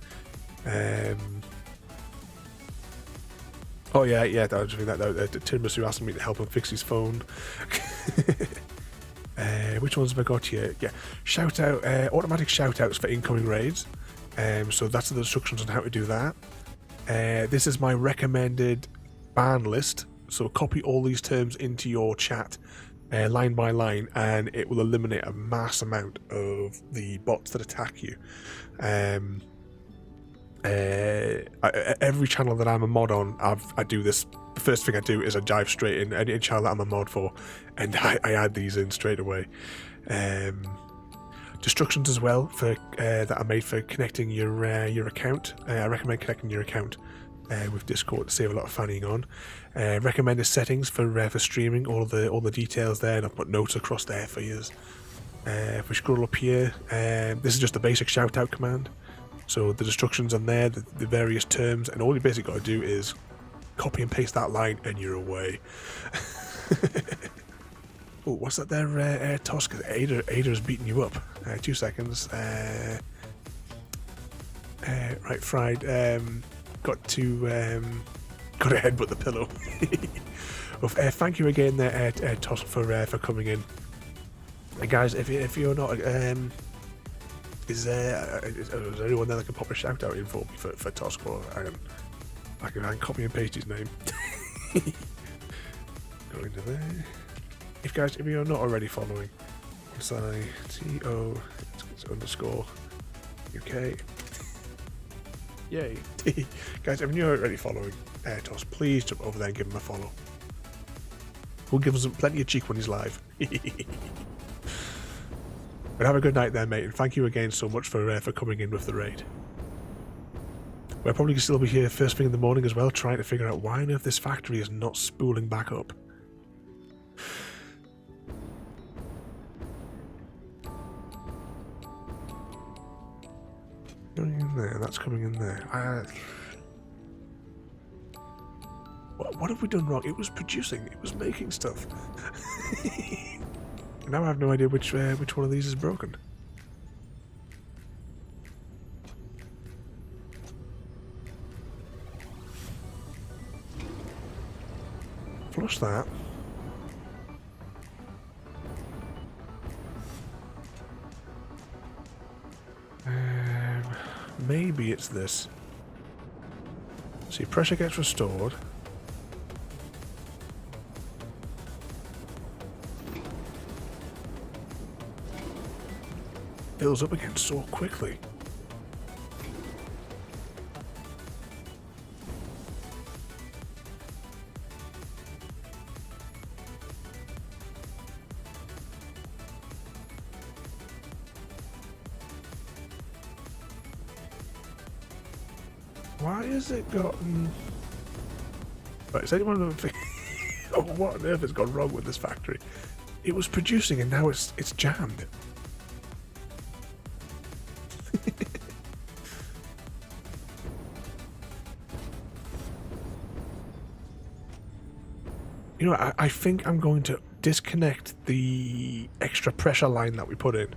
Oh yeah, that was that. Tiramisu asking me to help him fix his phone. Which ones have I got here? Yeah, shout out, automatic shout outs for incoming raids. So that's the instructions on how to do that. This is my recommended ban list. So copy all these terms into your chat, line by line, and it will eliminate a mass amount of the bots that attack you. Every channel that I'm a mod on, I do this. The first thing I do is I dive straight in any channel that I'm a mod for, and I add these in straight away. Destructions as well for that are made for connecting your account. I recommend connecting your account with Discord to save a lot of fannying on. Recommended settings for streaming, all the details there, and I've put notes across there for you. If we scroll up here, this is just the basic shout out command. So the instructions on there, the various terms, and all you basically got to do is copy and paste that line and you're away. Oh, what's that there, Tusk? Ada's beating you up. 2 seconds. Right, Fried. Got to headbutt the pillow. Well, thank you again there, Tusk, for coming in. And guys, if you're not... is there anyone there that can pop a shout out in for me for Tusk? Or I can copy and paste his name. Go into there. If you're not already following, SciTO _ UK. Yay. Guys, if you're already following Tusk, please jump over there and give him a follow. We'll give him plenty of cheek when he's live. But have a good night there, mate, and thank you again so much for coming in with the raid. We'll probably still be here first thing in the morning as well, trying to figure out why on earth this factory is not spooling back up. Going in there, that's coming in there. What have we done wrong? It was producing, it was making stuff. Now I have no idea which one of these is broken. Flush that. Maybe it's this. See, pressure gets restored. Fills up again so quickly. Why has it gotten... Right, is anyone oh, what on earth has gone wrong with this factory? It was producing and now it's jammed. You know, I think I'm going to disconnect the extra pressure line that we put in.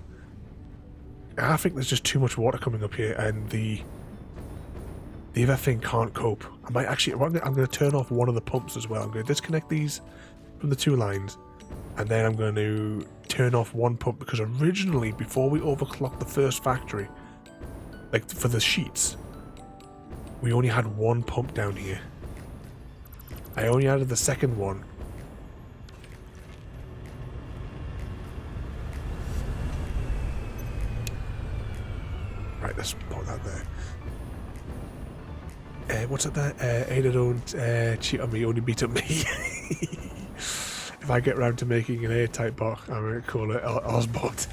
I think there's just too much water coming up here, and the other thing can't cope. I might actually... I'm going to turn off one of the pumps as well. I'm going to disconnect these from the 2 lines, and then I'm going to turn off one pump, because originally, before we overclocked the first factory, like for the sheets, we only had 1 pump down here. I only added the second one. Right, let's put that there. What's it there? Ada don't cheat on me, only beat up me. If I get round to making an A-type bot, I'm going to call it Ozbot.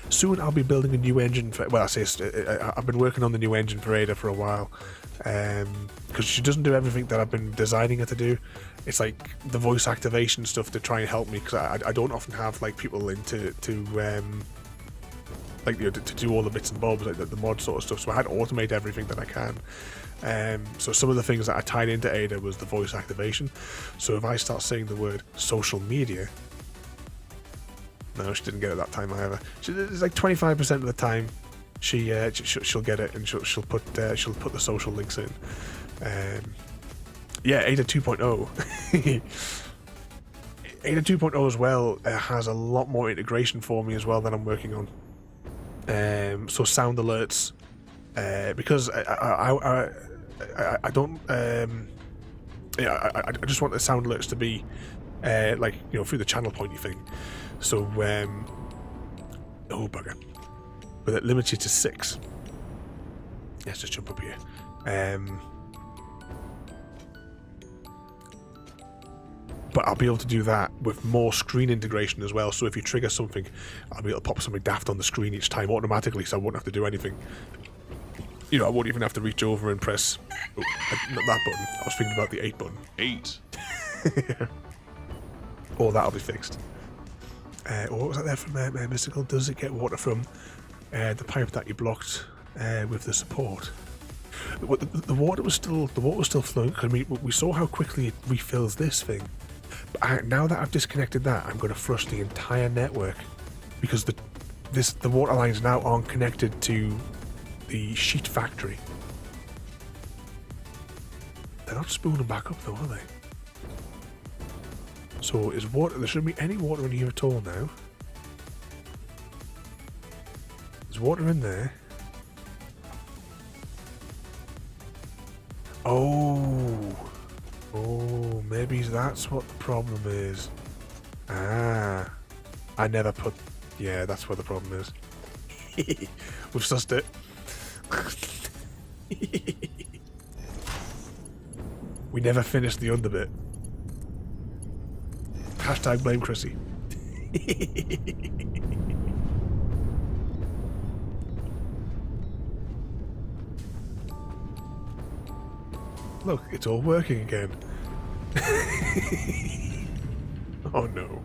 Soon I'll be building a new engine for... Well, I've been working on the new engine for Ada for a while. Because she doesn't do everything that I've been designing her to do. It's like the voice activation stuff to try and help me, because I don't often have like people in to do all the bits and bobs, like the mod sort of stuff. So I had to automate everything that I can. So some of the things that I tied into Ada was the voice activation. So if I start saying the word social media... No, she didn't get it that time either. It's like 25% of the time she'll get it, and she'll put the social links in. Yeah, Ada 2.0. Ada 2.0 as well has a lot more integration for me as well that I'm working on. So sound alerts, because I don't. I just want the sound alerts to be like, you know, through the channel pointy thing. So oh bugger, but it limits you to 6. Let's just jump up here. But I'll be able to do that with more screen integration as well. So if you trigger something, I'll be able to pop something daft on the screen each time automatically, so I won't have to do anything. You know, I won't even have to reach over and press... Oh, not that button. I was thinking about the 8 button. 8. Or that'll be fixed. What was that there from Mystical? Does it get water from the pipe that you blocked with the support? The water was still flowing. I mean, we saw how quickly it refills this thing. But now that I've disconnected that, I'm going to flush the entire network, because the water lines now aren't connected to the sheet factory. They're not spooling back up though, are they? So is water? There shouldn't be any water in here at all now. There's water in there. Oh, maybe that's what the problem is. I never put... Yeah, that's what the problem is. We've sussed it. We never finished the under bit. Hashtag blame Chrissy. Look, it's all working again. Oh no.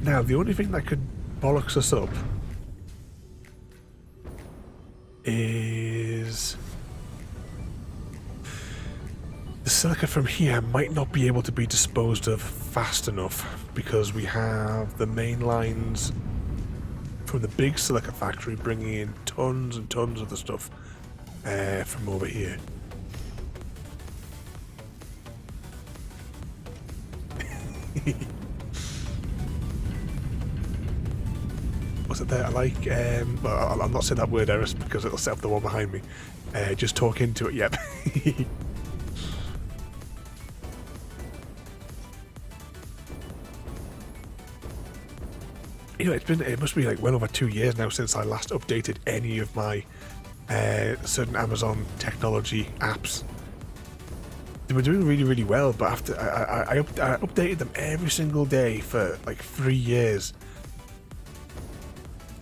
Now, the only thing that could bollocks us up is the silica from here might not be able to be disposed of fast enough, because we have the main lines from the big silica factory bringing in tons and tons of the stuff from over here. Was it there? I like, well, I'll not say that word, Eris, because it'll set up the one behind me. Just talk into it, yep. You know, it must be like well over 2 years now since I last updated any of my certain Amazon technology apps. They were doing really, really well, but after I updated them every single day for like 3 years.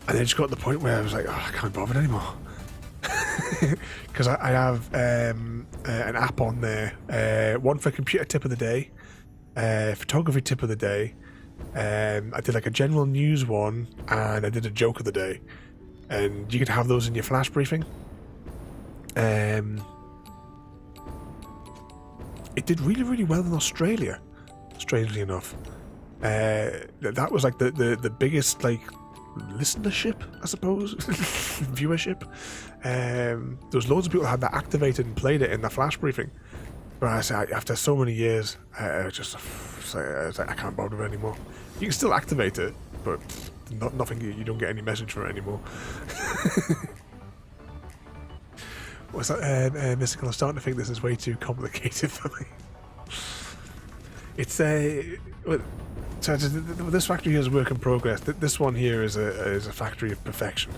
And then it just got to the point where I was like, oh, I can't be bothered anymore. Because I have an app on there, one for computer tip of the day, photography tip of the day, I did like a general news one, and I did a joke of the day. And you could have those in your flash briefing. It did really, really well in Australia, strangely enough. That was like the biggest like listenership, I suppose, viewership. There was loads of people that had that activated and played it in the flash briefing. But I say, after so many years, I can't bother with it anymore. You can still activate it, but nothing. You don't get any message for it anymore. What's that, Mystical? I'm starting to think this is way too complicated for me. It's so this factory here is a work in progress. This one here is a factory of perfection.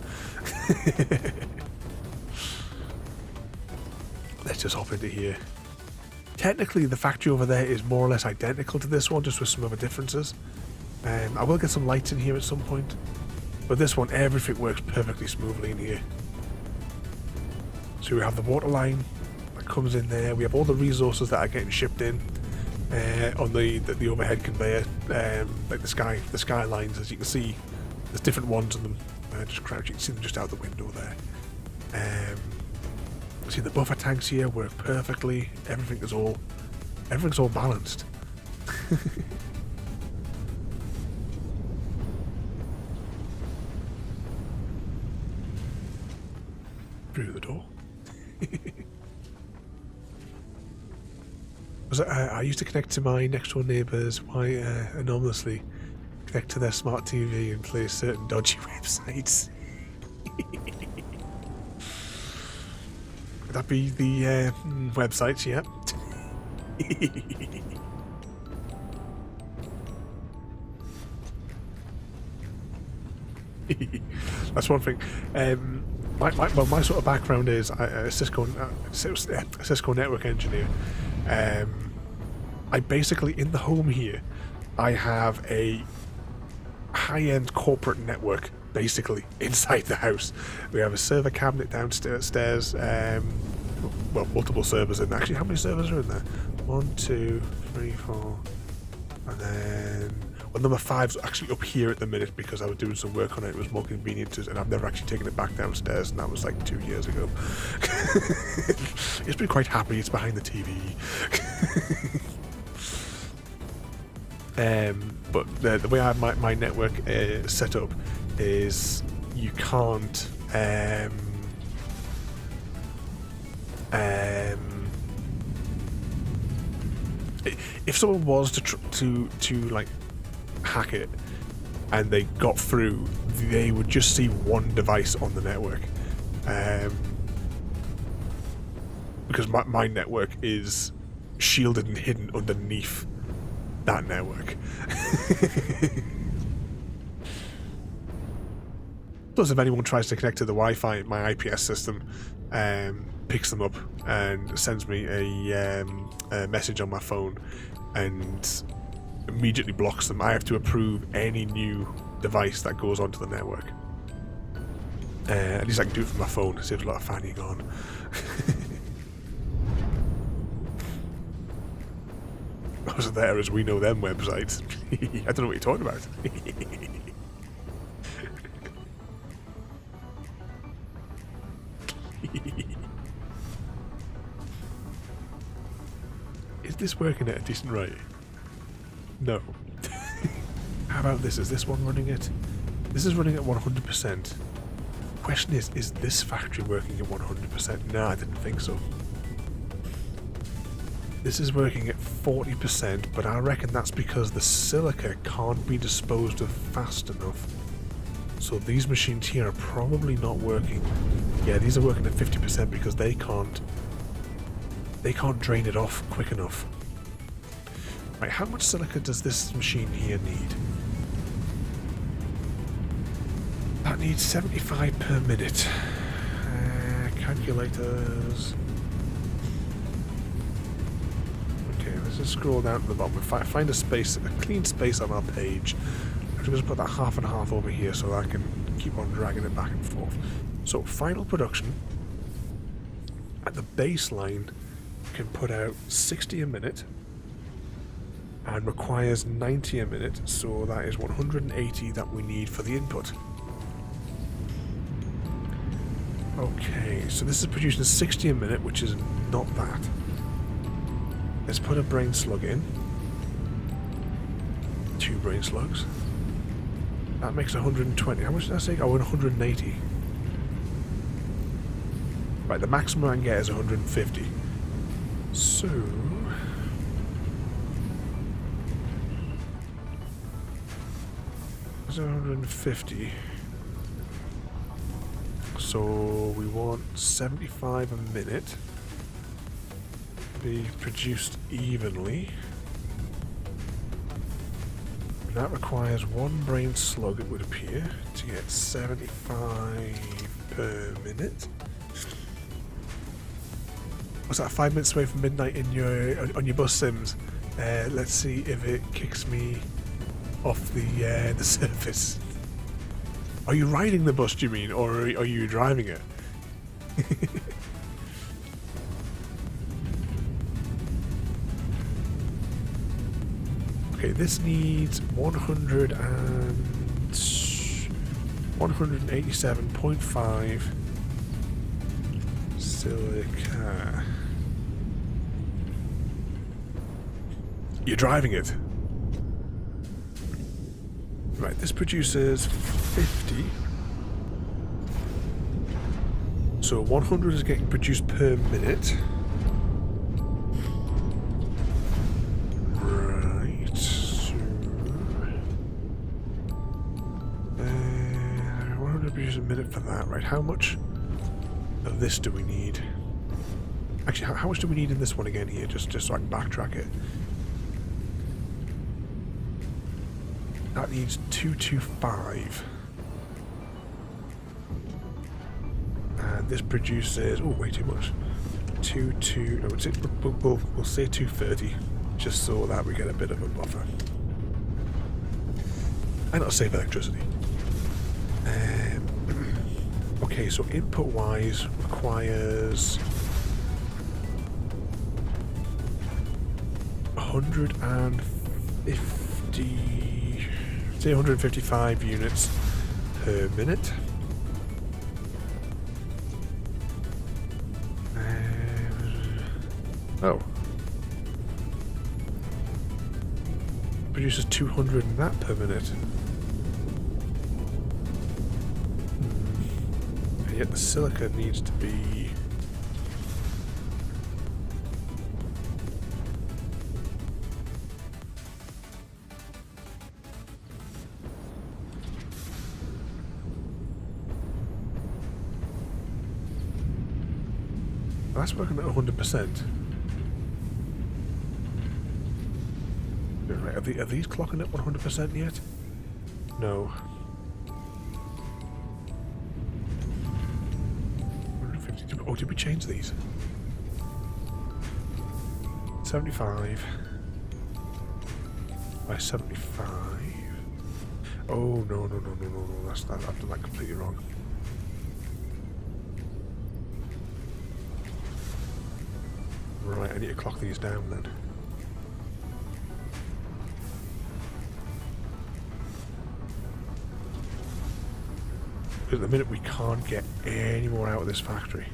Let's just hop into here. Technically, the factory over there is more or less identical to this one, just with some other differences. I will get some lights in here at some point, but this one, everything works perfectly smoothly in here. So we have the water line that comes in there. We have all the resources that are getting shipped in on the overhead conveyor, like the sky lines. As you can see, there's different ones of them. Just crouch, you can see them just out the window there. See, the buffer tanks here work perfectly. Everything's all balanced. Through the door. I used to connect to my next door neighbours. I anonymously connect to their smart TV and play certain dodgy websites. Would that be the websites? Yep. That's one thing. My sort of background is a Cisco network engineer. I basically, in the home here, I have a high-end corporate network basically inside the house. We have a server cabinet downstairs, well, multiple servers in there. Actually, how many servers are in there? 1, 2, 3, 4, and then, well, number 5's actually up here at the minute because I was doing some work on it. It was more convenient to, and I've never actually taken it back downstairs, and that was like 2 years ago. It's been quite happy. It's behind the TV. But the way I have my network set up is you can't if someone was to like hack it and they got through, they would just see one device on the network, because my network is shielded and hidden underneath that network. Plus, if anyone tries to connect to the Wi-Fi, my IPS system picks them up and sends me a message on my phone and immediately blocks them. I have to approve any new device that goes onto the network. At least I can do it from my phone. It saves a lot of fanning on. I was there as we know them websites. I don't know what you're talking about. Is this working at a decent rate? No. How about this? Is this one running it? This is running at 100%. Question is this factory working at 100%? No, I didn't think so. This is working at 40%, but I reckon that's because the silica can't be disposed of fast enough. So these machines here are probably not working. Yeah, these are working at 50% because they can't drain it off quick enough. Right, how much silica does this machine here need? That needs 75 per minute. Calculators. Okay, let's just scroll down to the bottom and find a space, a clean space on our page. I'm just going to put that half and half over here so I can keep on dragging it back and forth. So, final production at the baseline can put out 60 a minute and requires 90 a minute, so that is 180 that we need for the input. Okay, so this is producing 60 a minute, which is not bad. Let's put a brain slug in. 2 brain slugs. That makes 120. How much did I say? Oh, 180. Right, the maximum I can get is 150. So... that's 150. So we want 75 a minute. Be produced evenly. That requires 1 brain slug, it would appear, to get 75 per minute. What's that, 5 minutes away from midnight in on your bus sims? Let's see if it kicks me off the surface. Are you riding the bus, do you mean, or are you driving it? Okay, this needs 187.5 silica. You're driving it. Right, this produces 50. So 100 is getting produced per minute. Right. So, 100 produces a minute for that, right? How much of this do we need? Actually, how much do we need in this one again here? Just so I can backtrack it. That needs 225. And this produces... Oh, way too much. No, we'll say 230. Just so that we get a bit of a buffer. And it'll save electricity. Okay, so input-wise requires... 150... say 155 units per minute. Oh. Produces 200 in that per minute. And yet the silica needs to be... That's working at 100%. Right, are these clocking at 100% yet? No. 150. Oh, did we change these? 75 by 75. Oh no! That's that. I've done that completely wrong. Right, I need to clock these down then. Because at the minute we can't get any more out of this factory.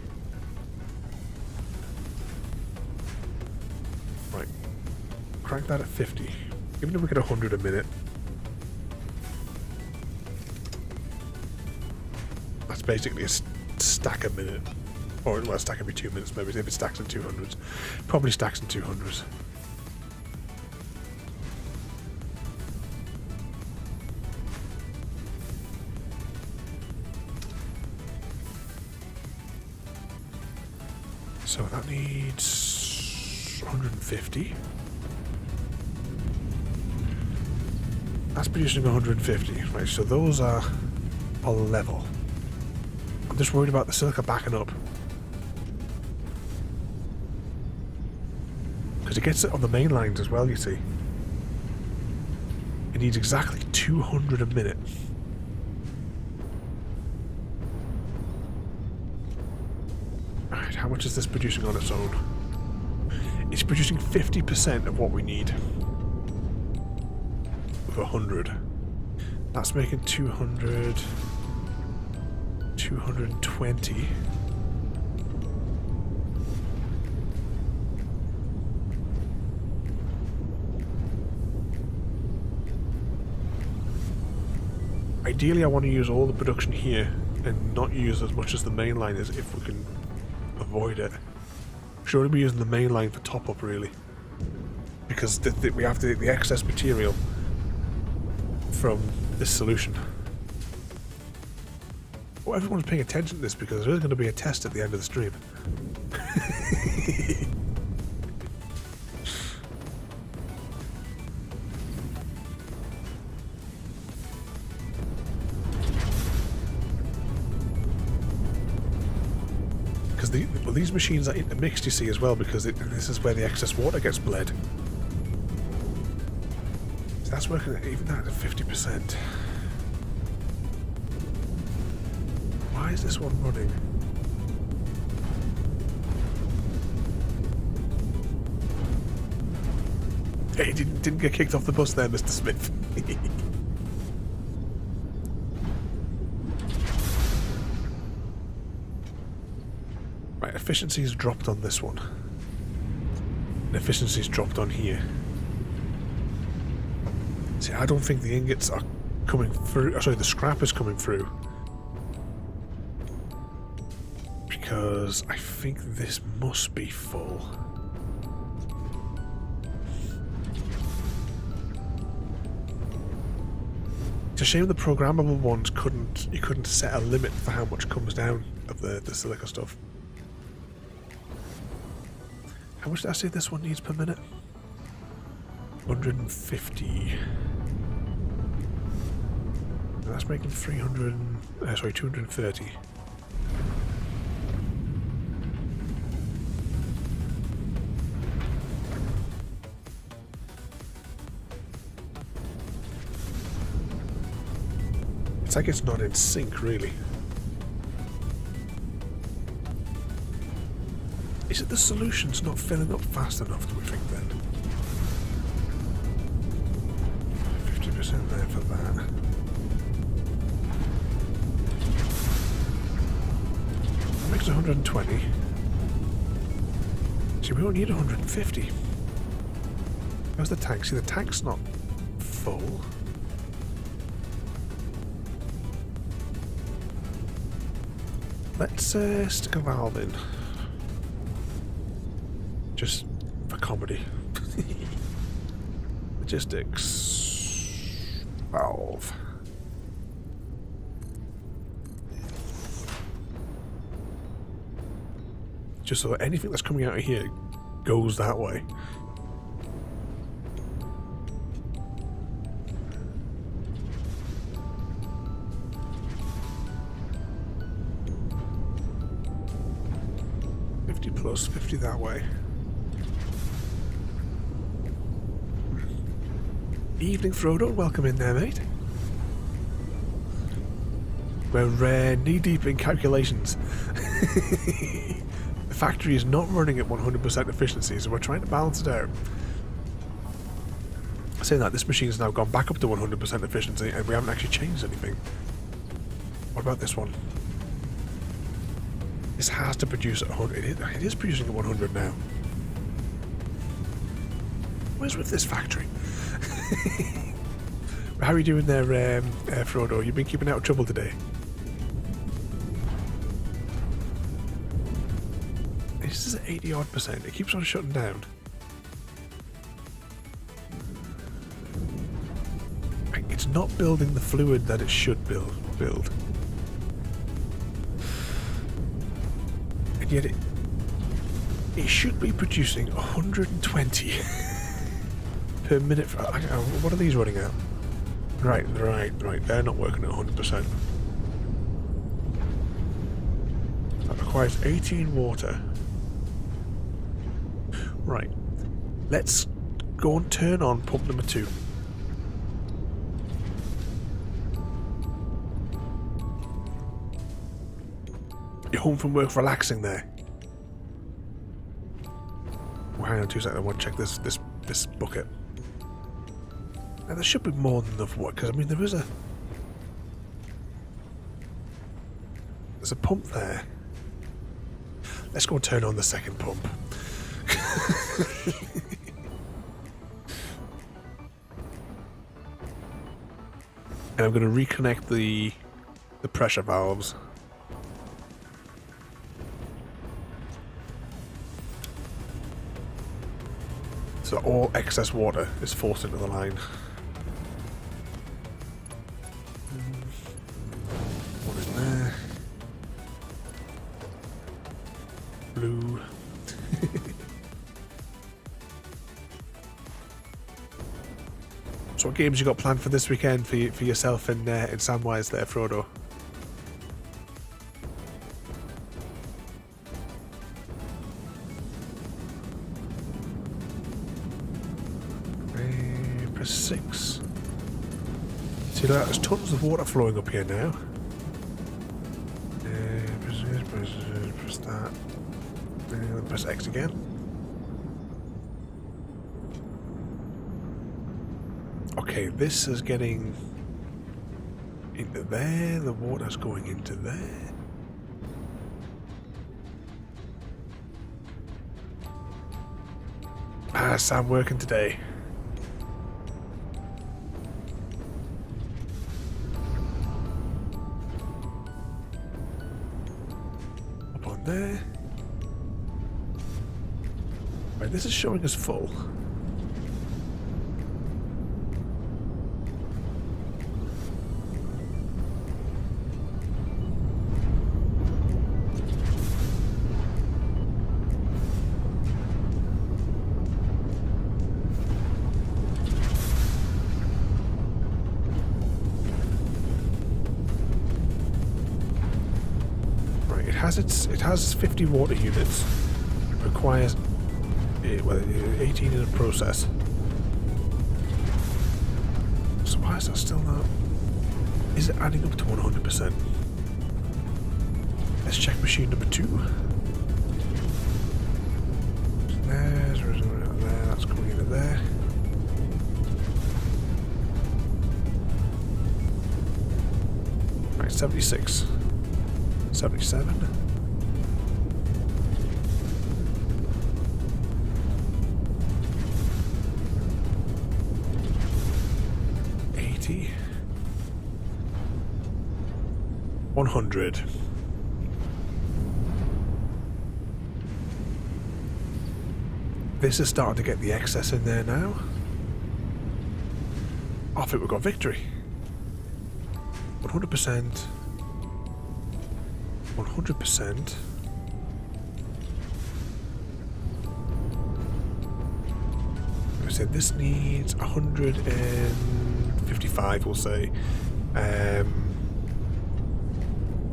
Right, crank that at 50. Even if we get 100 a minute, that's basically a stack a minute. Or well, a stack every 2 minutes, maybe if it stacks in 200s. Probably stacks in 200s. So that needs 150. That's producing 150. Right, so those are level. I'm just worried about the silica backing up. Because it gets it on the main lines as well, you see. It needs exactly 200 a minute. Alright, how much is this producing on its own? It's producing 50% of what we need. With 100. That's making 200... 220. Ideally, I want to use all the production here and not use as much as the main line is if we can avoid it. Should only be using the main line for top up, really, because we have the excess material from this solution. Well, everyone's paying attention to this because there is going to be a test at the end of the stream. Well, these machines are intermixed, you see, as well, because this is where the excess water gets bled. So that's working at even that at 50%. Why is this one running? Hey, didn't get kicked off the bus there, Mr. Smith. Right, efficiency's dropped on this one. And efficiency's dropped on here. See, I don't think the ingots are coming through. Sorry, the scrap is coming through. Because I think this must be full. It's a shame the programmable ones you couldn't set a limit for how much comes down of the silica stuff. How much did I say this one needs per minute? 150. That's making 230. It's like it's not in sync, really. Is it the solution's not filling up fast enough, do we think, then? 50% there for that. That makes 120. See, we don't need 150. How's the tank? See, the tank's not full. Let's stick a valve in. Just for comedy. Logistics. Valve. Just so that anything that's coming out of here goes that way. Plus 50 that way. Evening, Frodo. Welcome in there, mate. We're knee-deep in calculations. The factory is not running at 100% efficiency, so we're trying to balance it out. Saying that, this machine's now gone back up to 100% efficiency, and we haven't actually changed anything. What about this one? This has to produce at 100. It is producing at 100 now. Where's with this factory? How are you doing there, Frodo? You've been keeping out of trouble today. This is 80 odd percent. It keeps on shutting down. It's not building the fluid that it should build. Yet it should be producing 120 per minute. What are these running at? Right. They're not working at 100%. That requires 18 water. Right. Let's go and turn on pump number 2. You're home from work relaxing there. Well, hang on 2 seconds, I want to check this bucket. Now there should be more than enough water, because I mean there's a pump there. Let's go and turn on the second pump. And I'm going to reconnect the pressure valves. So all excess water is forced into the line. What is there? Blue. So what games you got planned for this weekend for yourself and Samwise there, Frodo? Press 6. See that? There's tons of water flowing up here now. Press that. Press X again. Okay, this is getting into there. The water's going into there. Sam working today. there. Right, this is showing us full. It has 50 water units. It requires 18 in a process. So why is that still not? Is it adding up to 100%? Let's check machine number 2. There's there. That's coming into there. Right, 76. 77. 80. 100. This is starting to get the excess in there now. I think we've got victory. 100%. 100%. I said this needs 155, we'll say,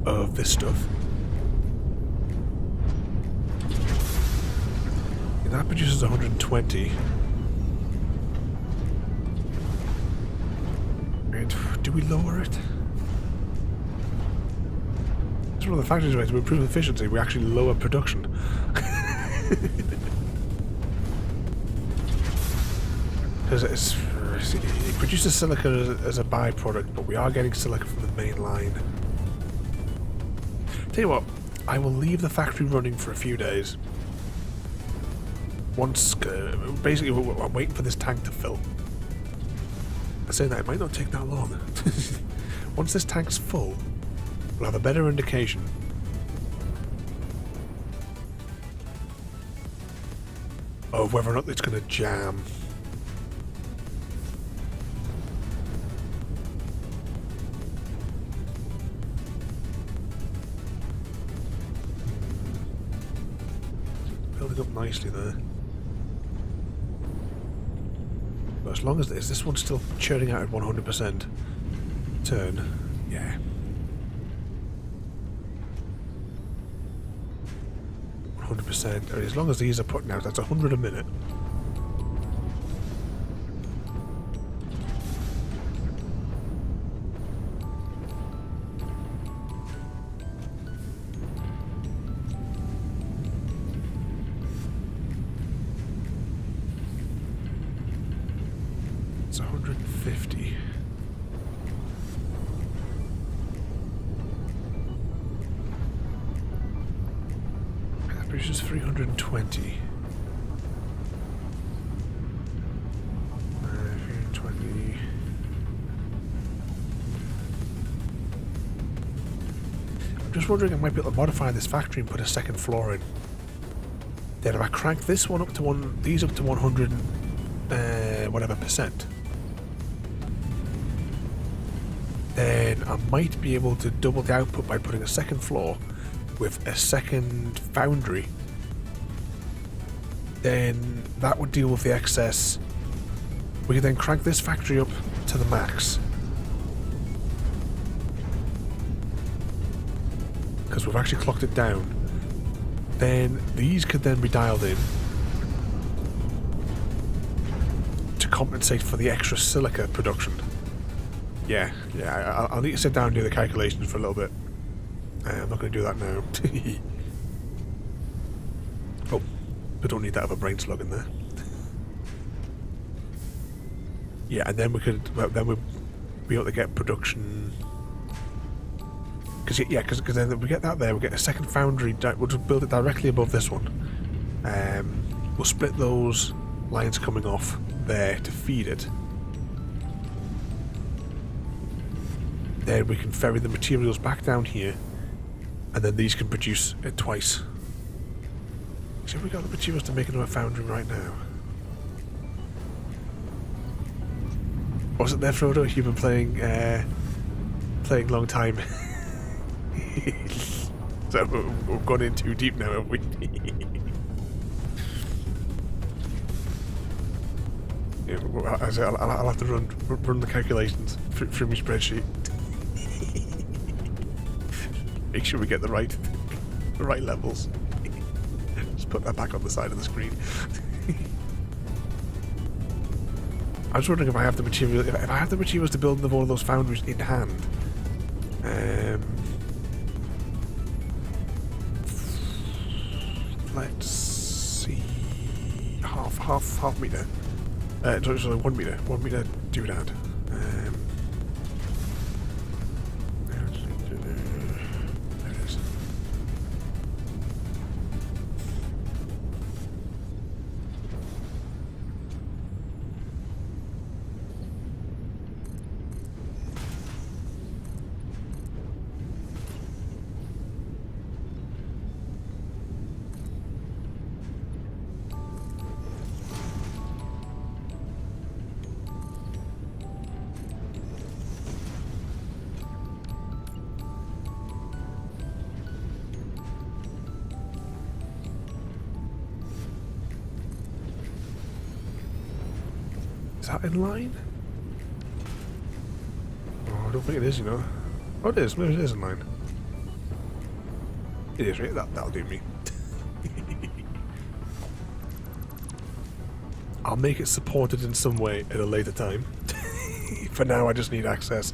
of this stuff. And that produces 120. And do we lower it? One of the factories ways to improve efficiency, we actually lower production. Because it produces silica as a byproduct, but we are getting silica from the main line. Tell you what, I will leave the factory running for a few days. Once, basically, I'm waiting for this tank to fill. I say that it might not take that long. Once this tank's full, we'll have a better indication of whether or not it's going to jam. Building up nicely there. But as long as this one's still churning out at 100% turn, yeah. 100%, and as long as these are putting out, that's 100 a minute. It's 150. Produces 320. 320. I'm just wondering, I might be able to modify this factory and put a second floor in. Then if I crank this one up to these up to 100 whatever percent, then I might be able to double the output by putting a second floor with a second foundry. Then that would deal with the excess. We could then crank this factory up to the max, because we've actually clocked it down. Then these could then be dialed in to compensate for the extra silica production. Yeah, I'll need to sit down and do the calculations for a little bit. I'm not going to do that now. Oh, we don't need that other brain slug in there. Yeah, and then we'd be able to get production. Because then if we get that there, we'll get a second foundry. We'll just build it directly above this one. We'll split those lines coming off there to feed it. Then we can ferry the materials back down here. And then these can produce it twice. So we got the materials to make into a foundry right now. Was it there, Frodo? You've been playing long time. So we've gone in too deep now, haven't we? Yeah, I'll have to run the calculations through my spreadsheet. Make sure we get the right levels. Just put that back on the side of the screen. I was wondering if I have the material. If I have the materials to build one of those foundries in hand. Let's see. Half meter. Sorry, 1 meter. 1 meter doodad. There it is. Is that in line? Oh, I don't think it is, you know. Oh, it is. Maybe it is in line. It is, right? That'll do me. I'll make it supported in some way at a later time. For now, I just need access.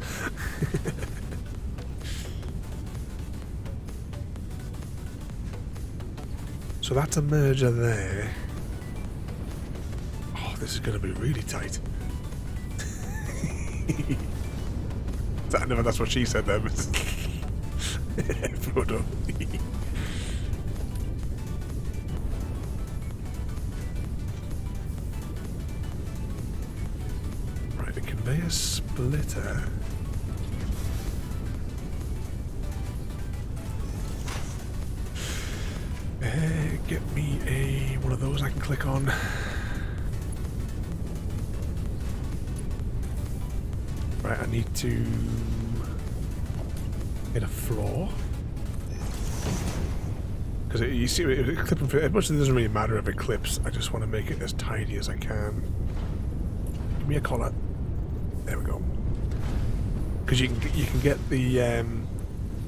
So that's a merger there. Oh, this is going to be really tight. I know that's what she said there, but Frodo. Right, the conveyor splitter. Get me one of those I can click on. Right, I need to get a floor. Because you see, clipping as much as it doesn't really matter if it clips, I just want to make it as tidy as I can. Give me a collar. There we go. Because you can get the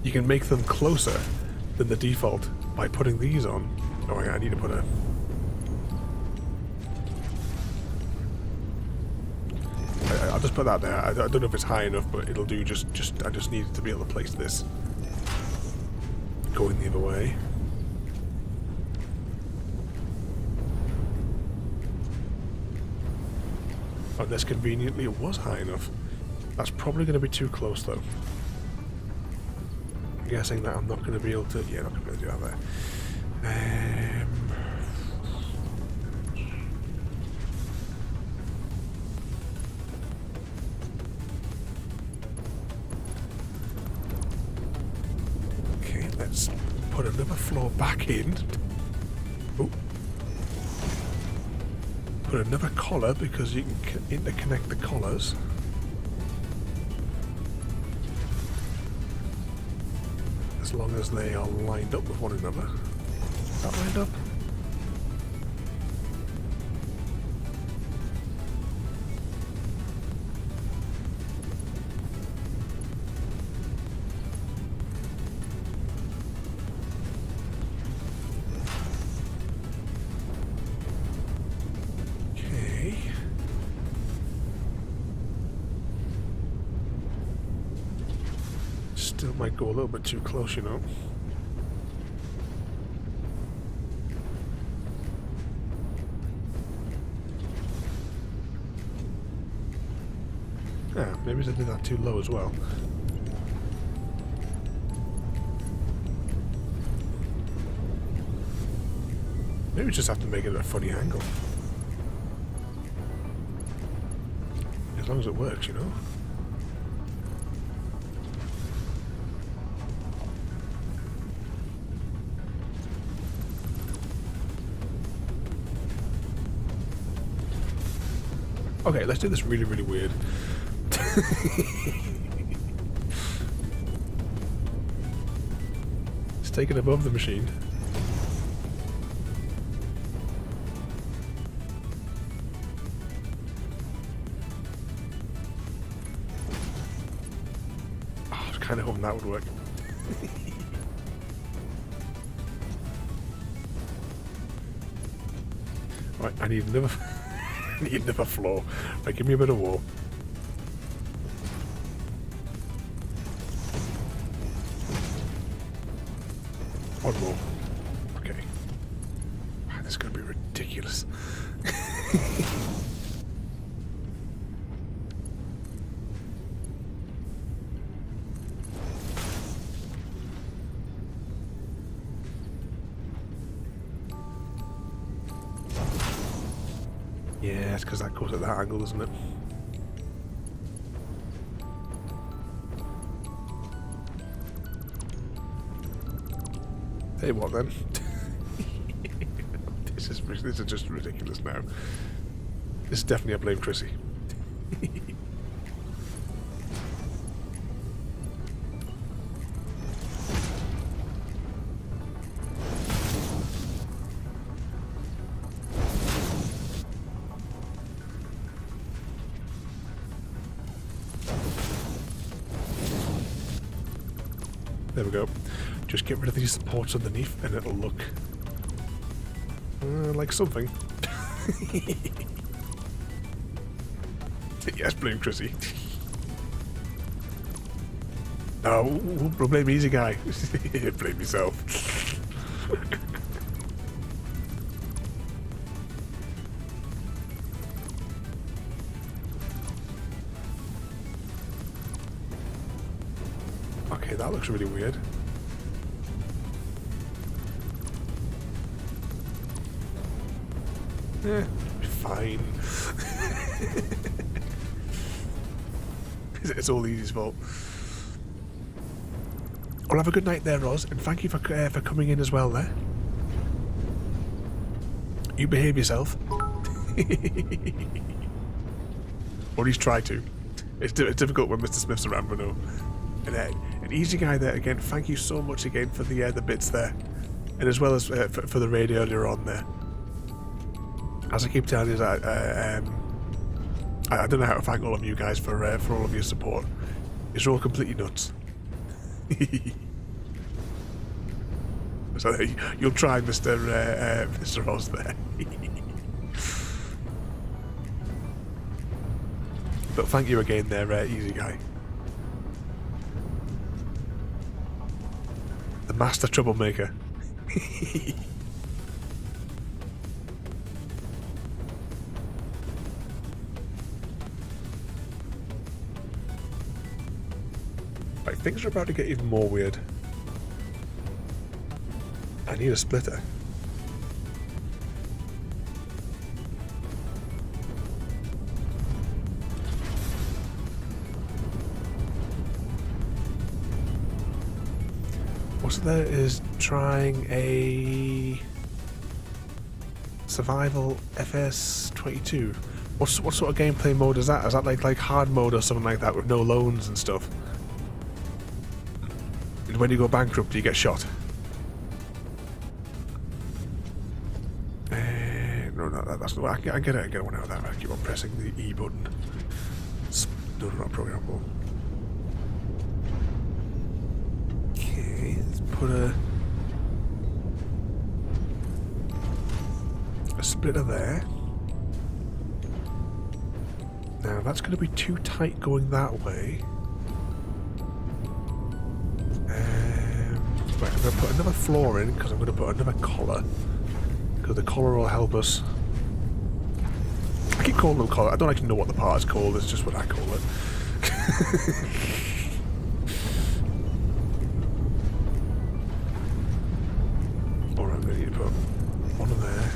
you can make them closer than the default by putting these on. Oh, I need to put a. I'll just put that there. I don't know if it's high enough, but it'll do. I just need to be able to place this going the other way. Unless conveniently it was high enough. That's probably going to be too close though. I'm guessing that I'm not going to be able to. Yeah, not going to be able to do that there. Okay, let's put another floor back in. Ooh. Put another collar because you can interconnect the collars. As long as they are lined up with one another. Is that lined up? Okay. Still might go a little bit too close, you know. Yeah, maybe they did that too low as well. Maybe we just have to make it a funny angle. As long as it works, you know. Okay, let's do this really, really weird. Let's take it above the machine. Oh, I was kind of hoping that would work. Right, I need another. I need another floor. Right, give me a bit of wall. One more. Okay. Wow, this is going to be ridiculous. Yeah, it's because that goes at that angle, doesn't it? Tell you what then. This is just ridiculous now. This is definitely a blame Chrissy. There we go. Just get rid of these supports underneath and it'll look like something. Yes, blame Chrissy. No, we'll blame easy guy. Blame yourself. Okay, that looks really weird. Fine. It's all Easy's fault. Well, have a good night there, Roz, and thank you for coming in as well there. You behave yourself. Or at least try to. It's difficult when Mr. Smith's around, but no. And an Easy guy there again. Thank you so much again for the bits there, and as well as for the raid earlier on there. As I keep telling you, I don't know how to thank all of you guys for all of your support. You're all completely nuts. So you'll try, Mr. Ross there. But thank you again there, Easy guy. The master troublemaker. Right, things are about to get even more weird. I need a splitter. What's there is trying a survival FS22. What sort of gameplay mode is that? Is that like hard mode or something like that with no loans and stuff? And when you go bankrupt, you get shot. No, that's not. I get one out of that. I keep on pressing the E button. No, not programmable. Okay, let's put a splitter there. Now that's going to be too tight going that way. Right, I'm going to put another floor in because I'm going to put another collar. Because the collar will help us. I keep calling them collar. I don't actually know what the part is called. It's just what I call it. Alright, I'm going to need to put one in there.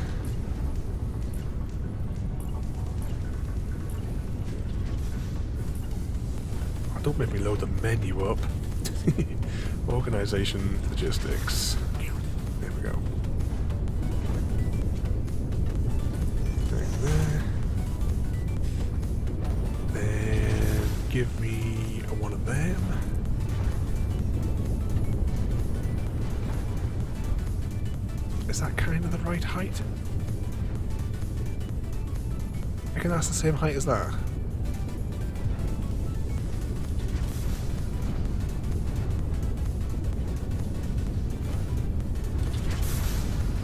Oh, don't make me load the menu up. Organisation, logistics. There we go. give me one of them. Is that kind of the right height? I think that's the same height as that.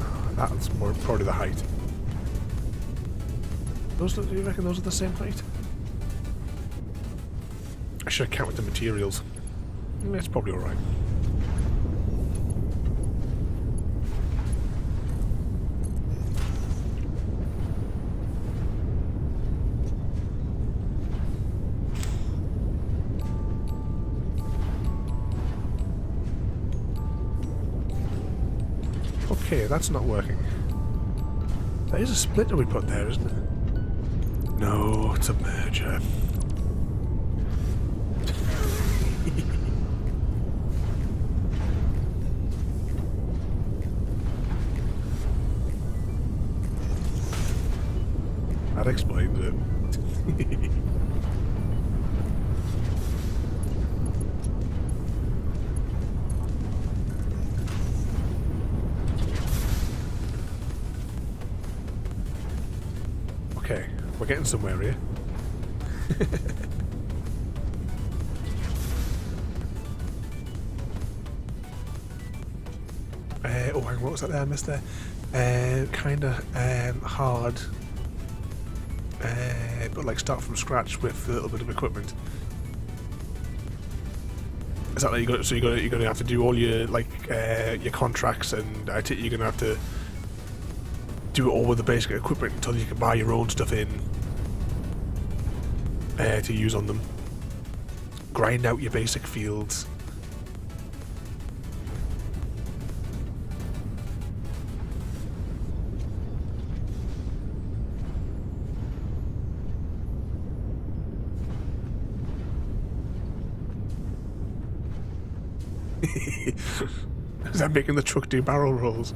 Oh, that's more probably the height. Do you reckon those are the same height? I should have counted the materials. That's probably alright. Okay, that's not working. That is a splitter we put there, isn't it? No, it's a merger. That explains it. Okay, we're getting somewhere here. Oh, hang on, what was that there? I missed there. Kinda hard. But like start from scratch with a little bit of equipment. Is that like you got? So you're gonna have to do all your your contracts, and I think you're gonna have to do it all with the basic equipment until you can buy your own stuff in to use on them. Grind out your basic fields. Is that making the truck do barrel rolls?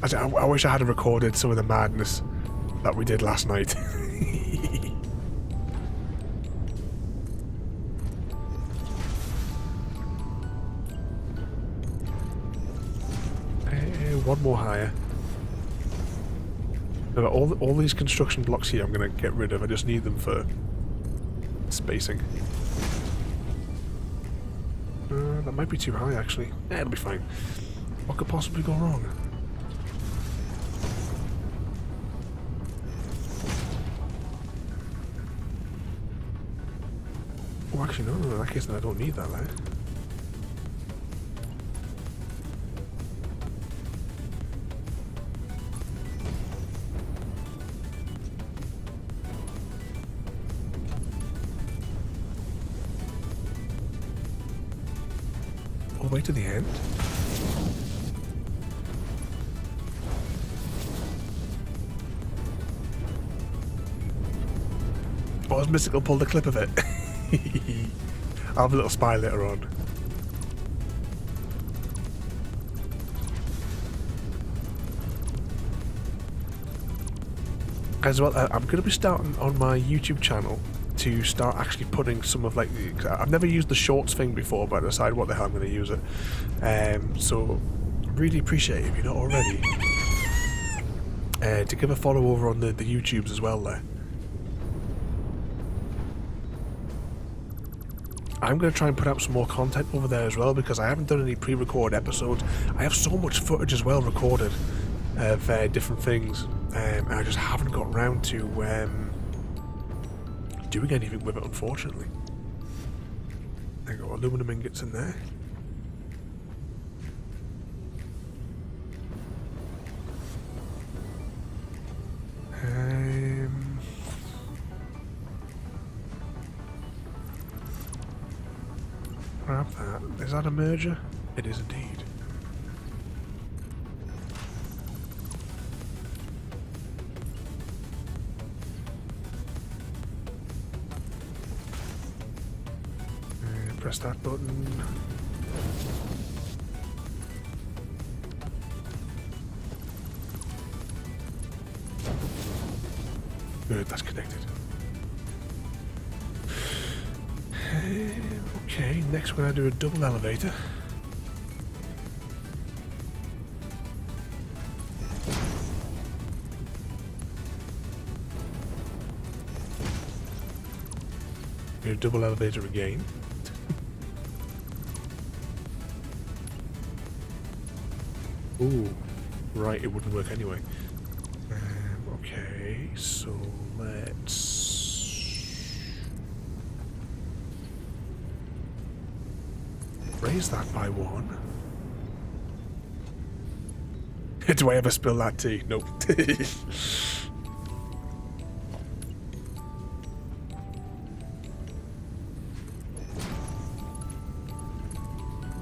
I wish I had recorded some of the madness that we did last night. One more higher. All these construction blocks here I'm going to get rid of. I just need them for spacing. That might be too high, actually. Yeah, it'll be fine. What could possibly go wrong? Oh, actually, no. In that case, I don't need that there. All the way to the end. Oh, has Mystical pulled a clip of it? I'll have a little spy later on. As well, I'm going to be starting on my YouTube channel to start actually putting some of I've never used the shorts thing before, but I decided what the hell I'm going to use it. So really appreciate it if you're not already to give a follow over on the YouTubes as well there. I'm going to try and put out some more content over there as well, because I haven't done any pre-record episodes. I have so much footage as well recorded of different things, and I just haven't got around to doing anything with it, unfortunately. There got aluminum ingots in there. Grab that. Is that a merger? It is indeed. Press that button. Good, that's connected. Okay, next we're going to do a double elevator. Do a double elevator again. Ooh, right, it wouldn't work anyway. Okay, so let's raise that by 1. Do I ever spill that tea? Nope. We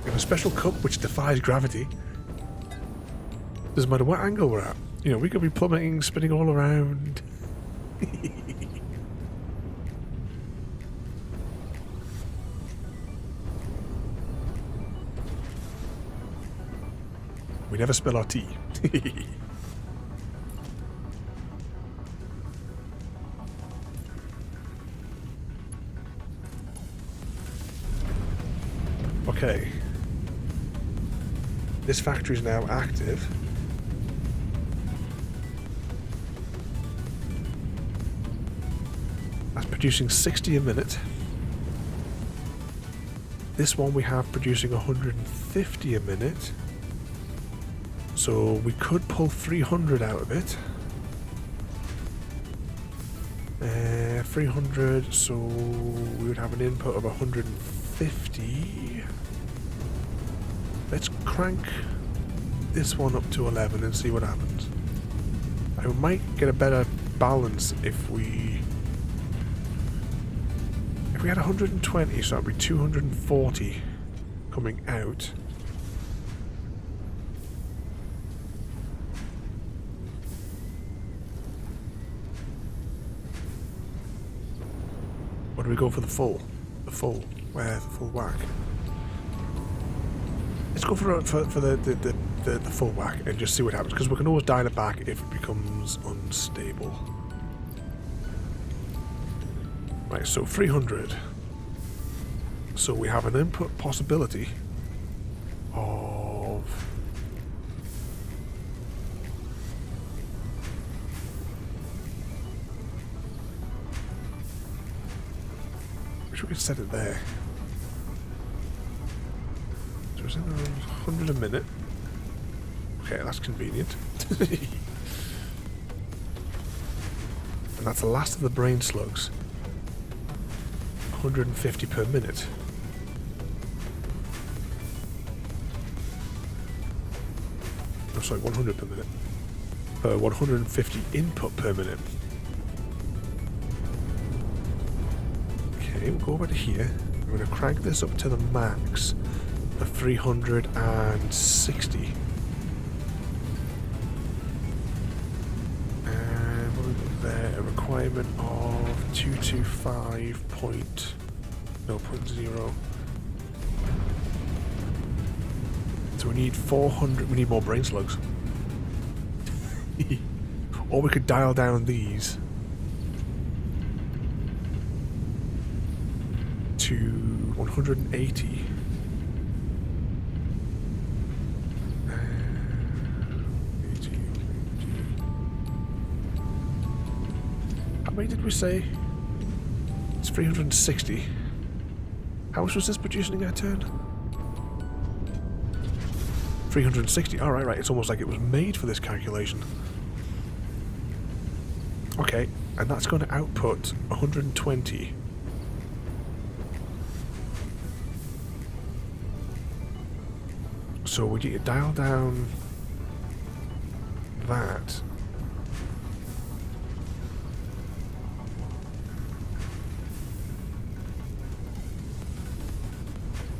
have a special cup which defies gravity. Doesn't matter what angle we're at. You know, we could be plummeting, spinning all around. We never spill our tea. Okay. This factory is now active. That's producing 60 a minute. This one we have producing 150 a minute. So we could pull 300 out of it. 300, so we would have an input of 150. Let's crank this one up to 11 and see what happens. I might get a better balance if we had 120, so that'd be 240 coming out. Or do we go for the full? The full whack? Let's go for the full whack and just see what happens, because we can always dial it back if it becomes unstable. Right, so 300. So we have an input possibility of wish we could set it there. So it's 100 a minute. Okay, that's convenient. And that's the last of the brain slugs. 150 per minute. Oh, sorry, 100 per minute. 150 input per minute. Okay, we'll go over to here. We're going to crank this up to the max of 360. And what have we got there? A requirement of 225.0. So we need 400. We need more brain slugs. Or we could dial down these to 180. How many did we say? It's 360. How much was this producing in a turn? 360. Alright, right. It's almost like it was made for this calculation. Okay, and that's going to output 120. So we need to dial down that.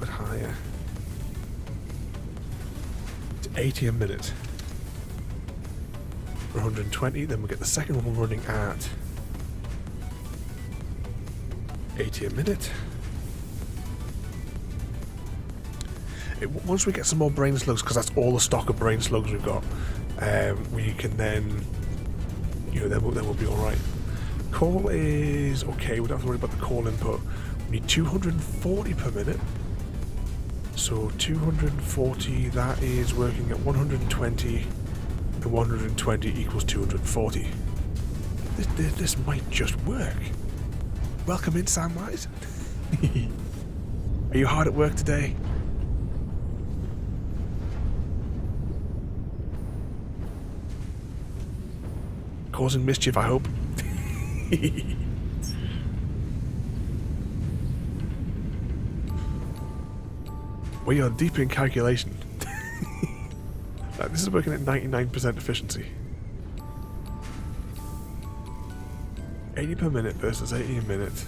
But higher. To 80 a minute. For 120, then we get the second one running at 80 a minute. Once we get some more brain slugs, because that's all the stock of brain slugs we've got, we can then, then we'll be all right. Cool. call is okay. We don't have to worry about the call input. We need 240 per minute. So 240, that is working at 120, and 120 equals 240. This might just work. Welcome in, Samwise. Are you hard at work today? Causing mischief, I hope. We are deep in calculation. This is working at 99% efficiency. 80 per minute versus 80 a minute.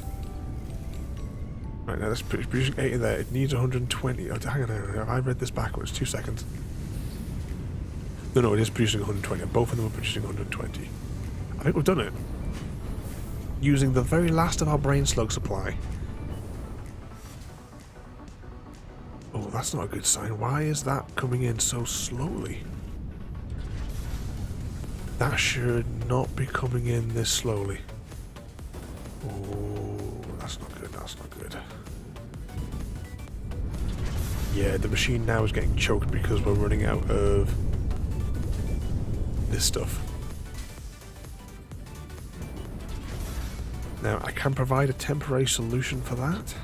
Right, now that's producing 80 there. It needs 120. Oh, hang on, have I read this backwards? 2 seconds. No, it is producing 120. Both of them are producing 120. I think we've done it. Using the very last of our brain slug supply. Oh, that's not a good sign. Why is that coming in so slowly? That should not be coming in this slowly. Oh, that's not good, that's not good. Yeah, the machine now is getting choked because we're running out of this stuff. Now, I can provide a temporary solution for that.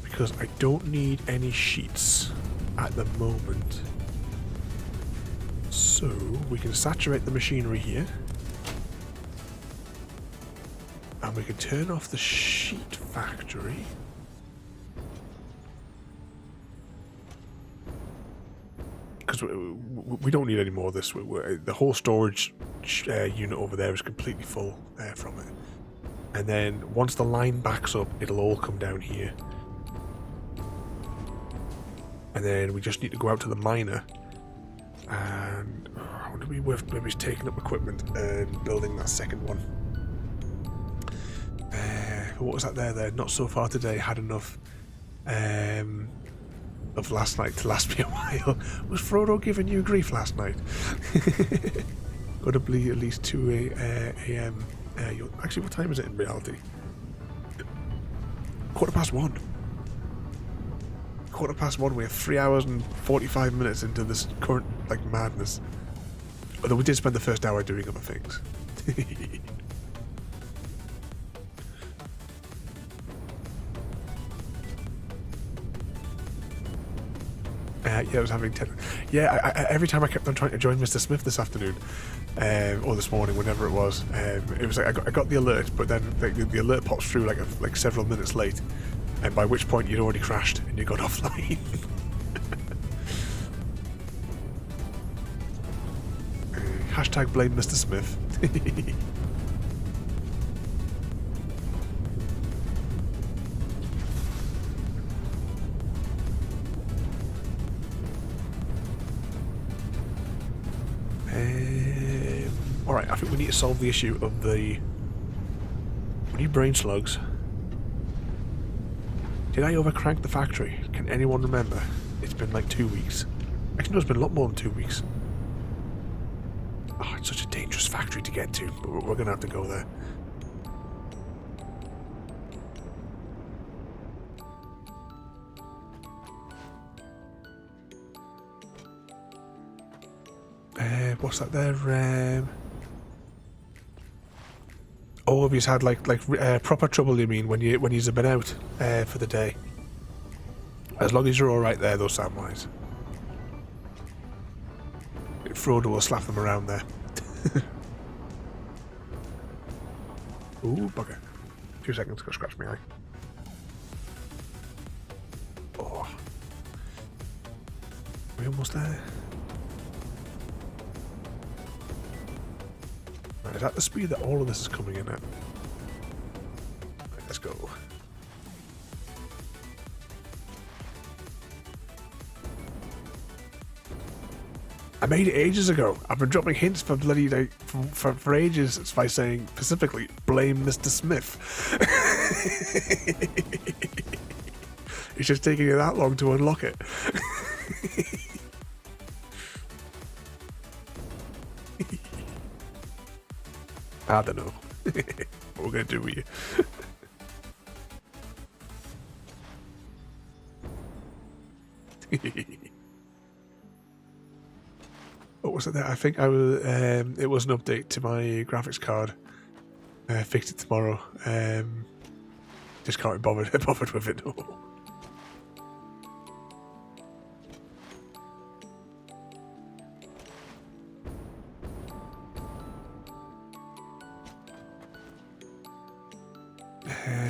Because I don't need any sheets at the moment. So, we can saturate the machinery here. And we can turn off the sheet factory. Because we don't need any more of this. The whole storage unit over there is completely full from it. And then once the line backs up, it'll all come down here. And then we just need to go out to the miner. And I wonder if we worth maybe taking up equipment and building that second one. What was that there? Not so far today. Had enough of last night to last me a while. Was Frodo giving you grief last night? Got to be at least 2 a.m. Actually, what time is it in reality? 1:15. 1:15. We have 3 hours and 45 minutes into this current madness. Although we did spend the first hour doing other things. Yeah, I was having I every time I kept on trying to join Mr. Smith this afternoon, or this morning, whenever it was like I got the alert, but then the alert pops through like several minutes late, and by which point you'd already crashed and you got offline. Hashtag blame Mr. Smith. Alright, I think we need to solve the issue of we need brain slugs. Did I overcrank the factory? Can anyone remember? It's been like 2 weeks. Actually, no, it's been a lot more than 2 weeks. Oh, it's such a dangerous factory to get to, but we're going to have to go there. What's that there? Oh, have you had proper trouble? You mean when you've been out for the day? As long as you're all right there, though, Samwise. Frodo will slap them around there. Ooh, bugger! 2 seconds, go scratch my eye. Oh, we almost there. Is that the speed that all of this is coming in at? Right, let's go. I made it ages ago. I've been dropping hints for bloody for ages by saying specifically blame Mr. Smith. It's just taking you that long to unlock it. I don't know what we're going to do with you. What was it there? I think I was. It was an update to my graphics card. Fix it tomorrow. Just can't be bothered with it. No.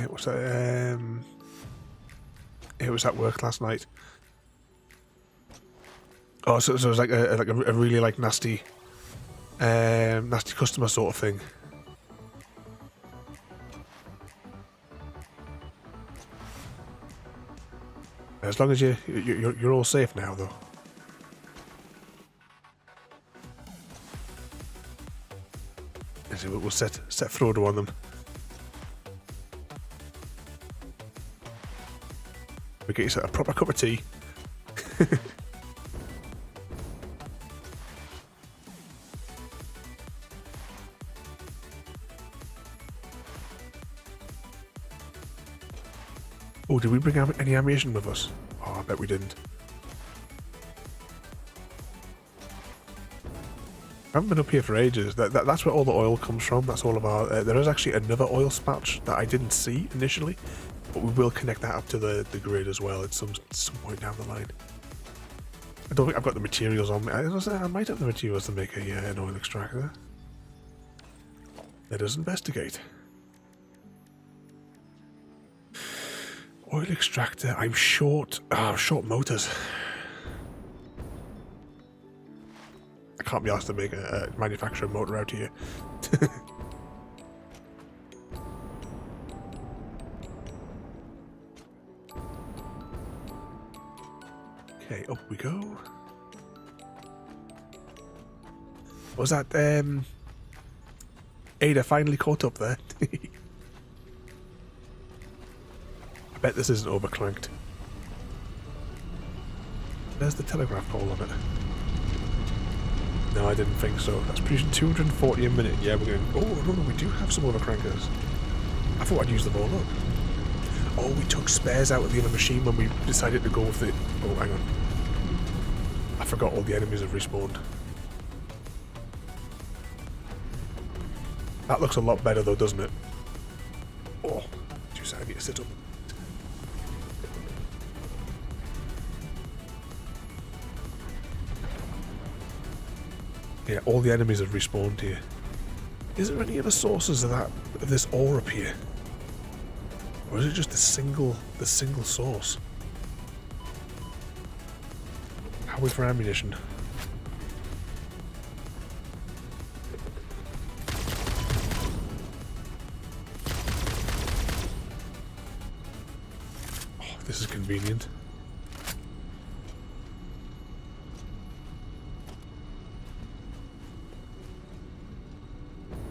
What's that? It was at work last night. Oh, so it was like a really like nasty customer sort of thing. As long as you're all safe now, though. We'll set Frodo on them. We get you a proper cup of tea. Oh, did we bring any ammunition with us? Oh, I bet we didn't. I haven't been up here for ages. That's where all the oil comes from. That's all of our... there is actually another oil patch that I didn't see initially, but we will connect that up to the grid as well at some point down the line. I don't think I've got the materials on me. I might have the materials to make an oil extractor. Let us investigate. Oil extractor. I'm short. Short motors. I can't be asked to make a manufacturer motor out here. Okay, up we go. Was that Ada finally caught up there? I bet this isn't overclanked. There's the telegraph pole on it. No, I didn't think so. That's producing 240 a minute. Yeah, we're going... Oh, no, we do have some overcrankers. I thought I'd use them all up. Oh, we took spares out of the other machine when we decided to go with it. Oh, hang on. I forgot all the enemies have respawned. That looks a lot better though, doesn't it? Oh, just I need to sit up. Yeah, all the enemies have respawned here. Is there any other sources of this ore up here? Or is it just the single source? How are we for ammunition? Oh, this is convenient.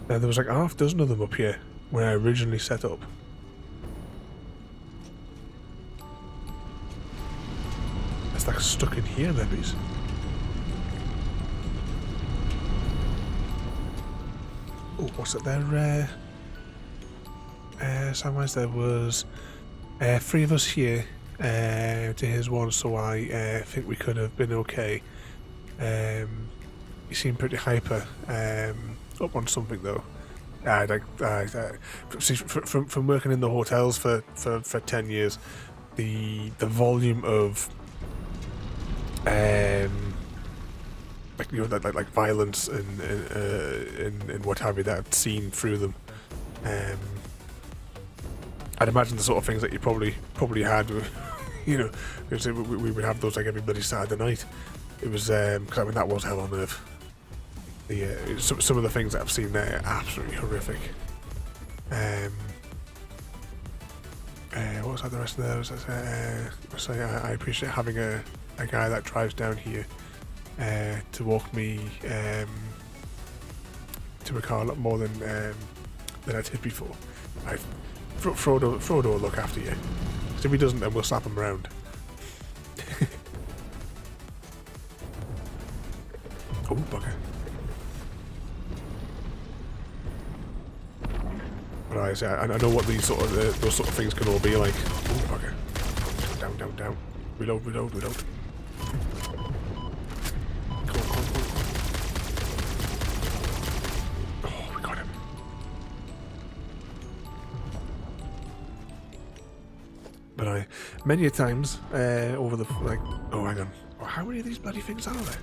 Now, there was like half a dozen of them up here when I originally set up. It's like stuck in here, maybe. Oh, what's it there? Somewhere there was 3 of us here to his 1, so I think we could have been okay. You seem pretty hyper. Up on something though. See, from working in the hotels for 10 years, the volume of like violence and what have you that I've seen through them. I'd imagine the sort of things that you probably had. You know, we would have those like every bloody Saturday night. It was because I mean that was hell on earth. Some of the things that I've seen there are absolutely horrific. What was that the rest of there? I appreciate having a guy that drives down here to walk me to a car a lot more than I did before. Frodo will look after you. Because if he doesn't, then we'll slap him around. Oh, bugger. Right, I know what these sort of those sort of things can all be like. Oh, bugger. Down, down, down. Reload, reload, reload. Come on, come on, come on, come on. Oh, we got him. But many a times over the like. Oh, hang on. Oh, how many of these bloody things are there?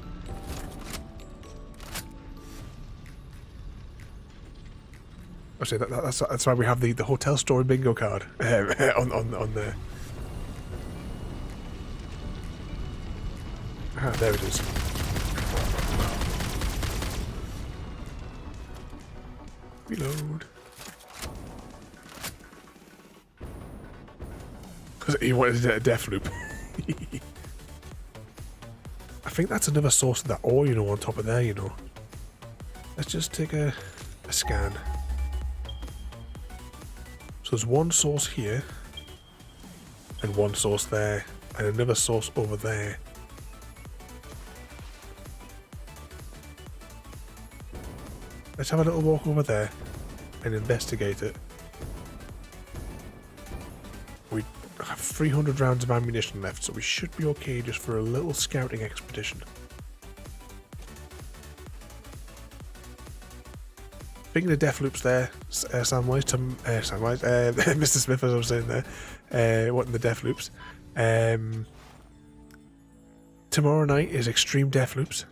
Actually, that's why we have the hotel story bingo card on there. Ah, there it is. Reload. Because he wanted a death loop. I think that's another source of that ore, you know, on top of there, you know. Let's just take a scan. So there's one source here, and one source there, and another source over there. Let's have a little walk over there and investigate it. We have 300 rounds of ammunition left, so we should be okay just for a little scouting expedition. Speaking of death loops there, Samwise, Mr. Smith, as I was saying there, wanting the death loops. Tomorrow night is extreme death loops.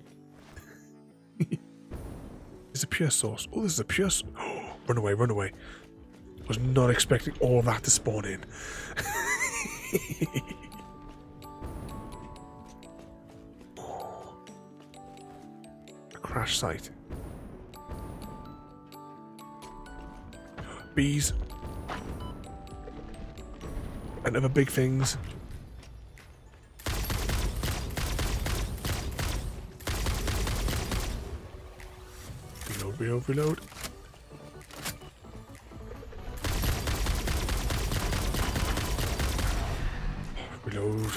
It's a pure source. Oh, this is a pure oh, run away, run away. Was not expecting all of that to spawn in. A crash site. Bees. And other big things. Reload, reload, reload. Reload.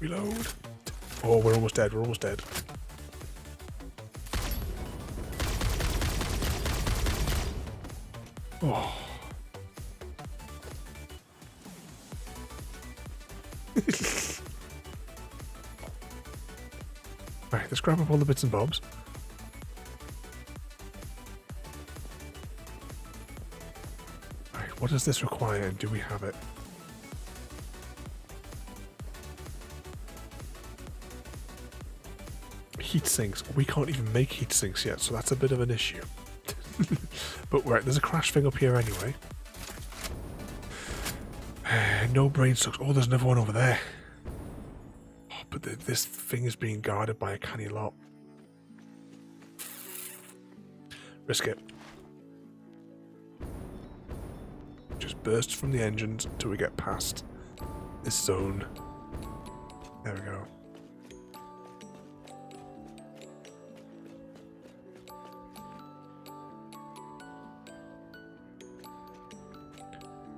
Reload. Oh, we're almost dead, we're almost dead. Oh. Right, let's grab up all the bits and bobs. Right, what does this require and do we have it? Heat sinks. We can't even make heat sinks yet, so that's a bit of an issue. But right, there's a crash thing up here anyway. No brain sucks. Oh, there's another one over there. Oh, but this thing is being guarded by a canny lot. Risk it. Just burst from the engines until we get past this zone. There we go.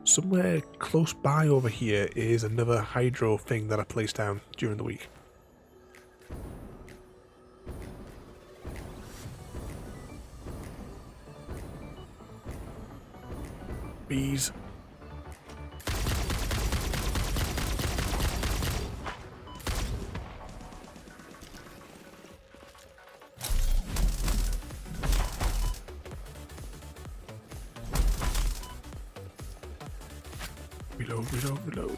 Somewhere close by over here is another hydro thing that I placed down during the week. Bees. Reload, reload, reload.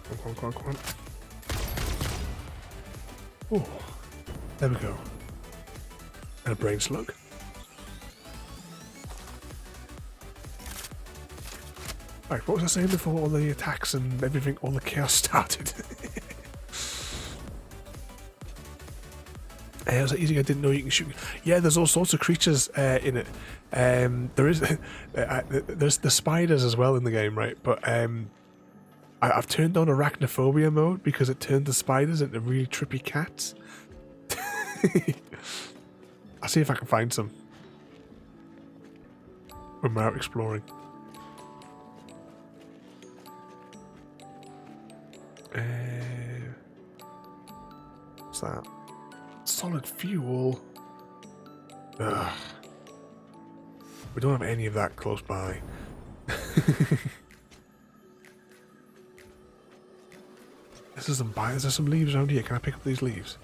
Come on, come on, come on. Oh, there we go. And a brain slug. Right, what was I saying before all the attacks and everything, all the chaos started? I was like, I didn't know you can shoot. Yeah, there's all sorts of creatures in it. There is there's the spiders as well in the game, right? But I've turned on arachnophobia mode because it turned the spiders into really trippy cats. I'll see if I can find some when we're out exploring. What's that? Solid fuel. Ugh. We don't have any of that close by. Is there some leaves around here? Can I pick up these leaves?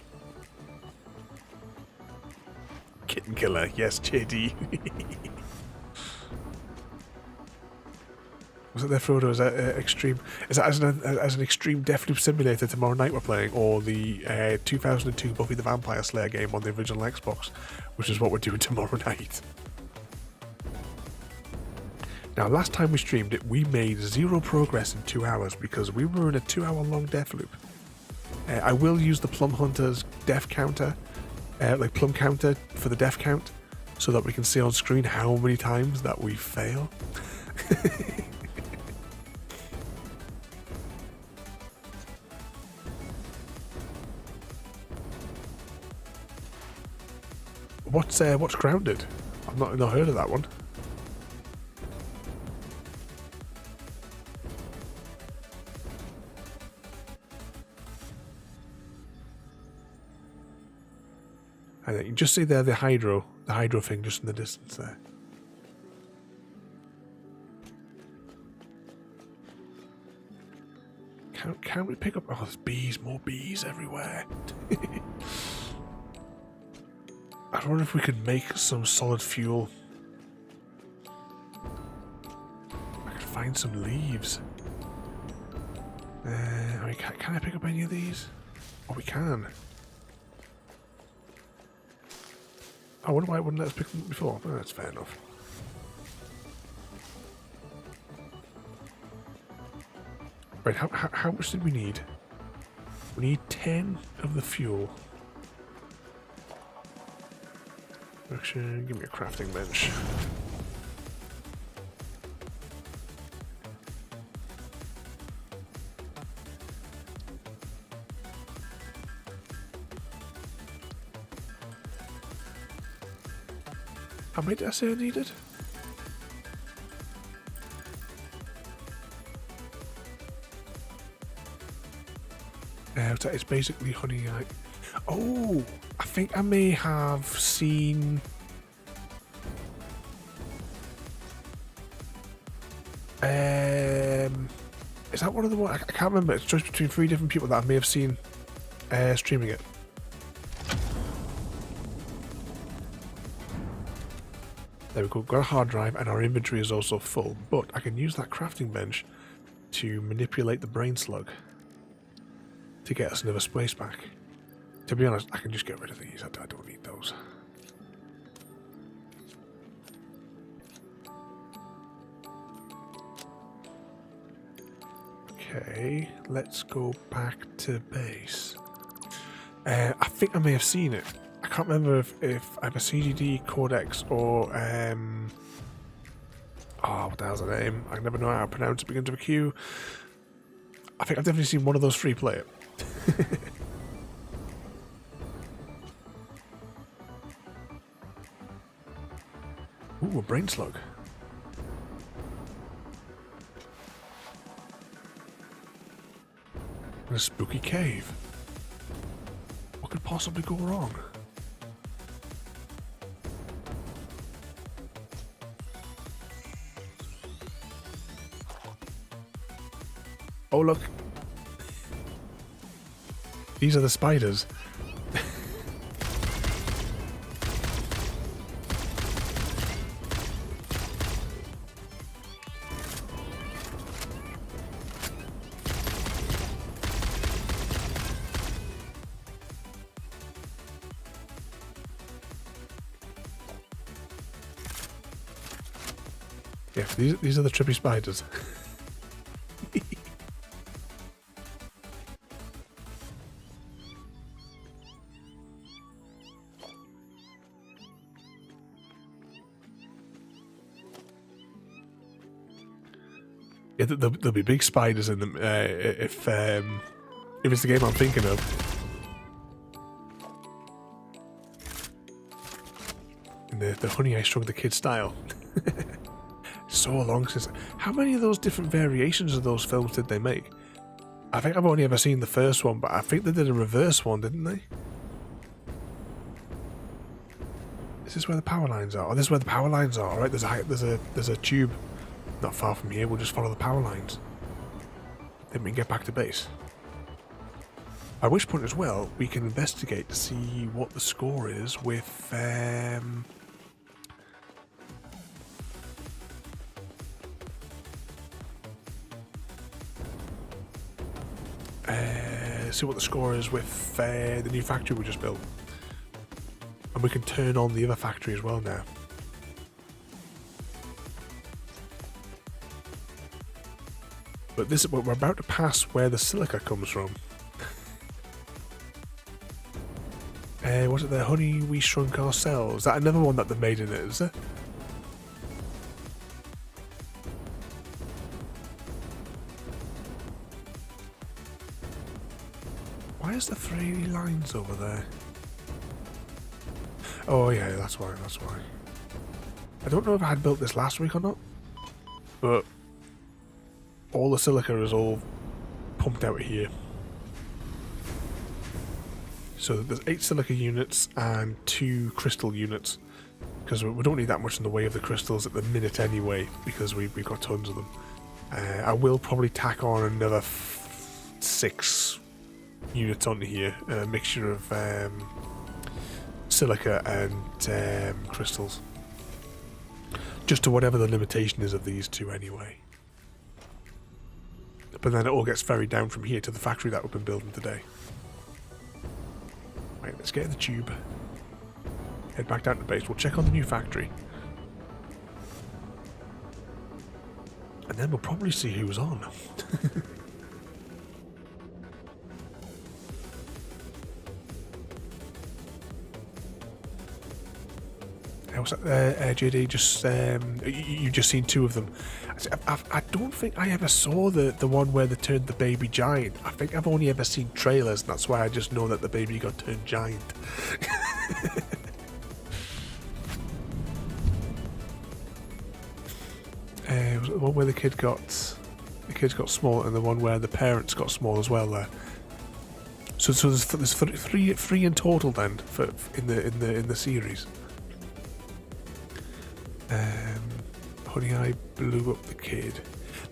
Kitten killer, yes, JD. Was it there, Frodo? Is that extreme? Is that as an extreme Deathloop simulator tomorrow night we're playing, or the 2002 Buffy the Vampire Slayer game on the original Xbox, which is what we're doing tomorrow night. Now, last time we streamed it, we made 0 progress in 2 hours because we were in a 2-hour-long Deathloop. I will use the Plum Hunter's death counter, like plum counter for the death count, so that we can see on screen how many times that we fail. What's grounded? I've not heard of that one. And you can just see there the hydro thing just in the distance there. Can we pick up? Oh, there's bees, more bees everywhere. I wonder if we could make some solid fuel. I could find some leaves. I mean, can I pick up any of these? Oh, we can. I wonder why it wouldn't let us pick them up before. Oh, that's fair enough. Right, how much did we need? We need 10 of the fuel. Actually, give me a crafting bench. How many did I say I needed? It's basically honey. Oh, I think I may have seen. Is that one of the ones? I can't remember. It's just between 3 different people that I may have seen streaming it. There we go. Got a hard drive, and our inventory is also full. But I can use that crafting bench to manipulate the brain slug to get us another space back. To be honest, I can just get rid of these. I don't need those. Okay, let's go back to base. I think I may have seen it. I can't remember if I have a CGD codex or oh, what the hell's the name? I never know how to pronounce it. Begins with a Q. I think I've definitely seen one of those free play it. Ooh, a brain slug. In a spooky cave. What could possibly go wrong? Oh, look. These are the spiders. Yeah, these are the trippy spiders. There'll be big spiders in them if it's the game I'm thinking of. In the Honey, I Shrunk the Kid style. So long since... How many of those different variations of those films did they make? I think I've only ever seen the first one, but I think they did a reverse one, didn't they? Is this where the power lines are? Oh, this is where the power lines are. Alright, there's a tube not far from here. We'll just follow the power lines. Then we can get back to base. At which point as well, we can investigate to see what the score is with... see what the score is with the new factory we just built. And we can turn on the other factory as well now. But this we're about to pass where the silica comes from. Was it the Honey We Shrunk Ourselves? Is that another one that they made in it, is it? Why is there 3 lines over there? Oh yeah, that's why, that's why. I don't know if I had built this last week or not, but all the silica is all pumped out here. So there's 8 silica units and 2 crystal units, because we don't need that much in the way of the crystals at the minute anyway, because we've got tons of them. I will probably tack on another 6 units onto here, a mixture of silica and crystals, just to whatever the limitation is of these 2 anyway. But then it all gets ferried down from here to the factory that we've been building today. Right, let's get in the tube, head back down to base, we'll check on the new factory, and then we'll probably see who's on. What's that, JD? Just you've just seen 2 of them. I don't think I ever saw the one where they turned the baby giant. I think I've only ever seen trailers, and that's why I just know that the baby got turned giant. Was it the one where the kids got small, and the one where the parents got small as well? There. So there's three in total then in the series. Honey, I Blew Up the Kid.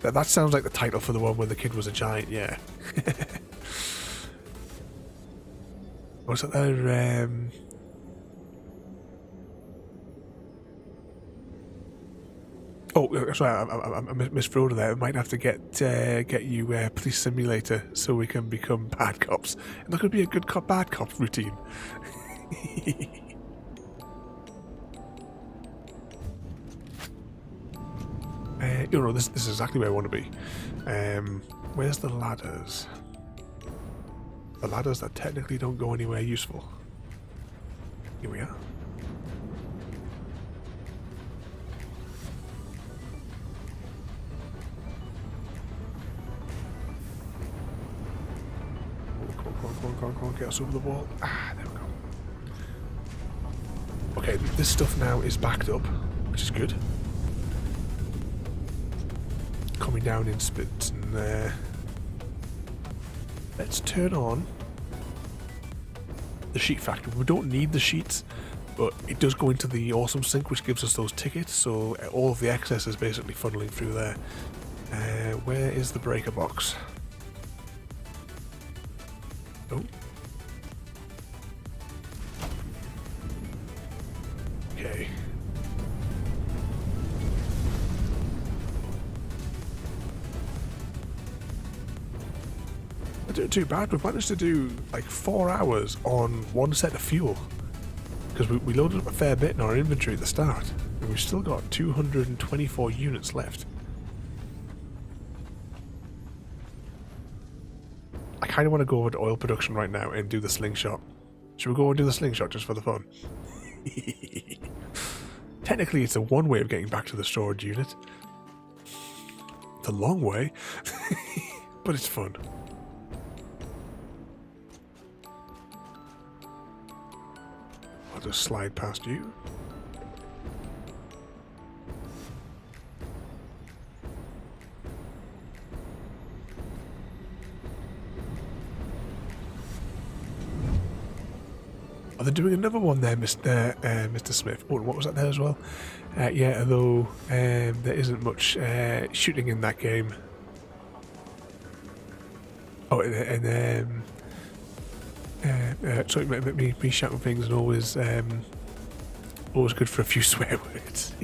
That sounds like the title for the one where the kid was a giant, yeah. What's that there? Oh, sorry, I miswrote there. I might have to get you Police Simulator so we can become bad cops. It's not going to be a good cop, bad cop routine. This is exactly where I want to be. Where's the ladders? The ladders that technically don't go anywhere useful. Here we are. Come on, get us over the wall. Ah, there we go. Okay, this stuff now is backed up, which is good. Coming down in spits, and let's turn on the sheet factory. We don't need the sheets, but it does go into the awesome sink, which gives us those tickets, so all of the excess is basically funneling through there. Where is the breaker box? Oh. Okay. Not doing too bad. We've managed to do like 4 hours on one set of fuel, because we loaded up a fair bit in our inventory at the start, and we've still got 224 units left. I kind of want to go over to oil production right now and do the slingshot. Should we go and do the slingshot just for the fun? Technically, it's a one way of getting back to the storage unit. It's a long way, but it's fun. I'll just slide past you. Oh, they're doing another one there, Mr. Smith. Oh, what was that there as well? Yeah, although there isn't much shooting in that game. Oh, and sorry, me shouting things and always good for a few swear words.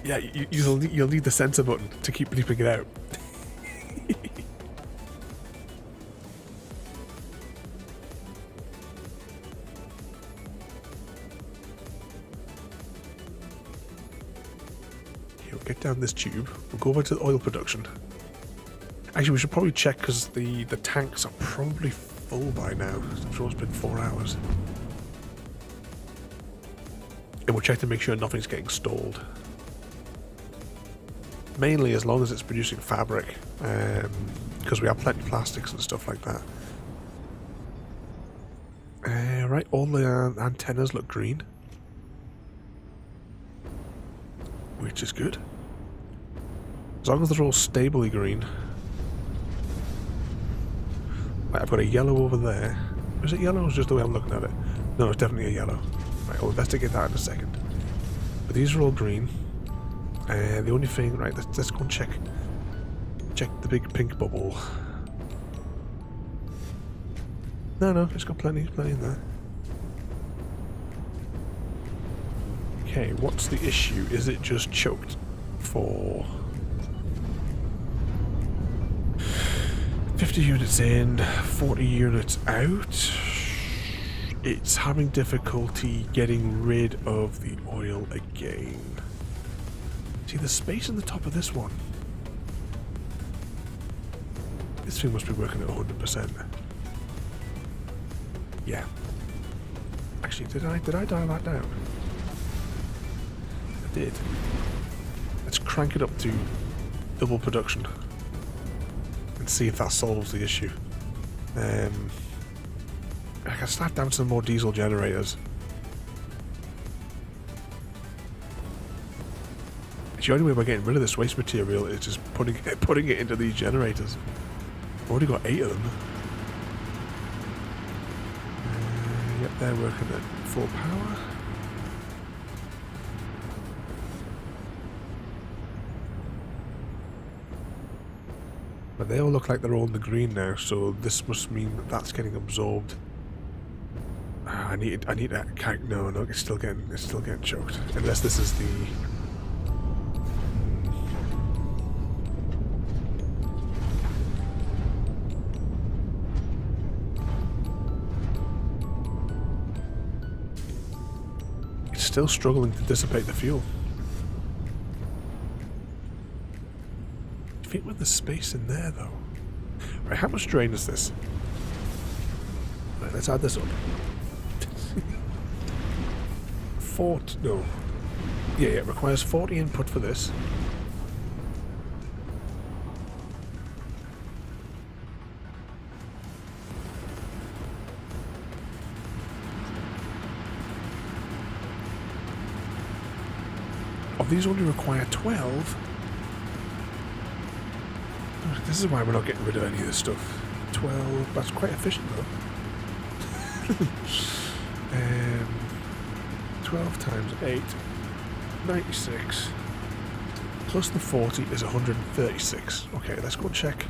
Yeah, you'll need the censor button to keep bleeping it out. Get down this tube. We'll go over to the oil production. Actually, we should probably check because the tanks are probably full by now. I'm sure it's been 4 hours. And we'll check to make sure nothing's getting stalled. Mainly as long as it's producing fabric, because we have plenty of plastics and stuff like that. Right, all the antennas look green, which is good. As long as they're all stably green. Right, I've got a yellow over there. Is it yellow or is it just the way I'm looking at it? No, it's definitely a yellow. Right, I'll investigate that in a second. But these are all green. The only thing, right, let's go and check the big pink bubble. No, it's got plenty in there. Okay, what's the issue? Is it just choked for 50 units in, 40 units out? It's having difficulty getting rid of the oil again. See the space in the top of this one? This thing must be working at 100%. Yeah. Actually, did I dial that down? I did. Let's crank it up to double production and see if that solves the issue. I can start down some more diesel generators. The only way we're getting rid of this waste material is just putting it into these generators. I've already got 8 of them. Yep, they're working at full power. But they all look like they're all in the green now, so this must mean that that's getting absorbed. I need that. No, it's still getting choked. Unless this is the. It's still struggling to dissipate the fuel. Fit with the space in there, though. Right, how much drain is this? Right, let's add this up. No. Yeah, it requires 40 input for this. Oh, these only require 12? This is why we're not getting rid of any of this stuff. 12, that's quite efficient though. 12 times 8, 96. Plus the 40 is 136. Okay, let's go check.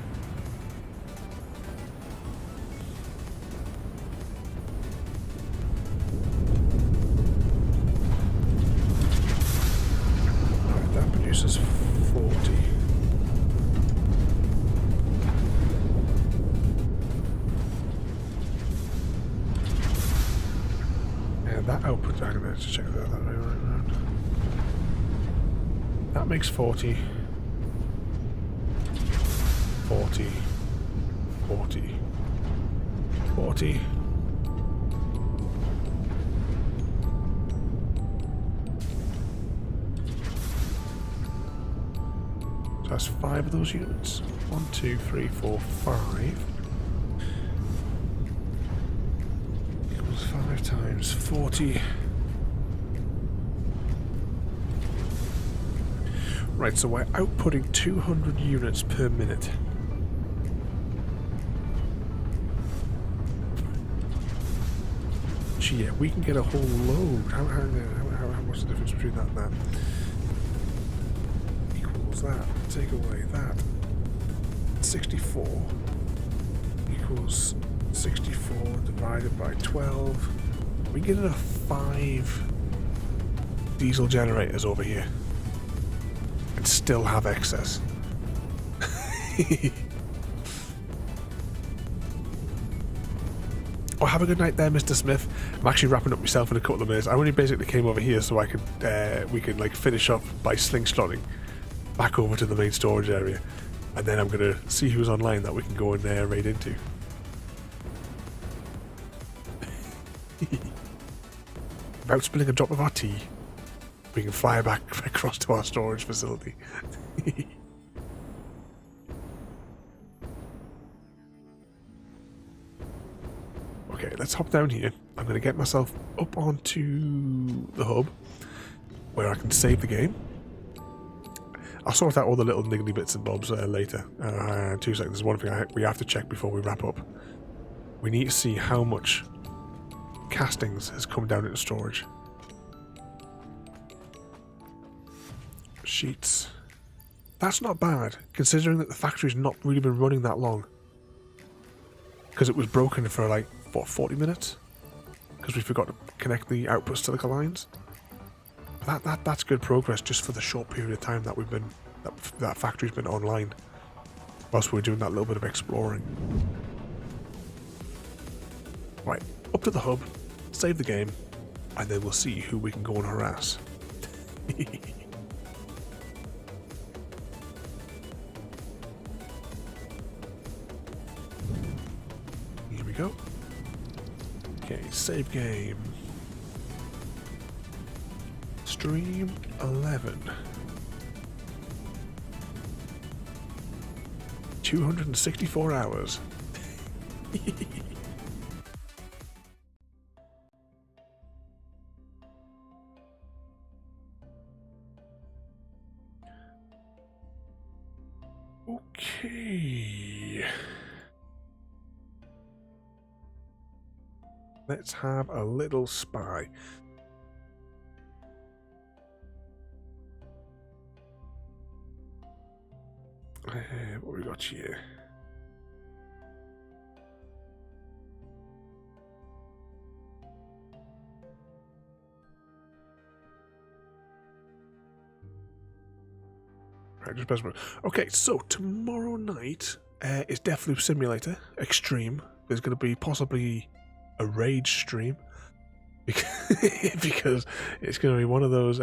Alright, that produces 40. That output, I'm going to check that way around. That makes 40. 40. 40. 40. that's 5 of those units. 1, 2, 3, 4, 5. Equals 5 times 40. Right, so we're outputting 200 units per minute. Gee, yeah, we can get a whole load. What's the difference between that and that? Equals that. Take away that. 64 equals 64 divided by 12. We can get enough 5 diesel generators over here and still have excess. Oh, have a good night there, Mr. Smith. I'm actually wrapping up myself in a couple of minutes. I only basically came over here so I could we could like finish up by slingshotting back over to the main storage area, and then I'm gonna see who's online that we can go and raid into. About spilling a drop of our tea, we can fly back across to our storage facility. Okay, let's hop down here. I'm going to get myself up onto the hub where I can save the game. I'll sort out all the little niggly bits and bobs later. 2 seconds. There's one thing we have to check before we wrap up. We need to see how much castings has come down into storage. Sheets. That's not bad, considering that the factory's not really been running that long. Because it was broken for like, what, 40 minutes? Because we forgot to connect the outputs to the lines. That's good progress just for the short period of time that we've been that factory's been online. Whilst we're doing that little bit of exploring. Right, up to the hub, save the game, and then we'll see who we can go and harass. Here we go. Okay, save game. Stream 11. 264 hours. Okay. Let's have a little spy. What we got here? Right, just okay, so tomorrow night is Deathloop Simulator Extreme. There's going to be possibly a rage stream because it's going to be one of those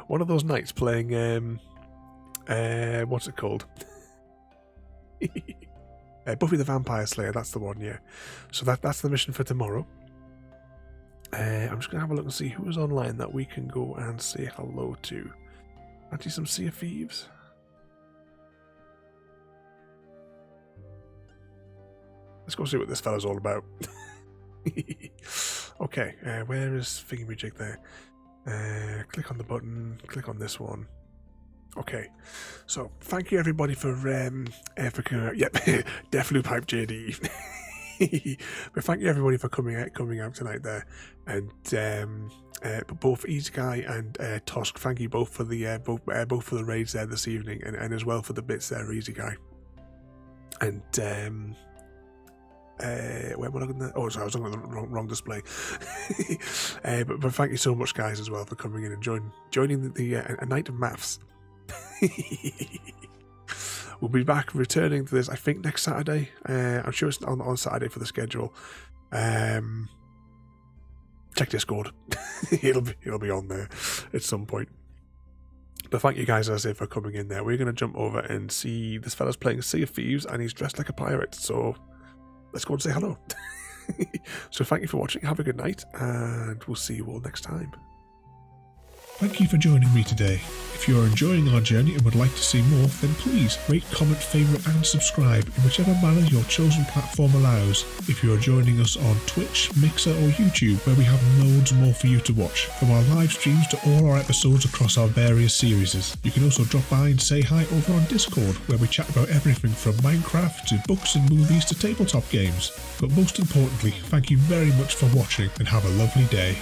one of those nights playing what's it called? Buffy the Vampire Slayer. That's the one, yeah. So that's the mission for tomorrow. I'm just gonna have a look and see who is online that we can go and say hello to. Actually, some Sea of Thieves. Let's go see what this fella's all about. Okay, where is Thingamajig there? Click on the button, click on this one. Okay, so thank you everybody for yep, Deathloop Hype JD. But thank you everybody for coming out tonight there, and both Easy Guy and Tosk, thank you both for the both for the raids there this evening, and as well for the bits there, Easy Guy. And where am I looking at? Oh, sorry, I was looking at the wrong display. But thank you so much, guys, as well for coming in and joining the a night of maths. We'll be back returning to this, I think, next Saturday. I'm sure it's on Saturday for the schedule. Check Discord. it'll be on there at some point. But thank you guys, as I say, for coming in there. We're going to jump over and see this fella's playing Sea of Thieves, and he's dressed like a pirate. So let's go and say hello. So thank you for watching. Have a good night, and we'll see you all next time. Thank you for joining me today. If you are enjoying our journey and would like to see more, then please rate, comment, favourite and subscribe in whichever manner your chosen platform allows. If you are joining us on Twitch, Mixer or YouTube, where we have loads more for you to watch, from our live streams to all our episodes across our various series. You can also drop by and say hi over on Discord, where we chat about everything from Minecraft to books and movies to tabletop games. But most importantly, thank you very much for watching and have a lovely day.